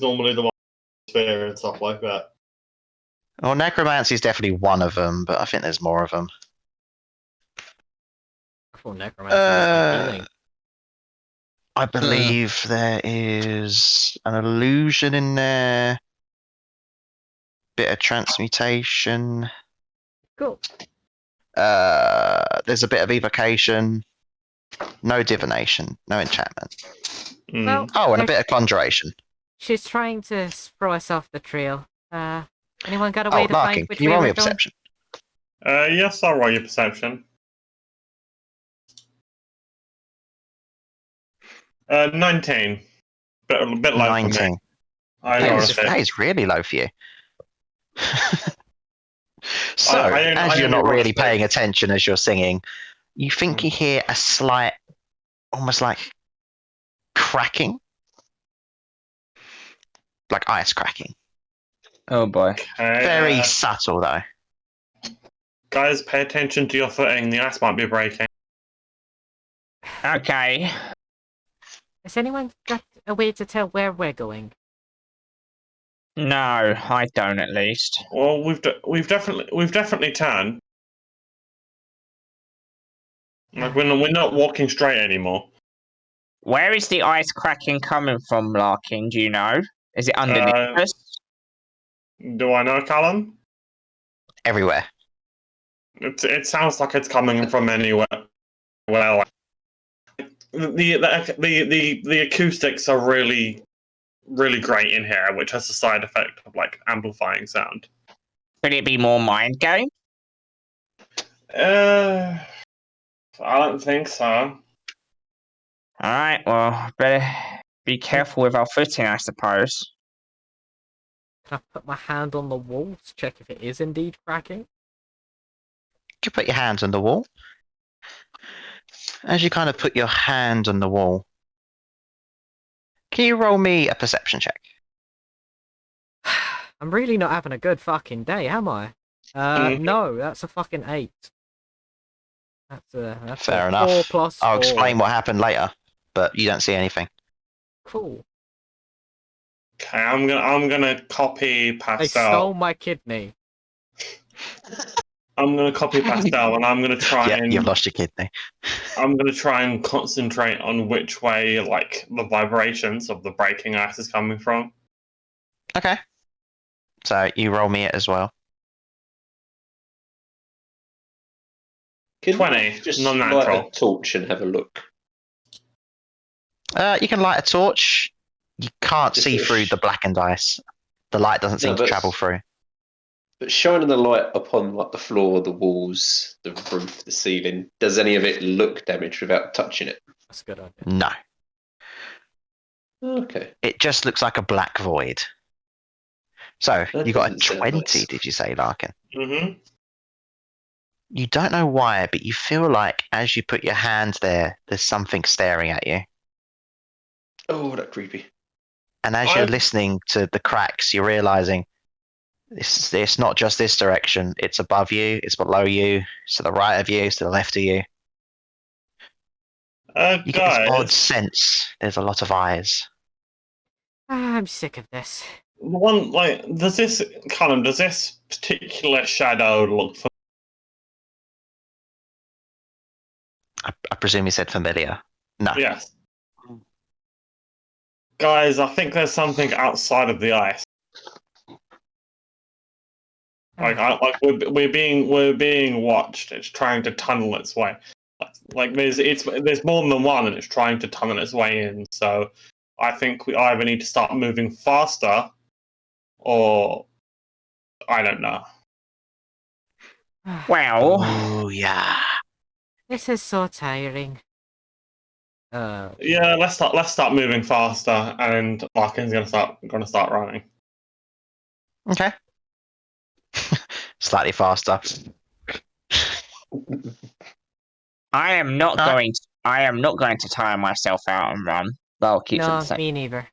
S7: normally the one sphere and stuff like that.
S2: Well, necromancy is definitely one of them, but I think there's more of them.
S4: I thought necromancy was healing.
S2: I believe there is an illusion in there. Bit of transmutation.
S4: Cool.
S2: There's a bit of evocation. No divination. No enchantment.
S4: Well,
S2: and a bit of conjuration.
S4: She's trying to throw us off the trail. Anyone got a way to
S2: Larkin,
S4: find which
S2: can you
S4: way
S2: roll
S4: we're
S2: me a
S4: going?
S2: perception?
S7: Yes, I'll roll your perception. 19. A bit low
S2: 19.
S7: for me.
S2: That is really low for you. So, as you're not really paying attention as you're singing, you think you hear a slight, almost like cracking. Like ice cracking.
S8: Oh boy.
S7: Okay,
S2: Very subtle, though.
S7: Guys, pay attention to your footing. The ice might be breaking.
S8: Okay.
S4: Has anyone got a way to tell where we're going?
S8: No, I don't at least.
S7: Well, we've definitely turned. Like we're not walking straight anymore.
S8: Where is the ice cracking coming from, Larkin? Do you know? Is it underneath us?
S7: Do I know, Callum?
S2: Everywhere.
S7: It sounds like it's coming from anywhere. Well, the acoustics are really, really great in here, which has the side effect of amplifying sound.
S8: Could it be more mind game?
S7: I don't think so.
S8: Alright, well, better be careful with our footing, I suppose.
S4: Can I put my hand on the wall to check if it is indeed cracking?
S2: You put your hands on the wall. As you kind of put your hand on the wall, can you roll me a perception check?
S4: I'm really not having a good fucking day, am I? No, that's a fucking 8. That's
S2: Fair
S4: a
S2: enough.
S4: 4 plus 4.
S2: I'll explain what happened later, but you don't see anything.
S4: Cool.
S7: Okay, I'm gonna copy
S4: They
S7: Pastel.
S4: stole my kidney.
S7: I'm gonna copy Pastel, and I'm gonna try and
S2: you've lost your kidney.
S7: I'm gonna try and concentrate on which way, the vibrations of the breaking ice is coming from.
S2: Okay. So you roll me it as well.
S3: Can
S7: 20,
S3: I just
S7: non-natural.
S3: light a torch and have a look?
S2: You can light a torch. You can't
S3: Just
S2: see
S3: a
S2: through the blackened ice. The light doesn't seem to
S3: but
S2: travel through.
S3: But shining the light upon like the floor, the walls, the roof, the ceiling, does any of it look damaged without touching it?
S4: That's a good idea.
S2: No.
S3: Okay.
S2: It just looks like a black void. So,
S3: That
S2: you got a
S3: doesn't sound
S2: 20,
S3: nice.
S2: did you say, Larkin?
S7: Mm-hmm.
S2: You don't know why, but you feel like as you put your hand there, there's something staring at you.
S3: Oh, that's creepy.
S2: And as you're listening to the cracks, you're realizing it's not just this direction. It's above you, it's below you, it's to the right of you, it's to the left of you. You get this odd
S7: Guys,
S2: sense there's a lot of eyes.
S4: I'm sick of this.
S7: one like, does this particular shadow look for?
S2: I presume he said familiar. No.
S7: Yes. Guys, I think there's something outside of the ice. Like we're being watched. It's trying to tunnel its way. Like there's more than one, and it's trying to tunnel its way in. So I think we either need to start moving faster, or I don't know.
S8: Well,
S2: Oh, yeah.
S4: This is so tiring.
S7: Yeah, let's start moving faster, and Larkin's gonna start running.
S2: Okay. Slightly faster.
S8: I am not going to tire myself out and run. I'll keep it the
S4: No,
S8: same.
S4: me neither.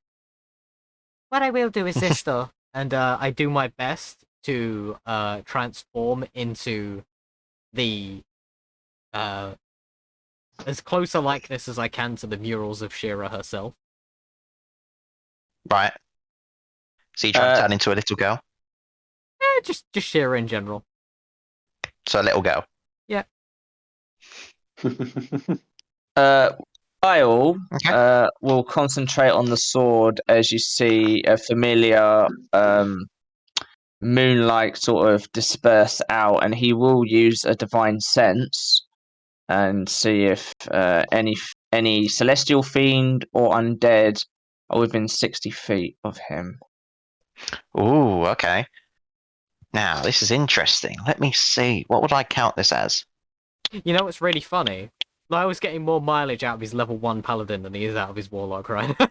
S4: What I will do is this though, and I do my best to transform into the as close a likeness as I can to the murals of Shira herself.
S2: Right. So you try to turn into a little girl?
S4: Just Shira in general.
S2: So a little girl.
S4: Yeah.
S8: Kyle will concentrate on the sword as you see a familiar moonlight sort of disperse out, and he will use a divine sense and see if any celestial fiend or undead are within 60 feet of him.
S2: Ooh, okay. Now, this is interesting. Let me see. What would I count this as?
S4: You know what's really funny? I was getting more mileage out of his level 1 paladin than he is out of his warlock right now.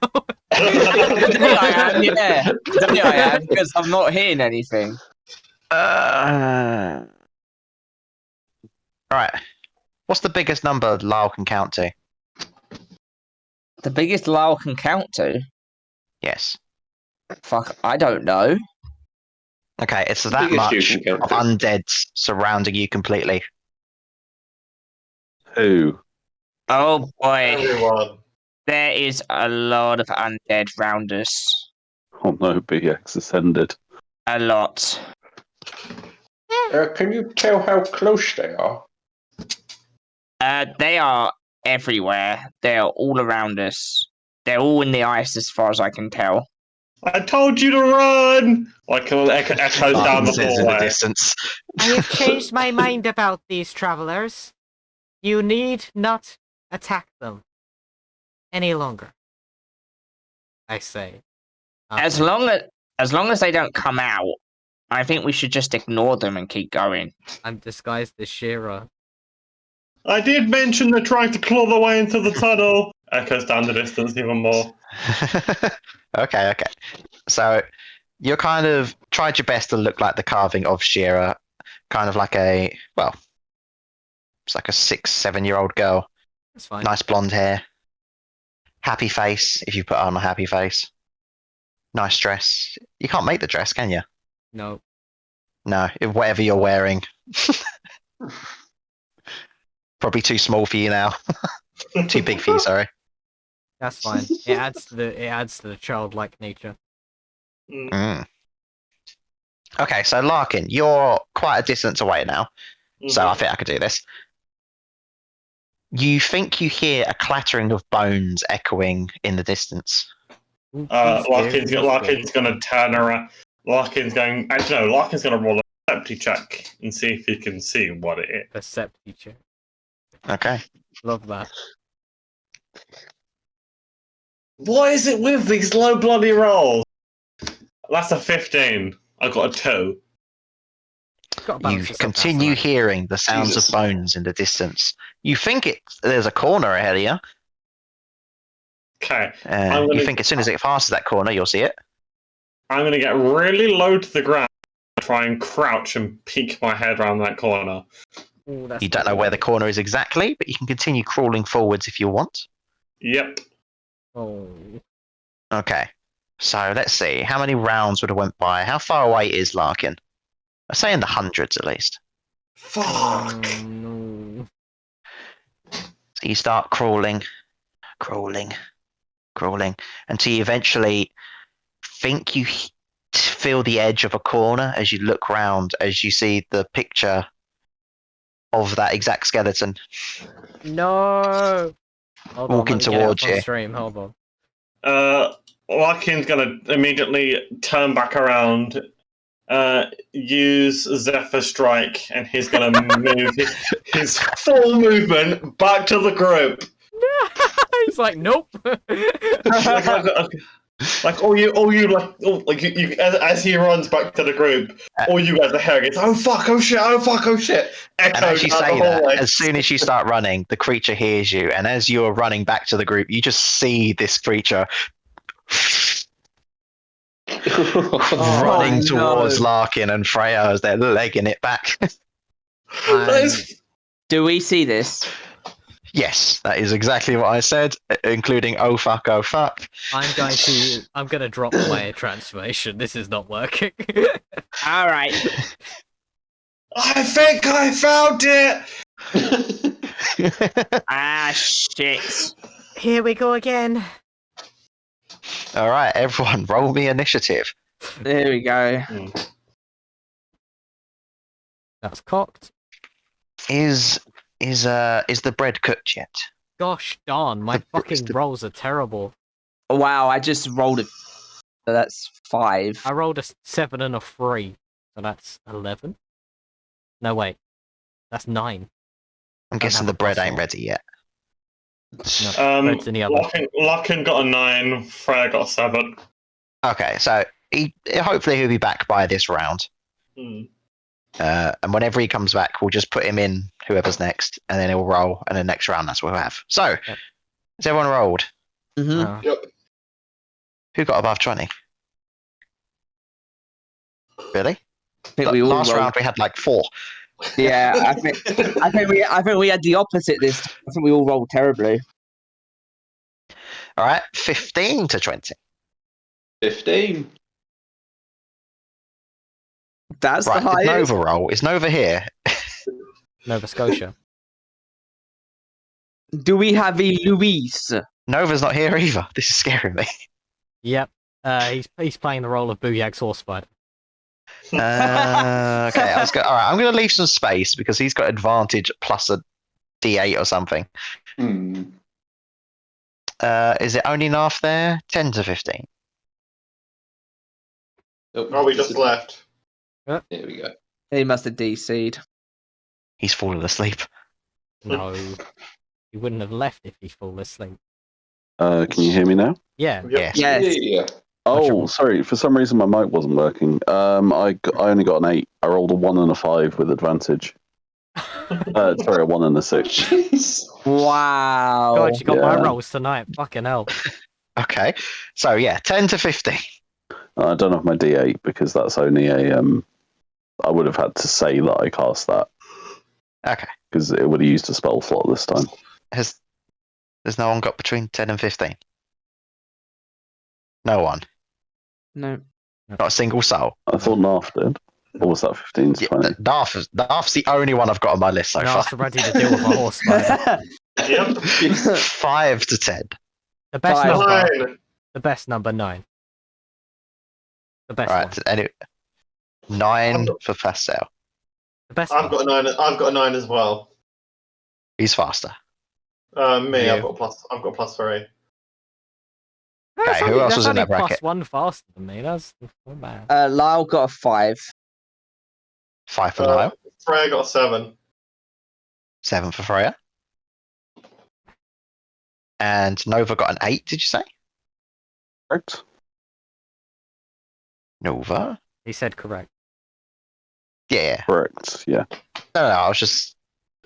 S8: I am, yeah. Definitely I am, because I'm not hearing anything.
S2: Right. What's the biggest number Lyle can count to?
S8: The biggest Lyle can count to?
S2: Yes.
S8: Fuck, I don't know.
S2: Okay, it's
S3: The
S2: that
S3: biggest you
S2: much
S3: can count
S2: of
S3: to.
S2: undeads surrounding you completely.
S6: Who?
S8: Oh boy,
S7: Everyone.
S8: there is a lot of undead round us.
S6: Oh no, BX ascended.
S8: A lot.
S3: Can you tell how close they are?
S8: They are everywhere. They are all around us. They're all in the ice as far as I can tell.
S7: I told you to run! Like echoes down the
S2: Says in the
S7: hallway.
S2: distance.
S4: I have changed my mind about these travelers. You need not attack them any longer. I say.
S8: As long as they don't come out, I think we should just ignore them and keep going.
S4: I'm disguised as Shira.
S7: I did mention they're trying to claw their way into the tunnel. Echoes down the distance even more.
S2: Okay. So you're kind of tried your best to look like the carving of Shira, kind of like it's like a 6-7-year-old girl.
S4: That's fine.
S2: Nice blonde hair, happy face. If you put on a happy face, nice dress. You can't make the dress, can you?
S4: No.
S2: No, whatever you're wearing. Probably too small for you now. Too big for you, sorry.
S4: That's fine. It adds to the childlike nature.
S2: Mm. Okay, so Larkin, you're quite a distance away now, so I think I could do this. You think you hear a clattering of bones echoing in the distance.
S7: Larkin's gonna turn around. Larkin's going to roll a perception check and see if he can see what it is.
S4: Perception check.
S2: Okay.
S4: Love that.
S7: What is it with these low bloody rolls? That's a 15. I got a 2.
S4: Gotta
S2: You
S4: balance yourself out
S2: continue
S4: tonight.
S2: hearing the sounds
S3: Jesus.
S2: of bones in the distance. You think there's a corner ahead of you.
S7: Okay.
S2: You think as soon as it passes that corner, you'll see it.
S7: I'm going to get really low to the ground, try and crouch and peek my head around that corner.
S4: Ooh, that's
S2: You don't know where the corner is exactly, but you can continue crawling forwards if you want.
S7: Yep.
S4: Oh.
S2: Okay. So let's see. How many rounds would have went by? How far away is Larkin? I say in the hundreds at least.
S7: Fuck.
S4: No.
S2: So you start crawling, crawling, crawling, until you eventually think you feel the edge of a corner as you look round, as you see the picture of that exact skeleton
S4: No. Hold on,
S2: walking
S4: let me get it up
S2: towards
S4: on
S2: you.
S4: stream. Hold on.
S7: Larkin's going to immediately turn back around, use Zephyr Strike, and he's going to move his full movement back to the group.
S4: He's like, nope.
S7: Like all you as he runs back to the group, all you guys are hearing is "oh fuck, oh shit, oh fuck, oh shit."
S2: And as you
S7: down
S2: say
S7: the
S2: that,
S7: hallway.
S2: as soon as you start running, the creature hears you, and as you're running back to the group, you just see this creature running towards Larkin and Freya as they're legging it back.
S8: Do we see this?
S2: Yes, that is exactly what I said, including oh fuck, oh fuck.
S4: I'm gonna drop my transformation. This is not working.
S8: All right.
S7: I think I found it.
S8: Ah, shit.
S4: Here we go again.
S2: All right, everyone, roll me initiative.
S8: There we go.
S4: That's cocked.
S2: Is the bread cooked yet?
S4: Gosh darn, my fucking rolls are terrible.
S8: Wow, I just rolled it. So that's 5.
S4: I rolled a 7 and a 3, so that's 11. No wait, that's 9.
S2: I'm guessing the bread ain't ready yet.
S4: No, bread's in the oven.
S7: Larkin got a 9, Freya got a 7.
S2: Okay, so hopefully he'll be back by this round. And whenever he comes back, we'll just put him in whoever's next, and then he'll roll, and then next round that's what we'll have. So, has everyone rolled?
S8: Mm-hmm.
S7: Yep.
S2: Who got above 20? Really?
S8: I think we all
S2: Last
S8: rolled.
S2: round we had like 4.
S8: Yeah, I think we had the opposite this time. I think we all rolled terribly.
S2: All right, 15 to 20.
S3: 15.
S8: That's
S2: Right,
S8: the
S2: did
S8: highest.
S2: Nova roll? Is Nova here?
S4: Nova Scotia.
S8: Do we have a Luis?
S2: Nova's not here either. This is scaring me.
S4: Yep. He's playing the role of Booyag's horse spider.
S2: Okay, all right, I'm going to leave some space because he's got advantage plus a D8 or something. Is it only enough there? 10 to 15.
S7: Oh, we just left.
S3: Here we go.
S8: He must have DC'd.
S2: He's fallen asleep.
S4: No. He wouldn't have left if he'd fallen asleep.
S6: Can you hear me now?
S4: Yeah.
S2: Yes.
S8: Yes.
S3: Yeah.
S6: Oh, sorry. For some reason, my mic wasn't working. I only got an 8. I rolled a 1 and a 5 with advantage. Sorry, a 1 and a 6.
S3: Jeez.
S8: Wow.
S4: God, you got my
S6: yeah.
S4: rolls tonight. Fucking hell.
S2: Okay, so yeah, 10 to 15.
S6: I don't have my D8 because that's only a. I would have had to say that I cast that.
S2: Okay.
S6: Because it would have used a spell slot this time.
S2: Has no one got between 10 and 15? No one.
S8: No.
S2: Not a single soul.
S6: I thought Narf did. Or was that 15 to 20?
S2: Narf's the only one I've got on my list so
S4: Now
S2: far.
S4: I'm ready to deal with a horse spider.
S7: Yep.
S2: 5 to 10.
S4: The best
S8: 5.
S4: number.
S7: 9.
S4: The best number 9. The best
S2: Right,
S4: one.
S2: and 9 for Pastel.
S4: The best
S7: I've
S4: one.
S7: got a 9. I've got a 9 as well.
S2: He's faster.
S7: Me,
S4: Yeah.
S7: I've got a plus 3.
S2: Okay, who else was in that bracket?
S4: Plus 1 faster than me. That's not bad.
S8: Lyle got a 5.
S2: 5 for Lyle.
S7: Freya got a 7.
S2: 7 for Freya. And Nova got an 8, did you say?
S6: Correct.
S2: Nova.
S4: He said correct.
S2: Yeah.
S6: Correct. Yeah.
S2: No, I was just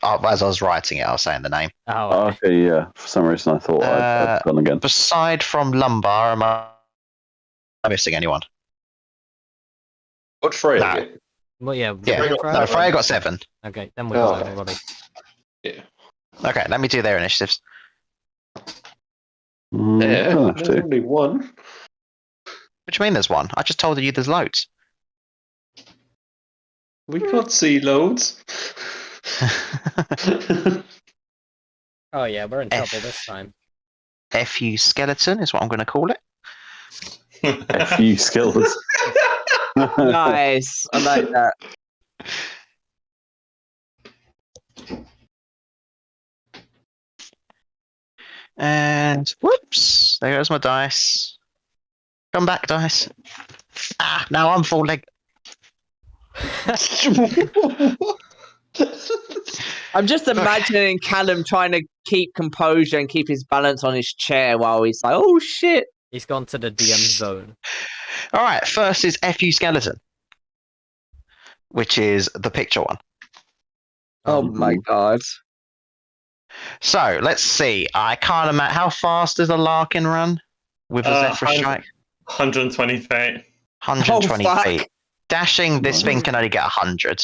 S2: as I was writing it, I was saying the name.
S4: Oh, okay.
S6: Okay. Yeah. For some reason, I thought I'd gone again.
S2: Aside from Lumbar, am I missing anyone?
S3: What Freya
S2: No.
S3: get?
S4: Well, yeah.
S2: Yeah.
S4: Freya?
S2: No, Freya got 7.
S4: Okay, then we got
S3: Oh.
S4: everybody.
S3: Yeah.
S2: Okay, let me do their initiatives.
S3: Yeah,
S6: Don't have
S3: there's
S6: to.
S3: only one.
S2: What do you mean there's one? I just told you there's loads.
S3: We can't see loads.
S4: Oh yeah, we're in trouble this time.
S2: FU skeleton is what I'm going to call it.
S6: A few skills.
S8: Nice. I like that.
S2: And whoops, there goes my dice. Come back, dice. Ah, now I'm falling.
S8: I'm just imagining Callum trying to keep composure and keep his balance on his chair while he's like, "Oh shit!"
S4: He's gone to the DM zone.
S2: All right, first is FU skeleton, which is the picture one.
S8: Oh my god!
S2: So let's see. I can't imagine how fast does a Larkin run with a Zephyr strike.
S7: 120 feet.
S2: 120
S8: Oh, fuck.
S2: feet. Dashing, this thing can only get 100.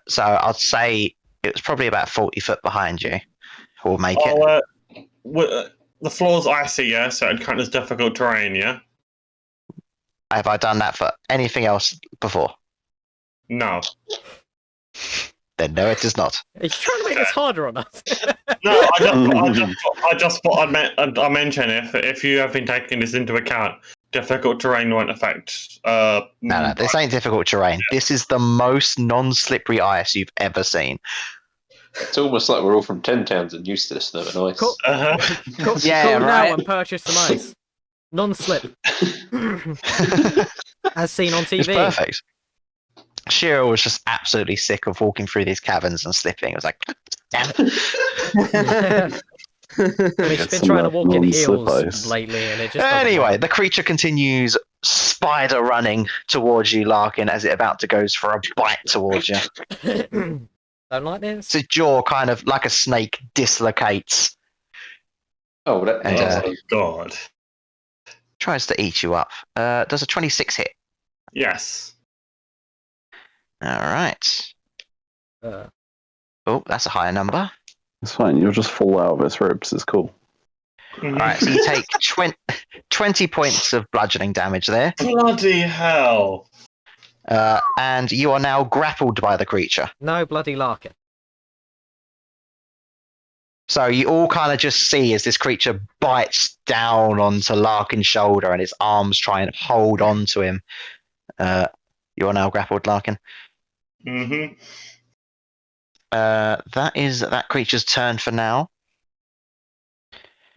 S2: So I'd say it was probably about 40 foot behind you. We'll make it.
S7: The floor's icy, yeah, so it'd count as difficult terrain, yeah?
S2: Have I done that for anything else before?
S7: No.
S2: Then no, it does not.
S4: Are you trying to make this harder on us?
S7: No, I just thought I'd mention if you have been taking this into account, difficult terrain won't affect.
S2: No, this ain't difficult terrain. This is the most non-slippery ice you've ever seen.
S3: It's almost like we're all from 10 towns and used to this snow and ice.
S4: Cool.
S7: Uh-huh.
S8: Yeah,
S4: Call
S8: right.
S4: now and purchase some ice. Non-slip. As seen on
S2: It's
S4: TV.
S2: perfect. Shiro was just absolutely sick of walking through these caverns and slipping. It was like, damn it.
S4: He's been
S6: some
S4: trying to walk in
S6: non-slip
S4: heels
S6: ice.
S4: lately, and it just doesn't
S2: Anyway,
S4: work.
S2: the creature continues spider running towards you, Larkin, as it about to goes for a bite towards you.
S4: Don't like this.
S2: So jaw kind of like a snake dislocates,
S3: Oh, that
S2: And,
S7: Oh, God.
S2: tries to eat you up. Does a 26 hit?
S7: Yes.
S2: All right.
S4: Uh,
S2: Oh, that's a higher number.
S6: It's fine. You'll just fall out of its ribs. It's cool.
S2: All right, so you take 20 points of bludgeoning damage there,
S7: Bloody hell.
S2: and you are now grappled by the creature.
S4: no bloody Larkin.
S2: So you all kind of just see as this creature bites down onto Larkin's shoulder and its arms try and hold on to him. You are now grappled, Larkin.
S7: Mm-hmm.
S2: That is that creature's turn for now.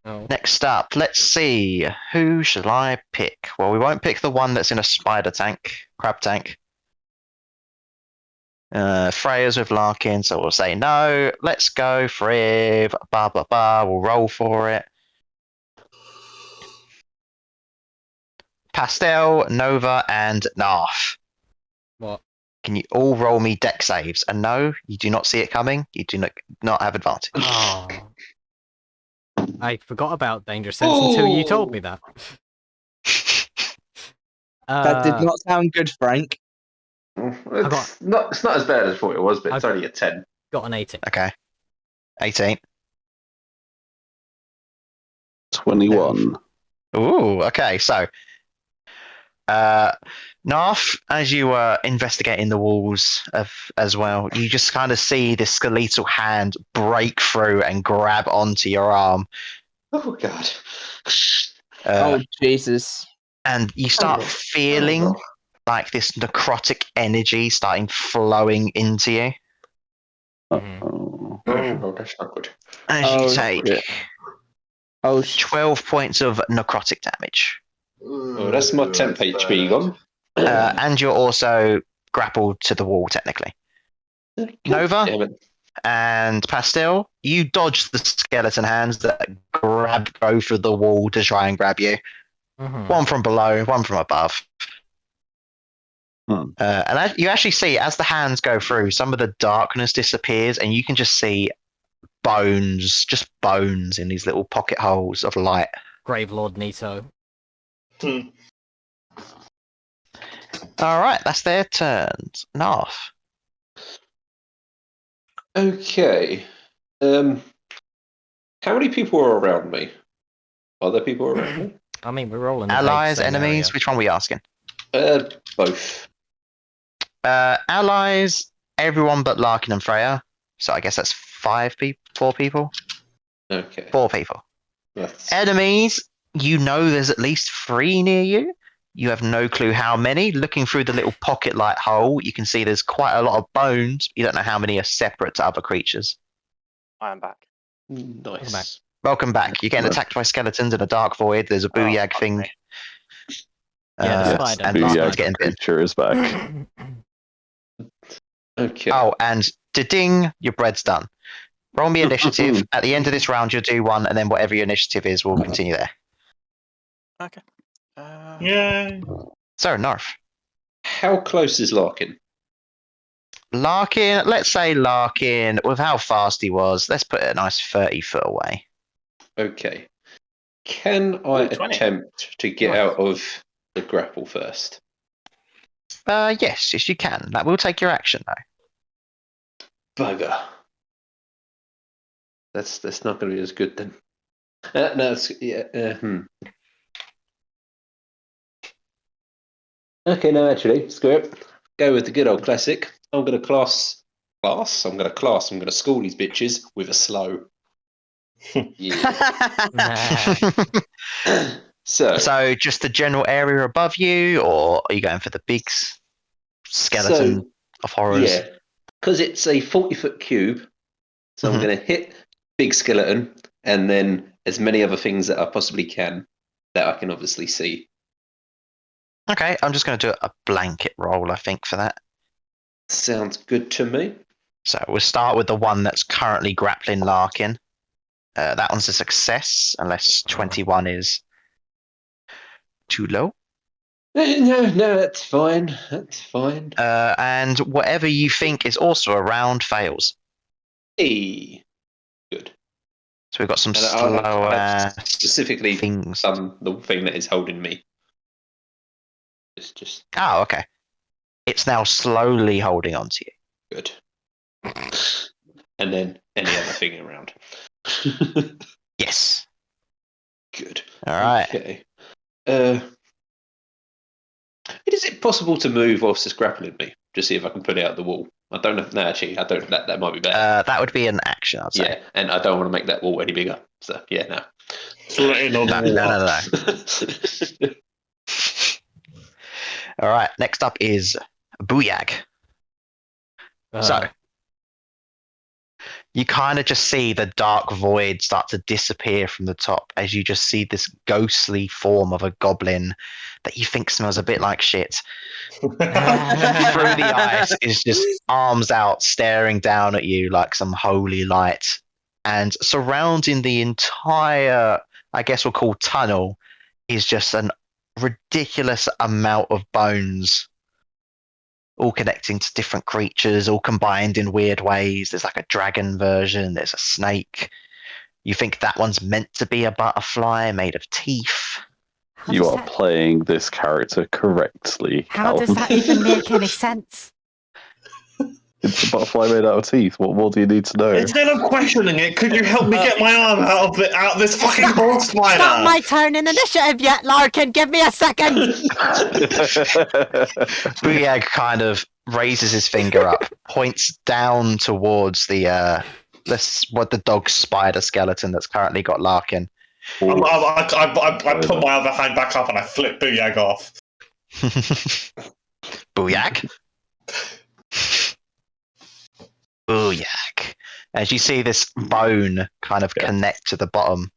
S4: Oh.
S2: Next up, let's see. Who shall I pick? Well, we won't pick the one that's in a spider tank, crab tank. Freya's with Larkin, so we'll say no. Let's go, Friv. Blah, blah, blah. We'll roll for it. Pastel, Nova, and Narf.
S4: What?
S2: Can you all roll me deck saves? And no, you do not see it coming. You do not have advantage.
S4: Oh. I forgot about Danger Sense until you told me that.
S8: That did not sound good, Frank.
S3: It's not as bad as what it was, but it's only a 10.
S4: Got an 18.
S2: Okay. 18.
S6: 21.
S2: Ooh, okay. So, Narf, as you were investigating the walls as well, you just kind of see this skeletal hand break through and grab onto your arm.
S3: Oh, God.
S8: Oh Jesus!
S2: And you start feeling like this necrotic energy starting flowing into you.
S6: Oh.
S3: Oh, no, that's not good.
S2: As
S8: Oh,
S2: you take
S8: shit. Oh
S2: 12 points of necrotic damage.
S3: Oh, that's my temp HP gone.
S2: And you're also grappled to the wall, technically. Nova
S3: Damn it.
S2: and Pastel, you dodge the skeleton hands that grab both of the wall to try and grab you.
S4: Mhm.
S2: One from below, one from above. And you actually see, as the hands go through, some of the darkness disappears, and you can just see bones, just bones in these little pocket holes of light.
S4: Grave Lord Nito.
S2: All right, that's their turns. Narf.
S3: Okay. How many people are around me? Are there people around me?
S4: I mean, we're all in the
S2: Allies,
S4: same
S2: enemies,
S4: area.
S2: which one are we asking?
S3: Both.
S2: Allies, everyone but Larkin and Freya. So I guess that's 4 people?
S3: Okay.
S2: 4 people.
S3: That's...
S2: Enemies, you know there's at least 3 near you. You have no clue how many. Looking through the little pocket light hole, you can see there's quite a lot of bones. You don't know how many are separate to other creatures.
S9: I am back.
S3: Nice.
S2: Welcome back. You're getting attacked by skeletons in a dark void. There's a booyag thing.
S9: me.
S4: Yeah, the
S6: Yes,
S4: spider.
S2: and
S6: the
S2: Larkin's getting bit.
S6: creature is back.
S3: Okay.
S2: Oh, and ding, your bread's done. Roll me initiative. At the end of this round, you'll do 1, and then whatever your initiative is, we'll continue there.
S9: Okay.
S7: Yay.
S2: So, Narf.
S3: How close is Larkin?
S2: Larkin, let's say Larkin, with how fast he was, let's put it a nice 30 foot away.
S3: Okay. Can I
S9: 20.
S3: attempt to get
S4: Nice.
S3: out of the grapple first?
S2: Yes, you can. That will take your action, though.
S3: Bugger. That's not going to be as good then. No, it's, yeah. Okay, no, actually, screw it. Go with the good old classic. I'm going to I'm going to school these bitches with a slow. Yeah.
S2: So, just the general area above you, or are you going for the big skeleton of horrors?
S3: Yeah, because it's a 40-foot cube, so I'm going to hit big skeleton and then as many other things that I possibly can that I can obviously see.
S2: Okay, I'm just going to do a blanket roll, I think, for that.
S3: Sounds good to me.
S2: So we'll start with the one that's currently grappling Larkin. That one's a success, unless 21 is too low.
S3: No, that's fine. That's fine.
S2: And whatever you think is also around fails.
S3: Hey. Good.
S2: So we've got some
S3: And
S2: slow
S3: I've specifically
S2: things.
S3: the thing that is holding me. It's just
S2: Oh, okay. It's now slowly holding on to you.
S3: good. And then any other thing around.
S2: Yes.
S3: Good.
S2: All right.
S3: Okay. Is it possible to move whilst it's grappling me? Just see if I can put it out the wall. I don't know. No, actually, I don't. That might be better.
S2: That would be an action, I'd say.
S3: Yeah, and I don't want to make that wall any bigger. So yeah, no.
S2: No. All right. Next up is Booyag. So you kind of just see the dark void start to disappear from the top as you just see this ghostly form of a goblin that you think smells a bit like shit. Through the ice is just arms out staring down at you like some holy light. And surrounding the entire, I guess we'll call tunnel, is just an ridiculous amount of bones. All connecting to different creatures, all combined in weird ways. There's like a dragon version, there's a snake. You think that one's meant to be a butterfly made of teeth.
S6: You are playing this character correctly.
S11: How does that even make any sense?
S6: It's a butterfly made out of teeth. What more do you need to know?
S7: Instead of questioning it, could you help me get my arm out of this fucking horse spider?
S11: It's not my turn in initiative yet, Larkin. Give me a second.
S2: Booyag kind of raises his finger up, points down towards the dog spider skeleton that's currently got Larkin.
S7: I put my other hand back up and I flip Booyag off.
S2: Booyag? Booyag. As you see this bone kind of connect to the bottom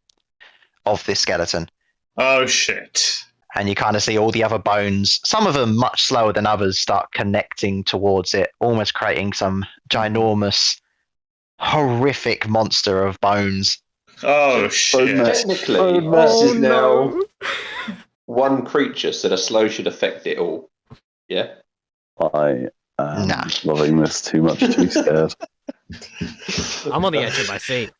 S2: of this skeleton.
S7: Oh shit.
S2: And you kind of see all the other bones, some of them much slower than others, start connecting towards it, almost creating some ginormous, horrific monster of bones.
S7: Oh shit.
S3: Technically, this is now one creature, so the slow should affect it all. Yeah?
S6: I am
S2: Nah.
S6: loving this too much, too scared.
S4: I'm on the edge of my seat.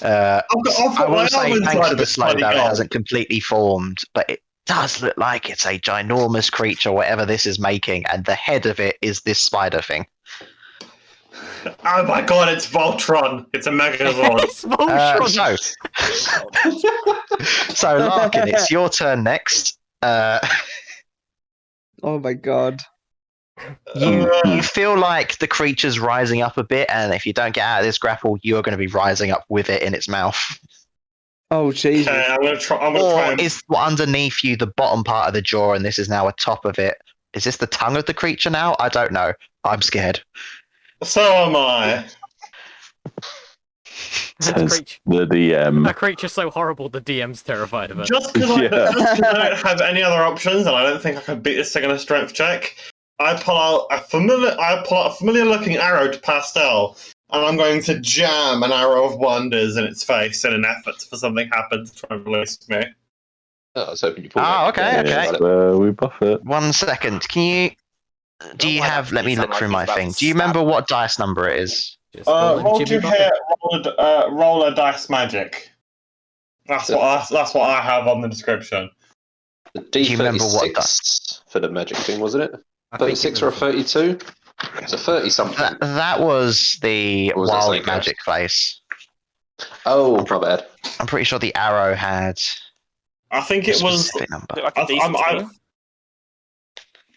S2: I will say,
S7: arm
S2: thanks
S7: inside
S2: to
S7: of
S2: the
S7: it's
S2: slow
S7: bloody
S2: down, it
S7: gold.
S2: hasn't completely formed, but it does look like it's a ginormous creature, whatever this is making, and the head of it is this spider thing.
S7: Oh my god, it's Voltron. It's a Megazord.
S4: It's Voltron.
S2: So Larkin, it's your turn next.
S8: Oh my god.
S2: You feel like the creature's rising up a bit, and if you don't get out of this grapple, you're going to be rising up with it in its mouth.
S8: Oh Jesus.
S7: Okay, I'm gonna try
S2: Or
S7: and...
S2: is underneath you the bottom part of the jaw, and this is now a top of it? Is this the tongue of the creature now? I don't know. I'm scared.
S7: So am I.
S6: Says
S4: creature.
S6: the DM.
S4: That creature's so horrible, the DM's terrified of it.
S7: Just because I don't have any other options, and I don't think I can beat this thing in a strength check, I pull out a familiar-looking arrow to Pastel, and I'm going to jam an arrow of wonders in its face in an effort for something happens to try and release me.
S3: Oh, I was hoping you pulled
S2: Oh, okay,
S6: Yeah,
S2: okay.
S6: we buff it.
S2: 1 second. Can you? Do you
S9: why
S2: have?
S9: that
S2: Let me
S9: sound
S2: look
S9: like
S2: through
S9: he's
S2: my
S9: about
S2: thing.
S9: to
S2: Do you remember
S9: stab
S2: what dice number it is?
S4: Just call him
S7: Roll
S4: Jimmy
S7: to
S4: Buffett.
S7: hit, roll a dice magic. That's what I have on the description.
S3: The
S2: you remember what
S3: D36 for the magic thing, wasn't it?
S4: I think it
S3: 36 or a
S4: was-
S3: 32? It's a 30 something.
S2: That was the
S3: Or was it
S2: wild
S3: something
S2: magic face.
S3: Oh, my bad.
S2: I'm pretty sure the arrow had
S7: I think
S2: a
S7: it was.
S2: specific number.
S9: Look like a
S7: I'm-
S9: decent
S7: I'm-
S9: team.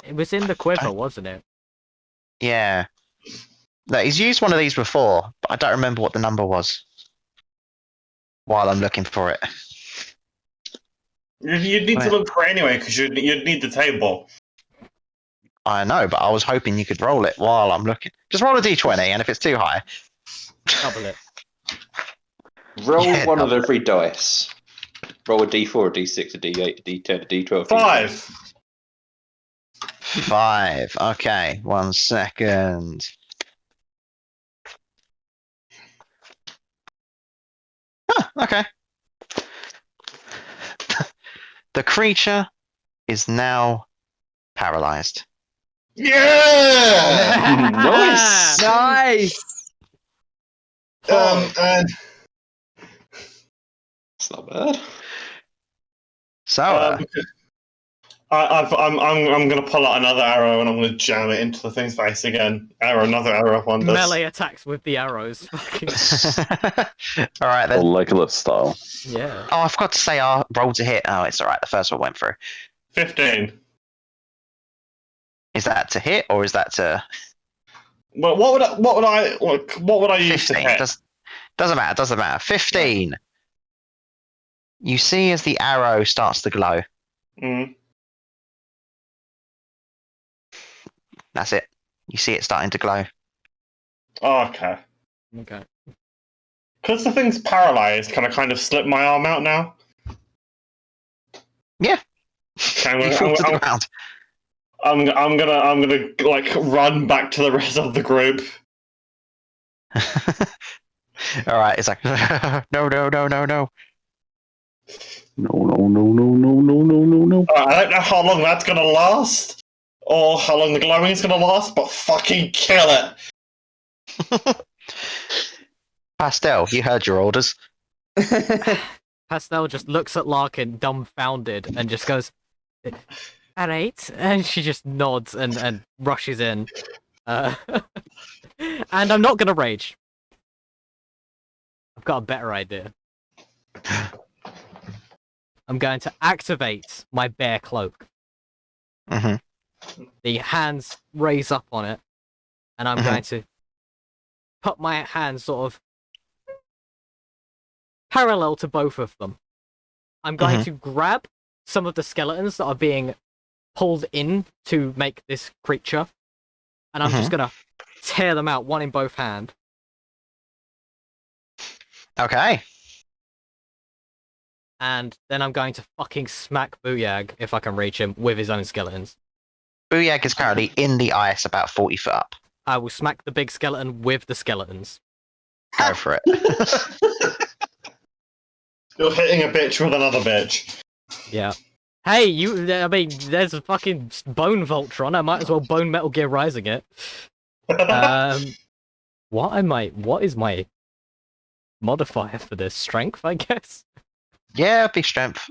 S4: It was in the quiver, wasn't it?
S2: Yeah. No, he's used one of these before, but I don't remember what the number was. While I'm looking for it.
S7: You'd need to
S2: Wait.
S7: look for it anyway, because you'd need the table.
S2: I know, but I was hoping you could roll it while I'm looking. Just roll a d20, and if it's too high,
S4: Double it.
S3: Roll
S2: Yeah,
S3: one of
S2: double it.
S3: every dice. Roll a D4, a D6, a D8, a D10, a D12.
S7: 5.
S2: 5. Okay, 1 second. Okay. The creature is now paralyzed.
S7: Yeah!
S3: Nice!
S8: Nice.
S7: And
S3: It's not bad.
S2: So,
S7: I'm gonna pull out another arrow and I'm gonna jam it into the thing's face again. Another arrow of wonders.
S4: Melee attacks with the arrows. Fucking-
S2: all right
S6: Or
S2: then.
S6: Legolas style.
S4: yeah.
S2: Oh, I forgot to say our roll to hit. Oh, it's all right. The first one went through.
S7: 15.
S2: Is that to hit or is that to
S7: Well, what would I use to
S2: 15?
S7: hit?
S2: Doesn't matter. Doesn't matter. 15. You see as the arrow starts to glow.
S7: Mm.
S2: That's it. You see it starting to glow.
S7: Oh, okay.
S4: Okay.
S7: Because the thing's paralyzed, can I kind of slip my arm out now?
S2: Yeah.
S7: Okay,
S2: You fall to the ground.
S7: I'm gonna like run back to the rest of the group.
S2: All right. It's like no.
S6: No, no, no, no, no, no, no, no, no, no.
S7: I don't know how long that's gonna last, or how long the glowing is gonna last, but fucking kill it.
S2: Pastel, you heard your orders.
S4: Pastel just looks at Larkin, dumbfounded, and just goes, "Alright," and she just nods and rushes in. And I'm not gonna rage. I've got a better idea. I'm going to activate my bear cloak.
S2: Mm-hmm.
S4: The hands raise up on it, and I'm going to put my hands sort of parallel to both of them. I'm going to grab some of the skeletons that are being pulled in to make this creature, and I'm just gonna tear them out, one in both hands.
S2: Okay.
S4: And then I'm going to fucking smack Booyag, if I can reach him, with his own skeletons.
S2: Booyag is currently in the ice about 40 foot up.
S4: I will smack the big skeleton with the skeletons.
S2: Go for it.
S7: You're hitting a bitch with another bitch.
S4: Yeah. Hey, I mean, there's a fucking bone Voltron. I might as well bone Metal Gear Rising it. What is my modifier for this? Strength, I guess.
S2: Yeah, big strength.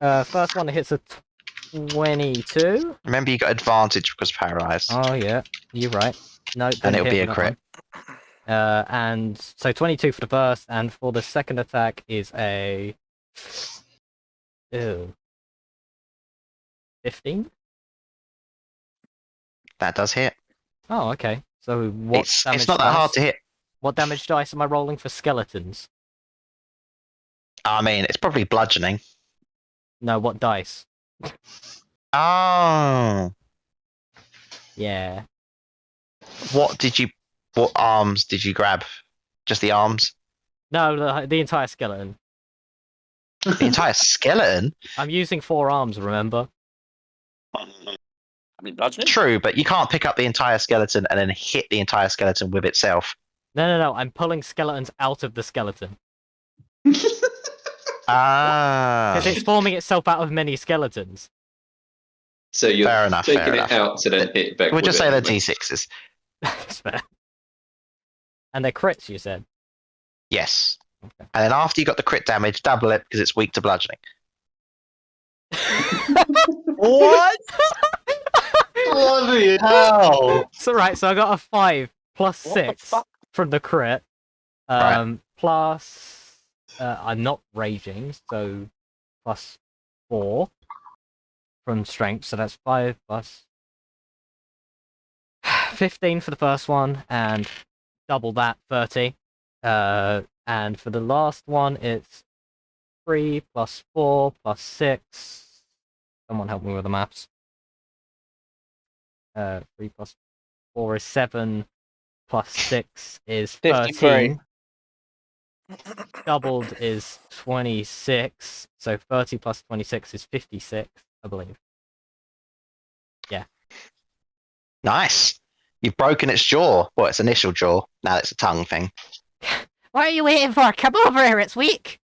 S4: First one hits a 22.
S2: Remember, you got advantage because paralyzed.
S4: Oh yeah, you're right. No,
S2: And
S4: didn't
S2: it'll
S4: hit
S2: be
S4: for
S2: a
S4: that
S2: crit.
S4: one. And so 22 for the first, and for the second attack is a 15.
S2: That does hit.
S4: Oh, okay. So what damage?
S2: It's not that hard to hit.
S4: What damage dice am I rolling for skeletons?
S2: I mean, it's probably bludgeoning.
S4: No, what dice?
S2: Oh.
S4: Yeah.
S2: What arms did you grab? Just the arms?
S4: No, the entire skeleton.
S2: The entire skeleton?
S4: I'm using 4 arms, remember?
S9: I mean, bludgeoning?
S2: True, but you can't pick up the entire skeleton and then hit the entire skeleton with itself.
S4: No. I'm pulling skeletons out of the skeleton.
S2: Ah.
S4: Because it's forming itself out of many skeletons.
S3: So you're
S2: Fair enough,
S3: taking
S2: fair
S3: it
S2: enough.
S3: out to then hit back.
S2: We'll
S3: with
S2: just
S3: it,
S2: say they're
S3: anyway.
S2: D6s.
S4: That's fair. And they're crits, you said?
S2: Yes.
S4: Okay.
S2: And then after you got the crit damage, double it because it's weak to bludgeoning.
S10: What? Bloody hell!
S4: So right, so I got a 5 plus
S9: What the
S4: 6
S9: fuck?
S4: from the crit.
S2: Right.
S4: Plus I'm not raging, so plus 4 from strength, so that's 5 plus 15 for the first one, and double that, 30. And for the last one, it's 3 plus 4 plus 6. Someone help me with the maths. 3 plus 4 is 7, plus 6 is 13.
S8: 53.
S4: Doubled is 26, so 30 plus 26 is 56, I believe. Yeah.
S2: Nice. You've broken its jaw. Well, its initial jaw. Now it's a tongue thing.
S11: What are you waiting for? Come over here, it's weak.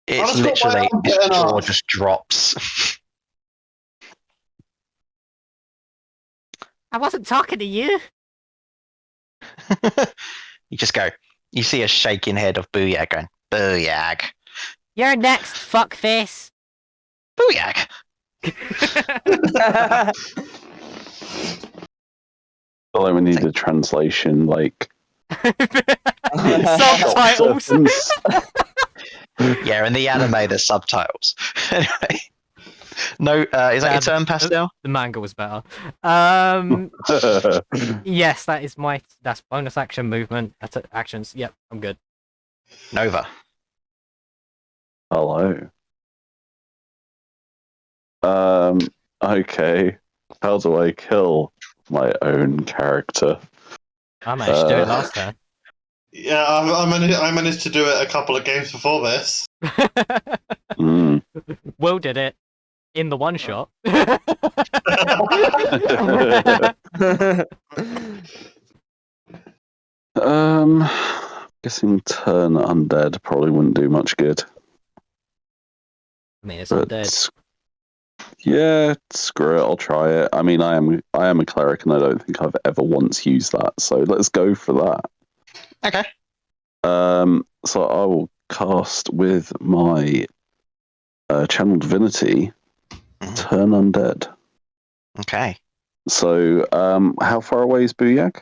S2: It's
S10: just got my
S2: literally,
S10: arm
S2: its
S10: bitten
S2: jaw
S10: off.
S2: just drops.
S11: I wasn't talking to you.
S2: You just go. You see a shaking head of Booyag going, Booyag.
S11: You're next, fuckface.
S2: Booyag.
S6: Well, like we need a translation, like
S4: Subtitles.
S2: Yeah, in the anime, there's subtitles. Anyway. No, is that your turn, Pastel?
S4: The manga was better. Yes, that's bonus action movement. That's actions. Yep, I'm good.
S2: Nova.
S6: Hello. Okay. How do I kill my own character?
S4: I managed to do it last turn.
S10: Yeah, I managed to do it a couple of games before this.
S6: Mm.
S4: Will did it in the one shot.
S6: Guessing turn undead probably wouldn't do much good.
S4: I mean, it's
S6: But
S4: undead.
S6: yeah, screw it. I'll try it. I mean, I am a cleric, and I don't think I've ever once used that. So let's go for that.
S2: Okay.
S6: So I will cast with my channel divinity, turn undead.
S2: Okay.
S6: So, how far away is Booyag?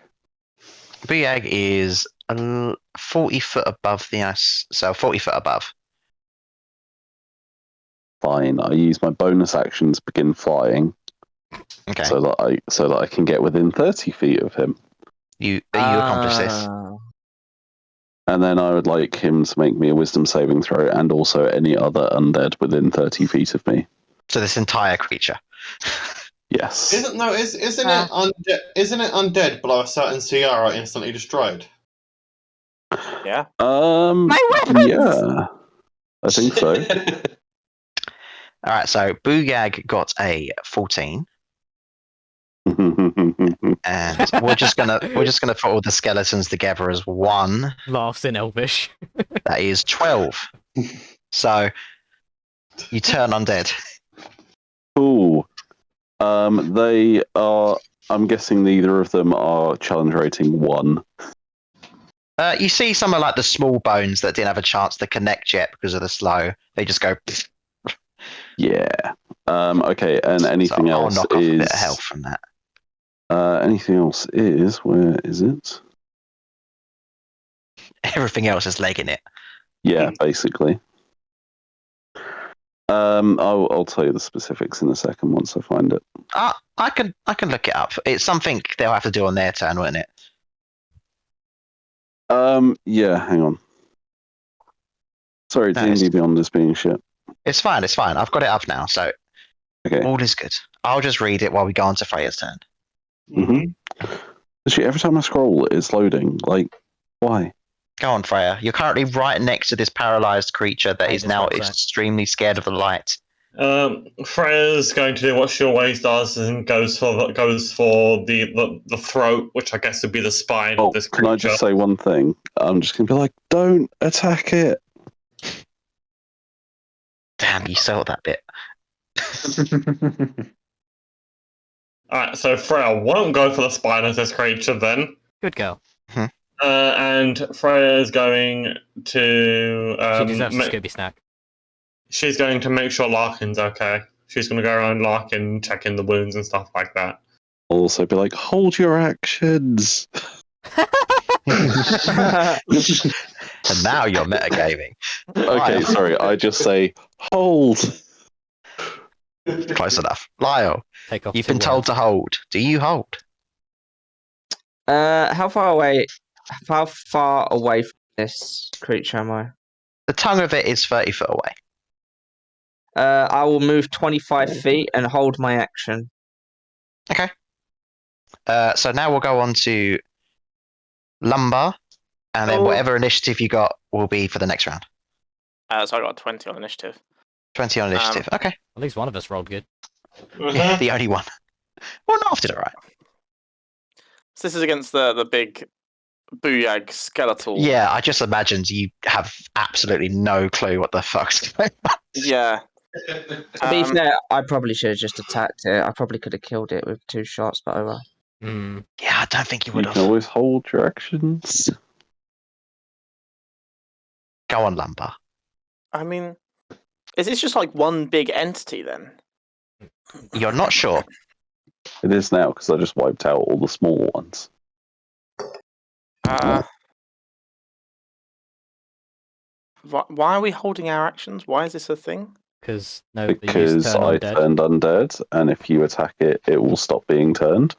S2: Booyag is 40 foot above the ice, so 40 foot above.
S6: Fine. I use my bonus action to begin flying,
S2: Okay.
S6: so that I can get within 30 feet of him.
S2: You accomplish this.
S6: And then I would like him to make me a wisdom saving throw, and also any other undead within 30 feet of me.
S2: So this entire creature.
S6: Yes.
S10: Isn't it undead below a certain CR are instantly destroyed?
S9: Yeah.
S11: My weapons!
S6: Yeah. I think so.
S2: All right. So Booyag got a 14, and we're just gonna put all the skeletons together as one.
S4: Laughs in Elvish.
S2: That is 12. So you turn undead.
S6: Cool. They are. I'm guessing neither of them are challenge rating 1.
S2: You see some of like the small bones that didn't have a chance to connect yet because of the slow. They just go.
S6: Yeah. Okay. And anything
S2: So I'll
S6: else
S2: knock off a
S6: is
S2: bit of health from that.
S6: anything else is where is it?
S2: Everything else is legging it.
S6: Yeah, basically. I'll tell you the specifics in a second once I find it.
S2: I can look it up. It's something they'll have to do on their turn, won't it?
S6: Yeah, hang on. Sorry,
S2: No,
S6: D&D Beyond is being shit.
S2: It's fine. It's fine. I've got it up now, so
S6: Okay.
S2: all is good. I'll just read it while we go on to Freya's turn.
S6: Mm-hmm. Actually, every time I scroll, it's loading. Like, why?
S2: Go on, Freya. You're currently right next to this paralyzed creature that
S4: Hey,
S2: is
S4: this
S2: now
S4: website.
S2: extremely scared of the light.
S7: Freya's going to do what she always does and goes for the throat, which I guess would be the spine
S6: Oh,
S7: of this
S6: can
S7: creature.
S6: I just say one thing? I'm just gonna be like, don't attack it.
S2: Damn, you sold that bit.
S7: Alright, so Freya won't go for the spine of this creature then.
S4: Good girl.
S7: And Freya's going to
S4: She deserves a Scooby snack.
S7: she's going to make sure Larkin's okay. She's going to go around Larkin, checking the wounds and stuff like that.
S6: I'll also be like, hold your actions.
S2: And now you're metagaming.
S6: Okay, sorry. I just say hold.
S2: Close enough. Lyle,
S4: Take off.
S2: you've been told to hold. Do you hold?
S8: How far away? How far away from this creature am I?
S2: The tongue of it is 30 foot away.
S8: I will move 25 feet and hold my action.
S2: Okay. So now we'll go on to Lumber, and then whatever initiative you got will be for the next round.
S9: So I got 20 on initiative.
S2: 20 on initiative. Okay.
S4: At least one of us rolled good.
S2: Yeah, the only one. Well, Narf did alright.
S9: So this is against the big Booyag skeletal.
S2: Yeah, I just imagined you have absolutely no clue what the fuck's going on.
S9: Yeah.
S8: To be fair, I probably should have just attacked it. I probably could have killed it with 2 shots, but oh well.
S2: Yeah, I don't think you
S6: You
S2: would
S6: can
S2: have.
S6: always hold your actions.
S2: Go on, Lumber.
S9: I mean, is this just like one big entity then?
S2: You're not sure.
S6: It is now because I just wiped out all the small ones.
S9: Why are we holding our actions? Why is this a thing?
S4: Because no,
S6: Because I turned undead, and if you attack it, it will stop being turned.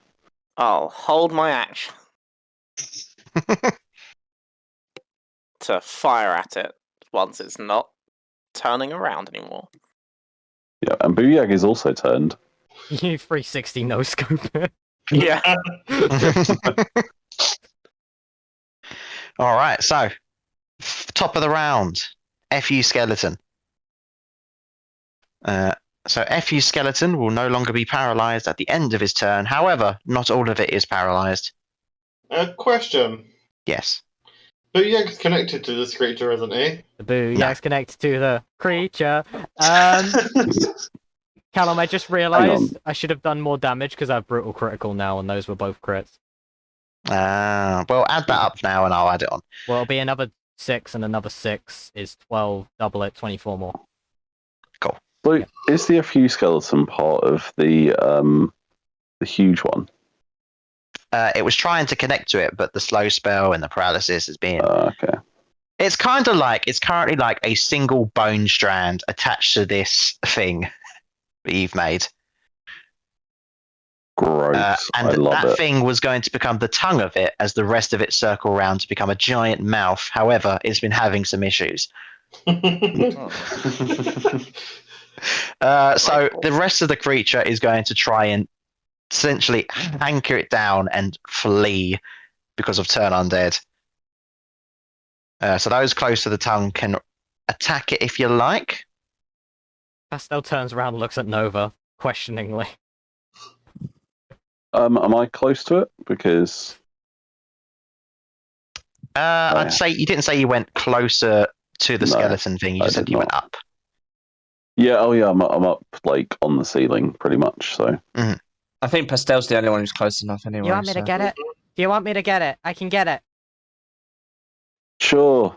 S9: I'll hold my action to fire at it once it's not turning around anymore.
S6: Yeah, and Booyag is also turned.
S4: You 360 no scope.
S9: Yeah.
S2: All right, so top of the round, FU Skeleton. So FU Skeleton will no longer be paralyzed at the end of his turn. However, not all of it is paralyzed.
S7: Question.
S2: Yes.
S7: Booyag's connected to this creature, isn't he?
S4: The Booyag's connected to the creature. Callum, I just realised I should have done more damage because I have brutal critical now, and those were both crits.
S2: Well, add that up now, and I'll add it on.
S4: Well, it'll be another 6, and another 6 is 12. Double it, 24 more.
S2: Cool.
S6: So, is the FU skeleton part of the huge one?
S2: It was trying to connect to it, but the slow spell and the paralysis has been.
S6: Okay.
S2: It's kind of like it's currently like a single bone strand attached to this thing that you've made.
S6: Gross.
S2: And
S6: I love
S2: that
S6: it.
S2: thing was going to become the tongue of it as the rest of it circle around to become a giant mouth. However, it's been having some issues. So the rest of the creature is going to try and essentially anchor it down and flee because of turn undead. So those close to the tongue can attack it if you like.
S4: Pastel turns around and looks at Nova questioningly.
S6: Am I close to it? Because
S2: I'd say you didn't say you went closer to the
S6: No,
S2: skeleton thing? You
S6: I
S2: just said
S6: did
S2: you went
S6: not.
S2: up.
S6: Yeah, oh yeah, I'm up like on the ceiling pretty much. So
S8: I think Pastel's the only one who's close enough anyway.
S11: You want me to get it? Do you want me to get it? I can get it.
S6: sure.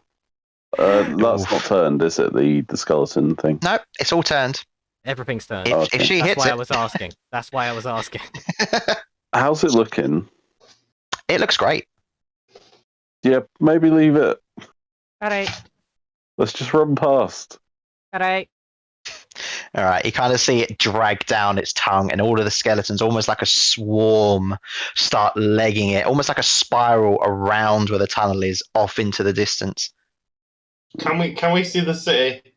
S6: That's
S2: Oof.
S6: not turned, is it? The skeleton thing.
S2: No, it's all turned.
S4: Everything's turned.
S2: If,
S6: Okay.
S2: if she
S4: That's
S2: hits
S4: why I
S2: it,
S4: was asking. That's why I was asking.
S6: How's it looking?
S2: it looks great.
S6: Yeah, maybe leave it.
S11: Alright,
S6: Let's just run past.
S11: alright.
S2: All right, you kind of see it drag down its tongue, and all of the skeletons, almost like a swarm, start legging it, almost like a spiral around where the tunnel is, off into the distance.
S7: Can we see the city?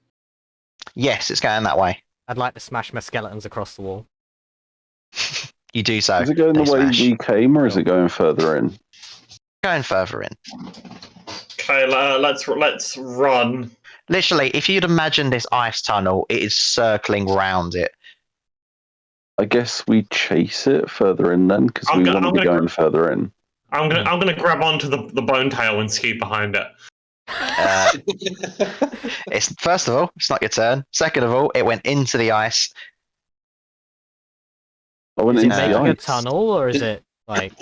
S2: Yes, it's going that way.
S4: I'd like to smash my skeletons across the wall.
S2: You do so.
S6: Is it going
S2: They
S6: the way
S2: smash.
S6: we came, or is it going further in?
S2: Going further in.
S7: Okay, let's run.
S2: Literally, if you'd imagine this ice tunnel, it is circling round it.
S6: I guess we chase it further in then, because
S7: I'm
S6: we
S7: gonna-
S6: want to
S7: I'm
S6: be
S7: gonna-
S6: going further in.
S7: I'm gonna grab onto the bone tail and ski behind it.
S2: It's first of all, it's not your turn. Second of all, it went into the ice.
S6: I went
S4: Is it
S6: into the
S4: making a
S6: ice.
S4: tunnel, or is it like...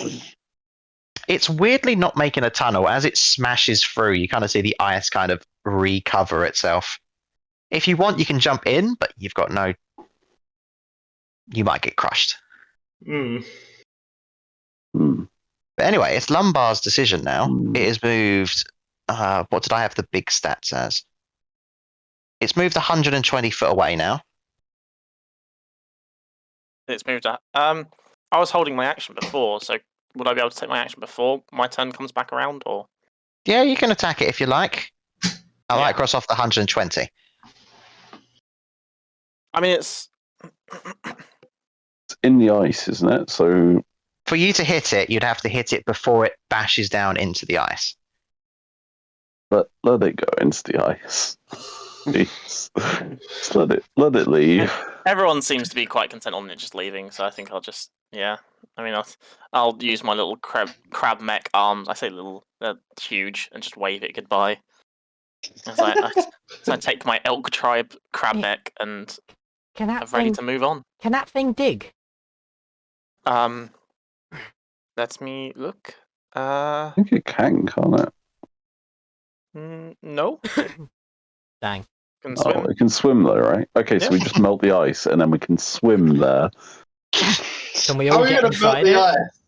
S2: It's weirdly not making a tunnel. As it smashes through, you kind of see the ice kind of recover itself. If you want, you can jump in, but you've got no. You might get crushed.
S7: Hmm.
S6: Hmm.
S2: But anyway, it's Lumbar's decision now.
S6: Hmm.
S2: It has moved. What did I have the big stats as? It's moved 120 foot away now.
S9: It's moved up. I was holding my action before, so would I be able to take my action before my turn comes back around, or?
S2: Yeah, you can attack it if you like. I might cross off the 120.
S9: I mean, it's
S6: It's in the ice, isn't it? So
S2: For you to hit it, you'd have to hit it before it bashes down into the ice.
S6: let it go into the ice. Please. Just let it leave.
S9: everyone seems to be quite content on it just leaving, so I think I'll just I mean, I'll use my little crab mech arms. I say little, they're huge, and just wave it goodbye. So I take my elk tribe crab mech and
S11: Can that
S9: I'm ready
S11: thing?
S9: to move on.
S11: Can that thing dig?
S9: Let me look.
S6: I think it can, can't it?
S9: No,
S4: Dang.
S9: can
S6: Oh,
S9: swim.
S6: it can swim though, right? Okay, so
S9: Yeah.
S6: we just melt the ice and then we can swim there.
S4: Can we
S10: How
S4: all
S10: are we
S4: get
S10: gonna melt
S4: inside
S10: the
S4: it?
S10: ice?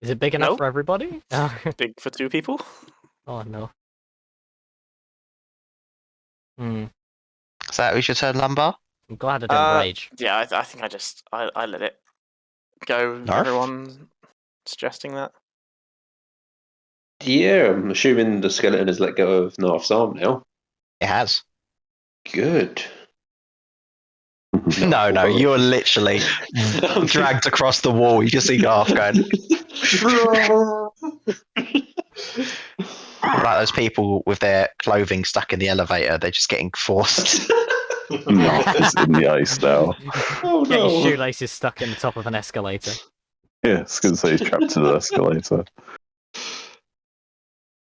S4: Is it big enough
S9: No.
S4: for everybody?
S9: Big for two people.
S4: Oh no.
S2: So that was your turn, Lumbar?
S4: I'm glad I didn't rage.
S9: Yeah, I think I let it go.
S2: Narf?
S9: Everyone suggesting that.
S3: Yeah, I'm assuming the skeleton has let go of Narf's arm now.
S2: It has.
S3: Good.
S2: No, you're literally dragged across the wall. You just see Garth going. Like those people with their clothing stuck in the elevator, they're just getting forced.
S6: No, it's in the ice now.
S3: Oh
S4: Get your
S3: no!
S4: shoelaces stuck in the top of an escalator.
S6: Yeah, it's going to say he's trapped in the escalator.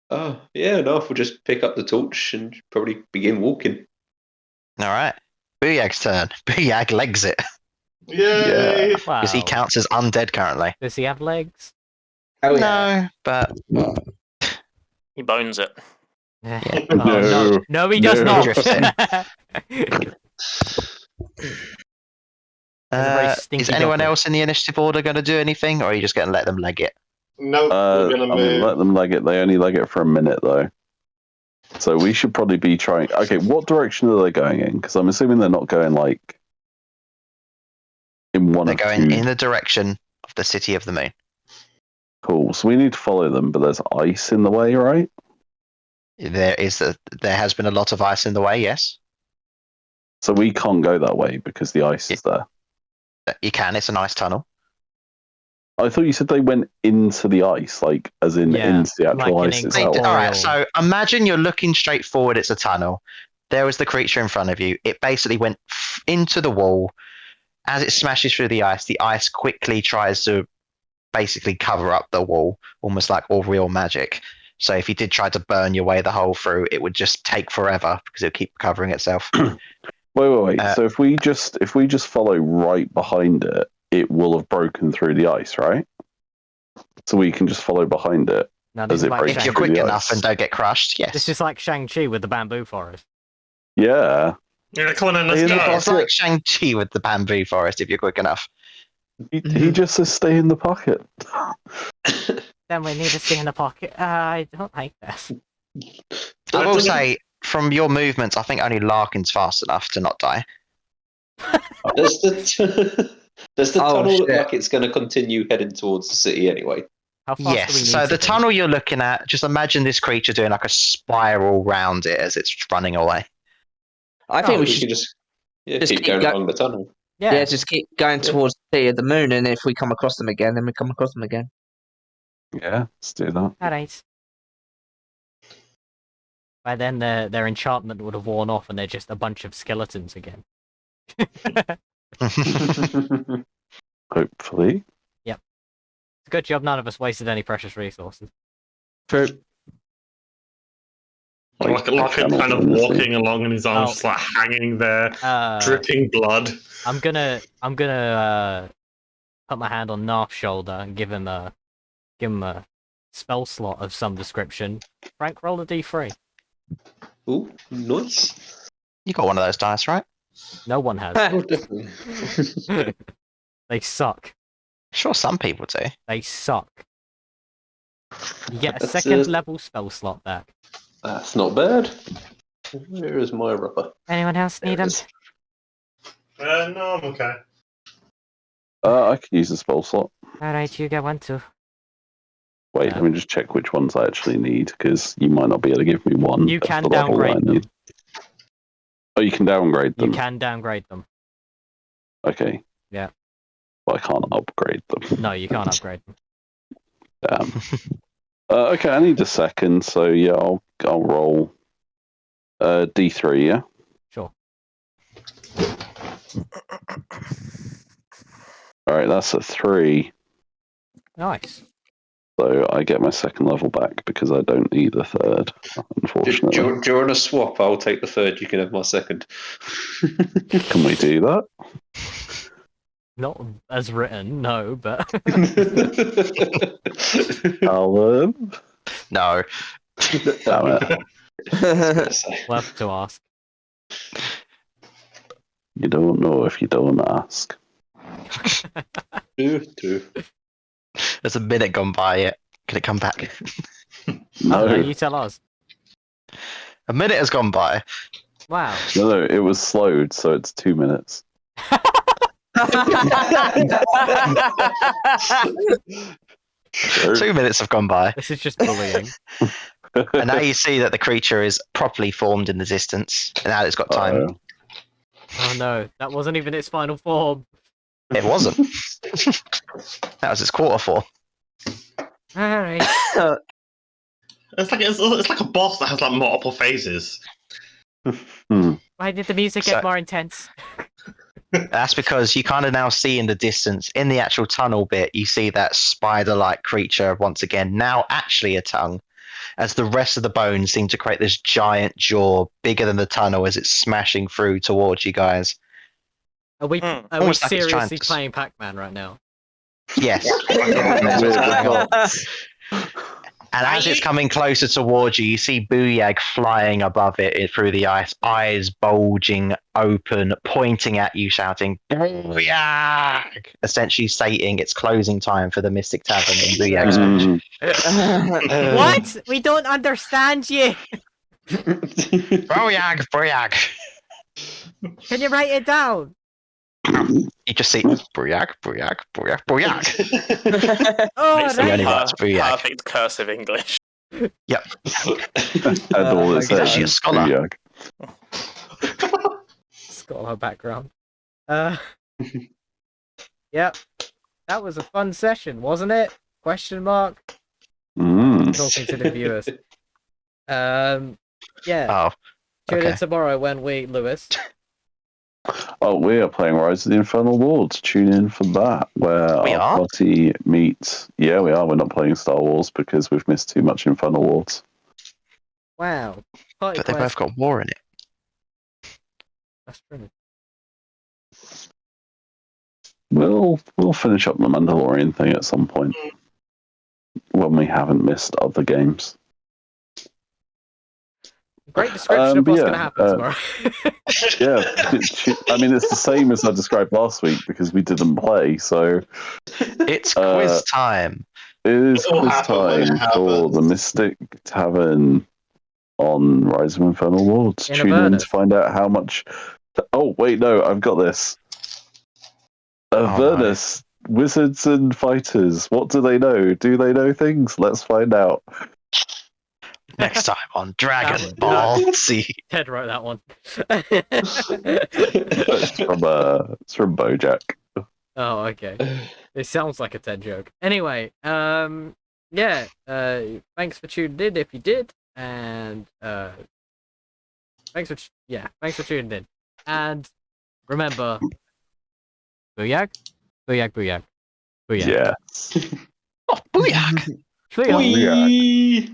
S3: Oh yeah, Narf will just pick up the torch and probably begin walking.
S2: All right. Booyag's turn. Booyag legs it
S10: Yay!
S4: Wow.
S2: because he counts as undead currently.
S4: Does he have legs?
S3: Oh
S2: No, but
S9: He bones it.
S4: Oh,
S6: No.
S4: no. No, he does
S6: No.
S4: not.
S2: Drifts
S4: There's a very
S2: is
S4: stinky
S2: anyone
S4: goblin.
S2: else in the initiative order going to do anything, or are you just going to let them leg it?
S10: Nope, we're gonna
S6: I mean,
S10: move.
S6: let them leg it. They only leg it for a minute though. So we should probably be trying. Okay, what direction are they going in? Because I'm assuming they're not going like in one
S2: They're
S6: of
S2: going
S6: two.
S2: in the direction of the City of the Moon.
S6: Cool. So we need to follow them, but there's ice in the way, right?
S2: There has been a lot of ice in the way. Yes,
S6: So we can't go that way because the ice is there.
S2: you can. It's a nice tunnel.
S6: I thought you said they went into the ice, like as in
S4: Yeah,
S6: into the actual
S4: like an
S6: ice
S2: All
S6: itself.
S4: incorporeal-
S2: right. So imagine you're looking straight forward. It's a tunnel. There was the creature in front of you. It basically went into the wall. As it smashes through the ice quickly tries to basically cover up the wall, almost like all real magic. So if you did try to burn your way the hole through, it would just take forever because it would keep covering itself.
S6: Wait. So if we just follow right behind it, it will have broken through the ice, right? So we can just follow behind it
S4: Now,
S6: as it breaks
S2: If you're
S6: through
S2: quick
S6: the
S2: enough
S6: ice.
S2: and don't get crushed, yes.
S4: This is like Shang-Chi with the bamboo forest.
S6: Yeah.
S7: Yeah, come on then, let's
S6: Stay in the
S7: go.
S2: It's like Shang-Chi with the bamboo forest if you're quick enough.
S6: He just says stay in the pocket.
S11: Then we need to stay in the pocket. I don't like this.
S2: I will say, from your movements, I think only Larkin's fast enough to not die.
S3: Does the
S8: Oh,
S3: tunnel look
S8: shit.
S3: like it's going to continue heading towards the city anyway?
S4: How fast do we
S2: Yes,
S4: need
S2: so
S4: to
S2: the
S4: be?
S2: tunnel you're looking at, just imagine this creature doing like a spiral round it as it's running away.
S8: I think
S3: Oh,
S8: we
S3: we
S8: should
S3: can just
S8: just
S3: keep
S8: keep
S3: going
S8: go-
S3: along the tunnel.
S8: yeah, just keep going
S3: Yeah.
S8: towards the City of the Moon, and if we come across them again, then we come across them again.
S6: Yeah, let's do that.
S11: Alright.
S4: By then, their enchantment would have worn off, and they're just a bunch of skeletons again.
S6: Hopefully.
S4: It's a good job none of us wasted any precious resources.
S8: True.
S7: Like kind of walking along and his arms just like hanging there, dripping blood.
S4: I'm gonna put my hand on Narf's shoulder and give him a spell slot of some description. Frank, roll a d3.
S3: Ooh, nice.
S2: You got one of those dice, right?
S4: No one has.
S3: Oh, definitely.
S4: They suck.
S2: Sure, some people do.
S4: They suck. You get a
S3: That's
S4: second level spell slot back.
S3: That's not bad. Where is my rubber?
S11: Anyone else
S3: There
S11: need
S3: it
S11: him?
S3: is.
S7: No, I'm okay.
S6: I can use the spell slot.
S11: Alright, you get one too.
S6: Wait, let me just check which ones I actually need, because you might not be able to give me one.
S4: You
S6: of
S4: can
S6: the level
S4: downgrade
S6: I
S4: them.
S6: need. Oh, you can downgrade them.
S4: You can downgrade them.
S6: Okay.
S4: Yeah.
S6: But I can't upgrade them.
S4: No, you can't upgrade them.
S6: Damn. Okay, I need a second, so yeah, I'll roll D3, yeah?
S4: Sure.
S6: Alright, that's a 3.
S4: Nice.
S6: So I get my second level back because I don't need a third, unfortunately.
S3: During a swap, I'll take the third. You can have my second.
S6: Can we do that?
S4: Not as written, no, but
S6: Alan?
S2: No.
S6: Damn it.
S4: we'll have to ask.
S6: You don't know if you don't ask.
S3: True.
S2: There's a minute gone by yet. Can it come back?
S6: No,
S4: No, you tell us.
S2: A minute has gone by.
S4: Wow.
S6: no, it was slowed, so it's 2 minutes. Sure.
S2: 2 minutes have gone by.
S4: This is just bullying.
S2: And now you see that the creature is properly formed in the distance. And now it's got time.
S6: Uh-oh.
S4: Oh no, that wasn't even its final form.
S2: It wasn't. That was its quarter form.
S11: Alright.
S7: It's like a boss that has like multiple phases.
S11: Why did the music
S2: So-
S11: get more intense?
S2: That's because you kind of now see in the distance, in the actual tunnel bit, you see that spider-like creature once again, now actually a tongue, as the rest of the bones seem to create this giant jaw bigger than the tunnel as it's smashing through towards you guys.
S4: Are we
S2: Almost like it's trying
S4: seriously
S2: to-
S4: playing Pac-Man right now?
S2: Yes. That's what's going on. And as it's coming closer towards you, you see Booyag flying above it through the ice, eyes bulging open, pointing at you, shouting, Booyag! Essentially stating it's closing time for the Mystic Tavern in Booyag's
S6: Mm.
S11: What? We don't understand you.
S2: Booyag! Booyag!
S11: Can you write it down?
S2: You just see Booyag, Booyag, Booyag, Booyag.
S11: Oh,
S9: It's
S2: the only
S11: right.
S2: words, Booyag.
S9: perfect cursive English.
S6: And all it
S2: He's
S6: says
S2: actually a
S6: is
S2: scholar.
S6: Booyag.
S4: It's got her background. Yep. That was a fun session, wasn't it? Question mark.
S6: Mm.
S4: Talking to the viewers. Yeah.
S2: Oh,
S4: Tune in
S2: okay.
S4: tomorrow when we, Lewis,
S6: Oh, we are playing Rise of the Infernal Lords. Tune in for that, where
S2: We
S6: our
S2: are?
S6: party meets. Yeah, we are. We're not playing Star Wars because we've missed too much Infernal Lords.
S4: Wow. Party
S2: But they
S4: quest.
S2: both got war in it.
S4: That's true.
S6: We'll finish up the Mandalorian thing at some point when we haven't missed other games.
S4: Great description of
S6: but
S4: what's
S6: yeah,
S4: going to happen tomorrow.
S6: Yeah, I mean it's the same as I described last week because we didn't play. So
S2: It's quiz time.
S6: it is
S10: It'll
S6: quiz
S10: happen when it
S6: time for
S10: happens.
S6: the Mystic Tavern on Rise of Infernal Lords.
S4: In
S6: Tune in
S4: Avernus.
S6: to find out how much. Oh wait, no, I've got this. Avernus, wizards and fighters. What do they know? Do they know things? Let's find out.
S2: Next time on Dragon
S4: was-
S2: Ball Z.
S4: Ted wrote that one.
S6: It's from BoJack.
S4: Oh, okay. It sounds like a Ted joke. Anyway, yeah, thanks for tuning in if you did, and thanks for tuning in. And remember, booyah, booyah, booyah, booyah.
S6: Yes.
S2: Oh, booyah!
S4: Booyah.
S3: Whee!